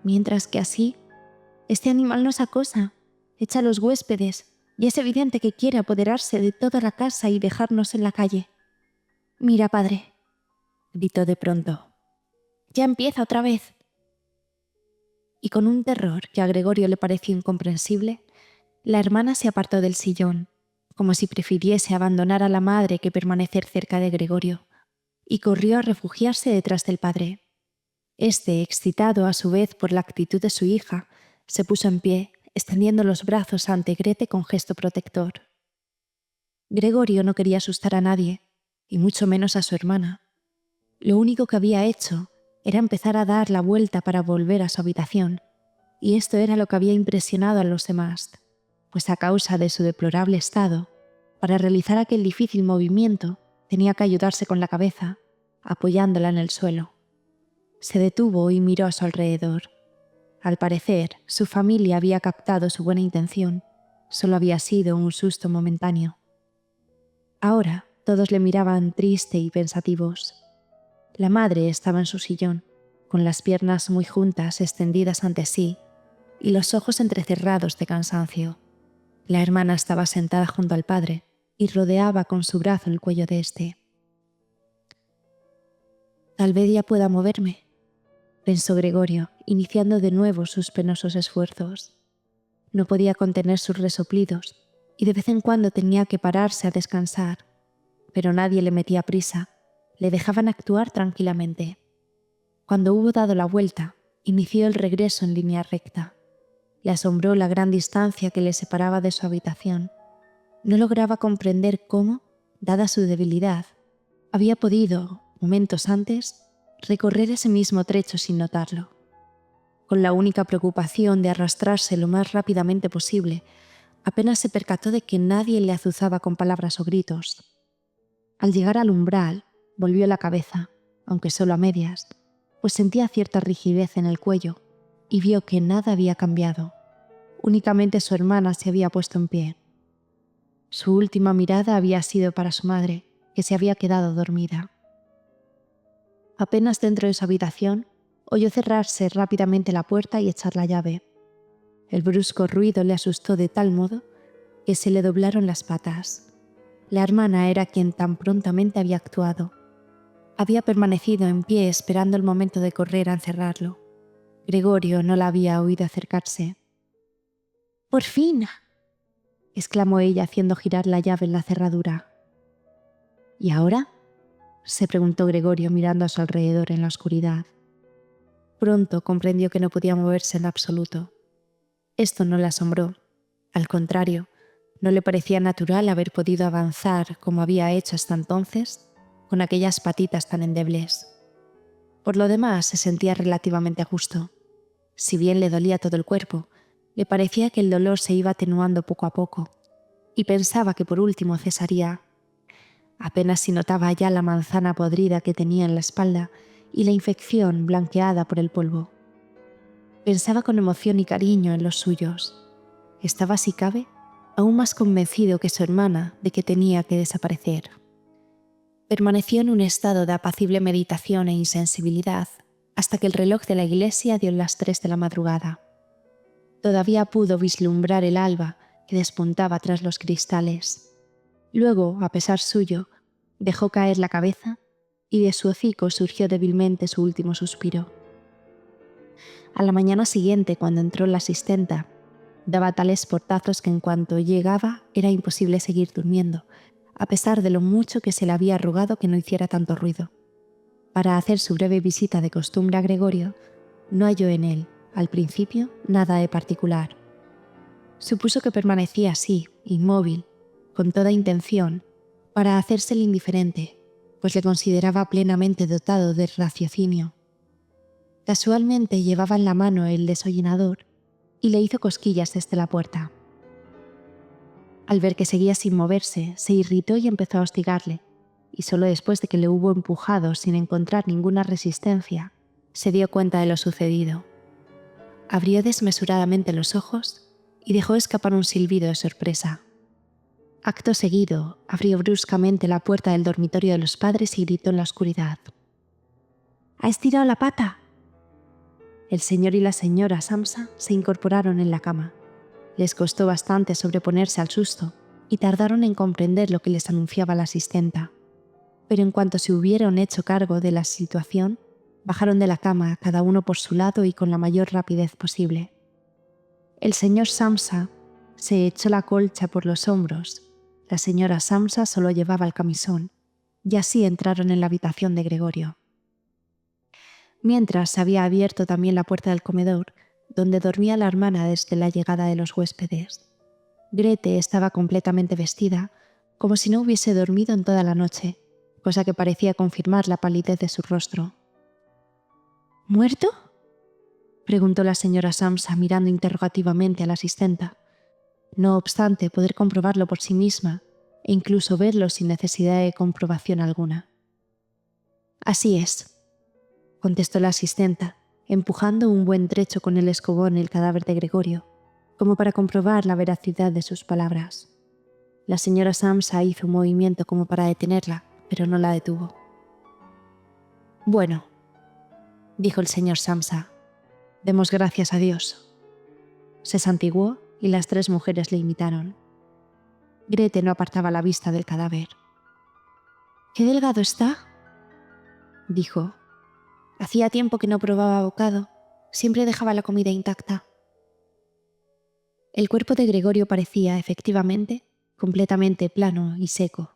Mientras que así, este animal nos acosa, echa a los huéspedes, y es evidente que quiere apoderarse de toda la casa y dejarnos en la calle. Mira, padre», gritó de pronto, «ya empieza otra vez». y con un terror que a Gregorio le pareció incomprensible, la hermana se apartó del sillón, como si prefiriese abandonar a la madre que permanecer cerca de Gregorio, y corrió a refugiarse detrás del padre. Este, excitado a su vez por la actitud de su hija, se puso en pie, extendiendo los brazos ante Grete con gesto protector. Gregorio no quería asustar a nadie, y mucho menos a su hermana. Lo único que había hecho era empezar a dar la vuelta para volver a su habitación, y esto era lo que había impresionado a los demás, pues a causa de su deplorable estado, para realizar aquel difícil movimiento tenía que ayudarse con la cabeza, apoyándola en el suelo. Se detuvo y miró a su alrededor. Al parecer, su familia había captado su buena intención, solo había sido un susto momentáneo. Ahora todos le miraban triste y pensativos. La madre estaba en su sillón, con las piernas muy juntas extendidas ante sí y los ojos entrecerrados de cansancio. La hermana estaba sentada junto al padre y rodeaba con su brazo el cuello de éste. «Tal vez ya pueda moverme», pensó Gregorio, iniciando de nuevo sus penosos esfuerzos. No podía contener sus resoplidos y de vez en cuando tenía que pararse a descansar, pero nadie le metía prisa, le dejaban actuar tranquilamente. Cuando hubo dado la vuelta, inició el regreso en línea recta. Le asombró la gran distancia que le separaba de su habitación. No lograba comprender cómo, dada su debilidad, había podido, momentos antes, recorrer ese mismo trecho sin notarlo. Con la única preocupación de arrastrarse lo más rápidamente posible, apenas se percató de que nadie le azuzaba con palabras o gritos. Al llegar al umbral, volvió la cabeza, aunque solo a medias, pues sentía cierta rigidez en el cuello y vio que nada había cambiado. Únicamente su hermana se había puesto en pie. Su última mirada había sido para su madre, que se había quedado dormida. Apenas dentro de su habitación, oyó cerrarse rápidamente la puerta y echar la llave. El brusco ruido le asustó de tal modo que se le doblaron las patas. La hermana era quien tan prontamente había actuado. Había permanecido en pie esperando el momento de correr a encerrarlo. Gregorio no la había oído acercarse. «¡Por fin!», exclamó ella haciendo girar la llave en la cerradura. «¿Y ahora?», se preguntó Gregorio mirando a su alrededor en la oscuridad. Pronto comprendió que no podía moverse en absoluto. Esto no le asombró. Al contrario, no le parecía natural haber podido avanzar como había hecho hasta entonces, con aquellas patitas tan endebles. Por lo demás, se sentía relativamente a gusto. Si bien le dolía todo el cuerpo, le parecía que el dolor se iba atenuando poco a poco, y pensaba que por último cesaría. Apenas si notaba ya la manzana podrida que tenía en la espalda y la infección blanqueada por el polvo. Pensaba con emoción y cariño en los suyos. Estaba, si cabe, aún más convencido que su hermana de que tenía que desaparecer. Permaneció en un estado de apacible meditación e insensibilidad hasta que el reloj de la iglesia dio las 3 de la madrugada. Todavía pudo vislumbrar el alba que despuntaba tras los cristales. Luego, a pesar suyo, dejó caer la cabeza y de su hocico surgió débilmente su último suspiro. A la mañana siguiente, cuando entró la asistenta, daba tales portazos que en cuanto llegaba era imposible seguir durmiendo, a pesar de lo mucho que se le había rogado que no hiciera tanto ruido. Para hacer su breve visita de costumbre a Gregorio, no halló en él, al principio, nada de particular. Supuso que permanecía así, inmóvil, con toda intención, para hacerse el indiferente, pues le consideraba plenamente dotado de raciocinio. Casualmente llevaba en la mano el desollinador y le hizo cosquillas desde la puerta. Al ver que seguía sin moverse, se irritó y empezó a hostigarle, y solo después de que le hubo empujado sin encontrar ninguna resistencia, se dio cuenta de lo sucedido. Abrió desmesuradamente los ojos y dejó escapar un silbido de sorpresa. Acto seguido, abrió bruscamente la puerta del dormitorio de los padres y gritó en la oscuridad: «¿Ha estirado la pata?». El señor y la señora Samsa se incorporaron en la cama. Les costó bastante sobreponerse al susto y tardaron en comprender lo que les anunciaba la asistenta. Pero en cuanto se hubieron hecho cargo de la situación, Bajaron de la cama, cada uno por su lado y con la mayor rapidez posible. El señor Samsa se echó la colcha por los hombros. La señora Samsa solo llevaba el camisón, y así entraron en la habitación de Gregorio. Mientras se había abierto también la puerta del comedor, donde dormía la hermana desde la llegada de los huéspedes. Grete estaba completamente vestida, como si no hubiese dormido en toda la noche, cosa que parecía confirmar la palidez de su rostro. ¿Muerto?, preguntó la señora Samsa mirando interrogativamente a la asistenta. No obstante, poder comprobarlo por sí misma e incluso verlo sin necesidad de comprobación alguna. Así es, contestó la asistenta, empujando un buen trecho con el escobón el cadáver de Gregorio, como para comprobar la veracidad de sus palabras. La señora Samsa hizo un movimiento como para detenerla, pero no la detuvo. Bueno, dijo el señor Samsa, demos gracias a Dios. Se santiguó y las tres mujeres le imitaron. Grete no apartaba la vista del cadáver. «¡Qué delgado está!», dijo. «Hacía tiempo que no probaba bocado. Siempre dejaba la comida intacta». El cuerpo de Gregorio parecía, efectivamente, completamente plano y seco.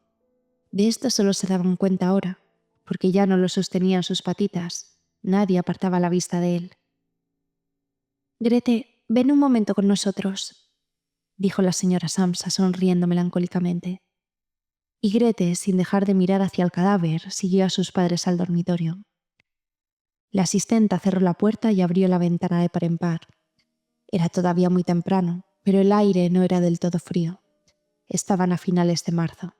De esto solo se daban cuenta ahora, porque ya no lo sostenían sus patitas. Nadie apartaba la vista de él. «Grete, ven un momento con nosotros», dijo la señora Samsa sonriendo melancólicamente. Y Grete, sin dejar de mirar hacia el cadáver, siguió a sus padres al dormitorio. La asistenta cerró la puerta y abrió la ventana de par en par. Era todavía muy temprano, pero el aire no era del todo frío. Estaban a finales de marzo.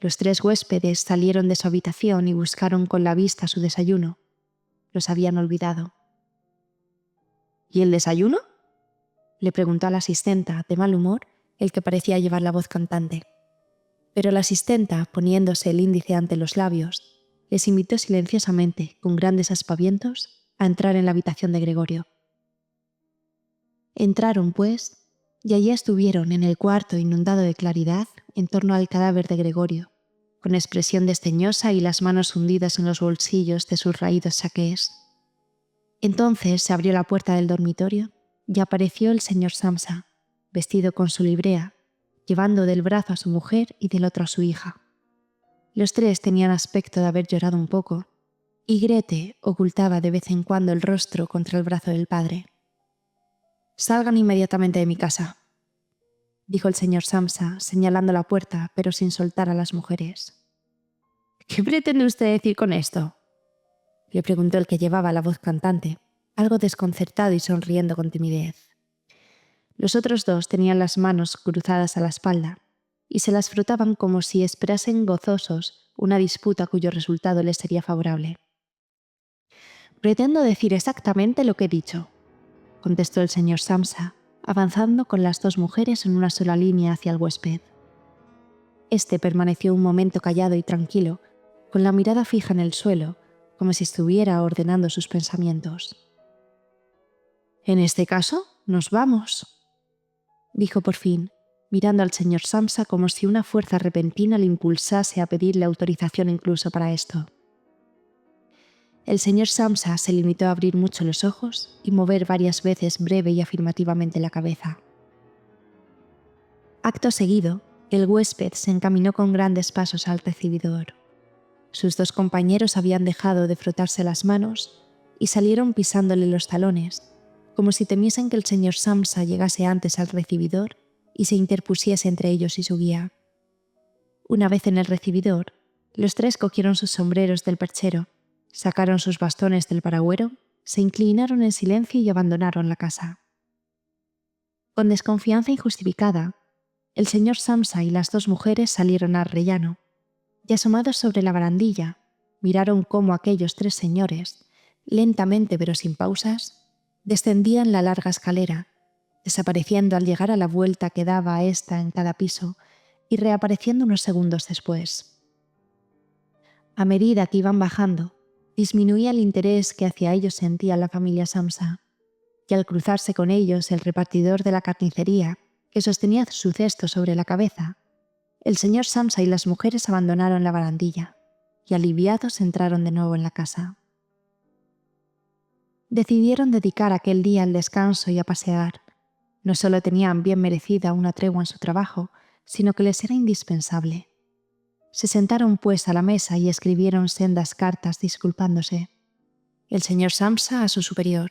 Los tres huéspedes salieron de su habitación y buscaron con la vista su desayuno. Los habían olvidado. «¿Y el desayuno?», le preguntó a la asistenta, de mal humor, el que parecía llevar la voz cantante. Pero la asistenta, poniéndose el índice ante los labios, les invitó silenciosamente, con grandes aspavientos, a entrar en la habitación de Gregorio. Entraron, pues, y allí estuvieron en el cuarto inundado de claridad en torno al cadáver de Gregorio, con expresión desdeñosa y las manos hundidas en los bolsillos de sus raídos saqués. Entonces se abrió la puerta del dormitorio y apareció el señor Samsa, vestido con su librea, llevando del brazo a su mujer y del otro a su hija. Los tres tenían aspecto de haber llorado un poco, y Grete ocultaba de vez en cuando el rostro contra el brazo del padre. «Salgan inmediatamente de mi casa», dijo el señor Samsa, señalando la puerta, pero sin soltar a las mujeres. «¿Qué pretende usted decir con esto?», le preguntó el que llevaba la voz cantante, algo desconcertado y sonriendo con timidez. Los otros dos tenían las manos cruzadas a la espalda y se las frotaban como si esperasen gozosos una disputa cuyo resultado les sería favorable. «Pretendo decir exactamente lo que he dicho», contestó el señor Samsa, avanzando con las dos mujeres en una sola línea hacia el huésped. Este permaneció un momento callado y tranquilo, con la mirada fija en el suelo, como si estuviera ordenando sus pensamientos. «En este caso, nos vamos», dijo por fin, mirando al señor Samsa como si una fuerza repentina le impulsase a pedirle autorización incluso para esto. El señor Samsa se limitó a abrir mucho los ojos y mover varias veces breve y afirmativamente la cabeza. Acto seguido, el huésped se encaminó con grandes pasos al recibidor. Sus dos compañeros habían dejado de frotarse las manos y salieron pisándole los talones, como si temiesen que el señor Samsa llegase antes al recibidor y se interpusiese entre ellos y su guía. Una vez en el recibidor, los tres cogieron sus sombreros del perchero, sacaron sus bastones del paragüero, se inclinaron en silencio y abandonaron la casa. Con desconfianza injustificada, el señor Samsa y las dos mujeres salieron al rellano, y asomados sobre la barandilla, miraron cómo aquellos tres señores, lentamente pero sin pausas, descendían la larga escalera, desapareciendo al llegar a la vuelta que daba a ésta en cada piso y reapareciendo unos segundos después. A medida que iban bajando, disminuía el interés que hacia ellos sentía la familia Samsa, y al cruzarse con ellos el repartidor de la carnicería, que sostenía su cesto sobre la cabeza, el señor Samsa y las mujeres abandonaron la barandilla y aliviados entraron de nuevo en la casa. Decidieron dedicar aquel día al descanso y a pasear. No solo tenían bien merecida una tregua en su trabajo, sino que les era indispensable. Se sentaron pues a la mesa y escribieron sendas cartas disculpándose. El señor Samsa a su superior,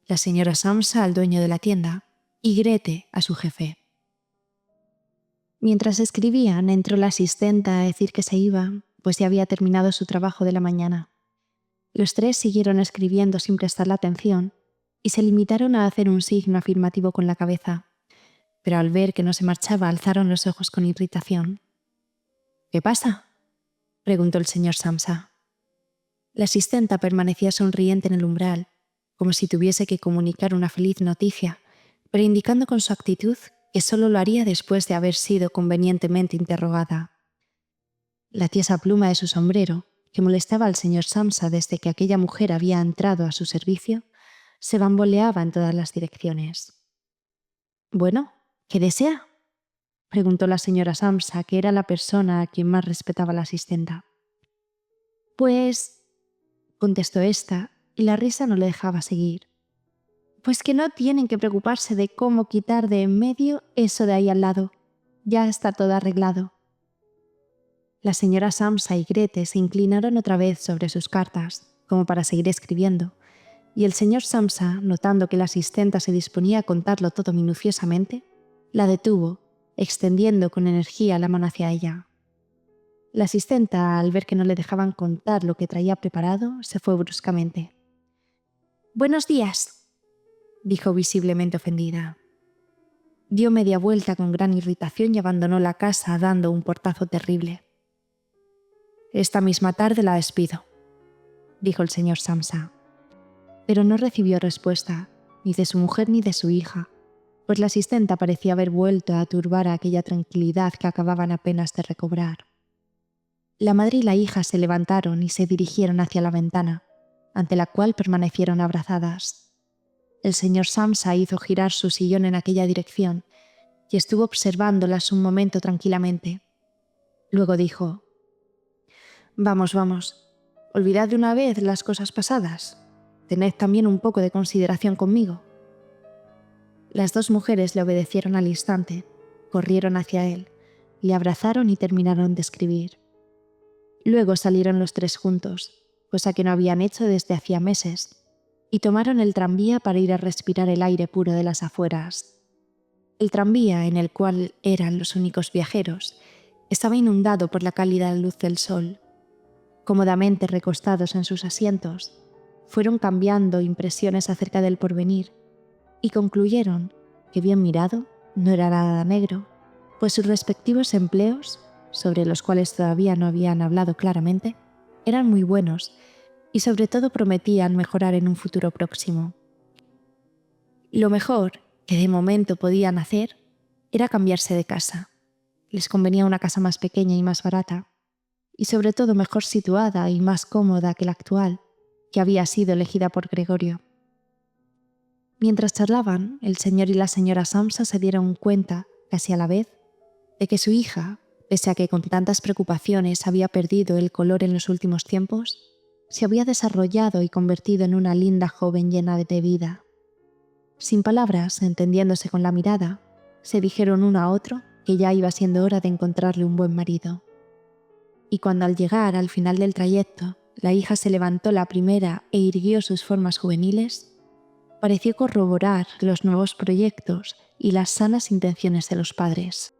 la señora Samsa al dueño de la tienda y Grete a su jefe. Mientras escribían, entró la asistenta a decir que se iba, pues ya había terminado su trabajo de la mañana. Los tres siguieron escribiendo sin prestarle atención y se limitaron a hacer un signo afirmativo con la cabeza, pero al ver que no se marchaba alzaron los ojos con irritación. «¿Qué pasa?», preguntó el señor Samsa. La asistenta permanecía sonriente en el umbral, como si tuviese que comunicar una feliz noticia, pero indicando con su actitud que solo lo haría después de haber sido convenientemente interrogada. La tiesa pluma de su sombrero, que molestaba al señor Samsa desde que aquella mujer había entrado a su servicio, se bamboleaba en todas las direcciones. «Bueno, ¿qué desea?», preguntó la señora Samsa, que era la persona a quien más respetaba la asistenta. «Pues», contestó ésta, y la risa no le dejaba seguir. «Pues que no tienen que preocuparse de cómo quitar de en medio eso de ahí al lado. Ya está todo arreglado». La señora Samsa y Grete se inclinaron otra vez sobre sus cartas, como para seguir escribiendo, y el señor Samsa, notando que la asistenta se disponía a contarlo todo minuciosamente, la detuvo, extendiendo con energía la mano hacia ella. La asistenta, al ver que no le dejaban contar lo que traía preparado, se fue bruscamente. «Buenos días», dijo visiblemente ofendida. Dio media vuelta con gran irritación y abandonó la casa dando un portazo terrible. «Esta misma tarde la despido», dijo el señor Samsa. Pero no recibió respuesta, ni de su mujer ni de su hija, pues la asistenta parecía haber vuelto a turbar a aquella tranquilidad que acababan apenas de recobrar. La madre y la hija se levantaron y se dirigieron hacia la ventana, ante la cual permanecieron abrazadas. El señor Samsa hizo girar su sillón en aquella dirección y estuvo observándolas un momento tranquilamente. Luego dijo: «Vamos, vamos, olvidad de una vez las cosas pasadas. Tened también un poco de consideración conmigo». Las dos mujeres le obedecieron al instante, corrieron hacia él, le abrazaron y terminaron de escribir. Luego salieron los tres juntos, cosa que no habían hecho desde hacía meses, y tomaron el tranvía para ir a respirar el aire puro de las afueras. El tranvía, en el cual eran los únicos viajeros, estaba inundado por la cálida luz del sol. Cómodamente recostados en sus asientos, fueron cambiando impresiones acerca del porvenir y concluyeron que, bien mirado, no era nada negro, pues sus respectivos empleos, sobre los cuales todavía no habían hablado claramente, eran muy buenos y sobre todo prometían mejorar en un futuro próximo. Lo mejor que de momento podían hacer era cambiarse de casa. Les convenía una casa más pequeña y más barata, y sobre todo mejor situada y más cómoda que la actual, que había sido elegida por Gregorio. Mientras charlaban, el señor y la señora Samsa se dieron cuenta, casi a la vez, de que su hija, pese a que con tantas preocupaciones había perdido el color en los últimos tiempos, se había desarrollado y convertido en una linda joven llena de vida. Sin palabras, entendiéndose con la mirada, se dijeron uno a otro que ya iba siendo hora de encontrarle un buen marido. Y cuando al llegar al final del trayecto, la hija se levantó la primera e irguió sus formas juveniles, pareció corroborar los nuevos proyectos y las sanas intenciones de los padres.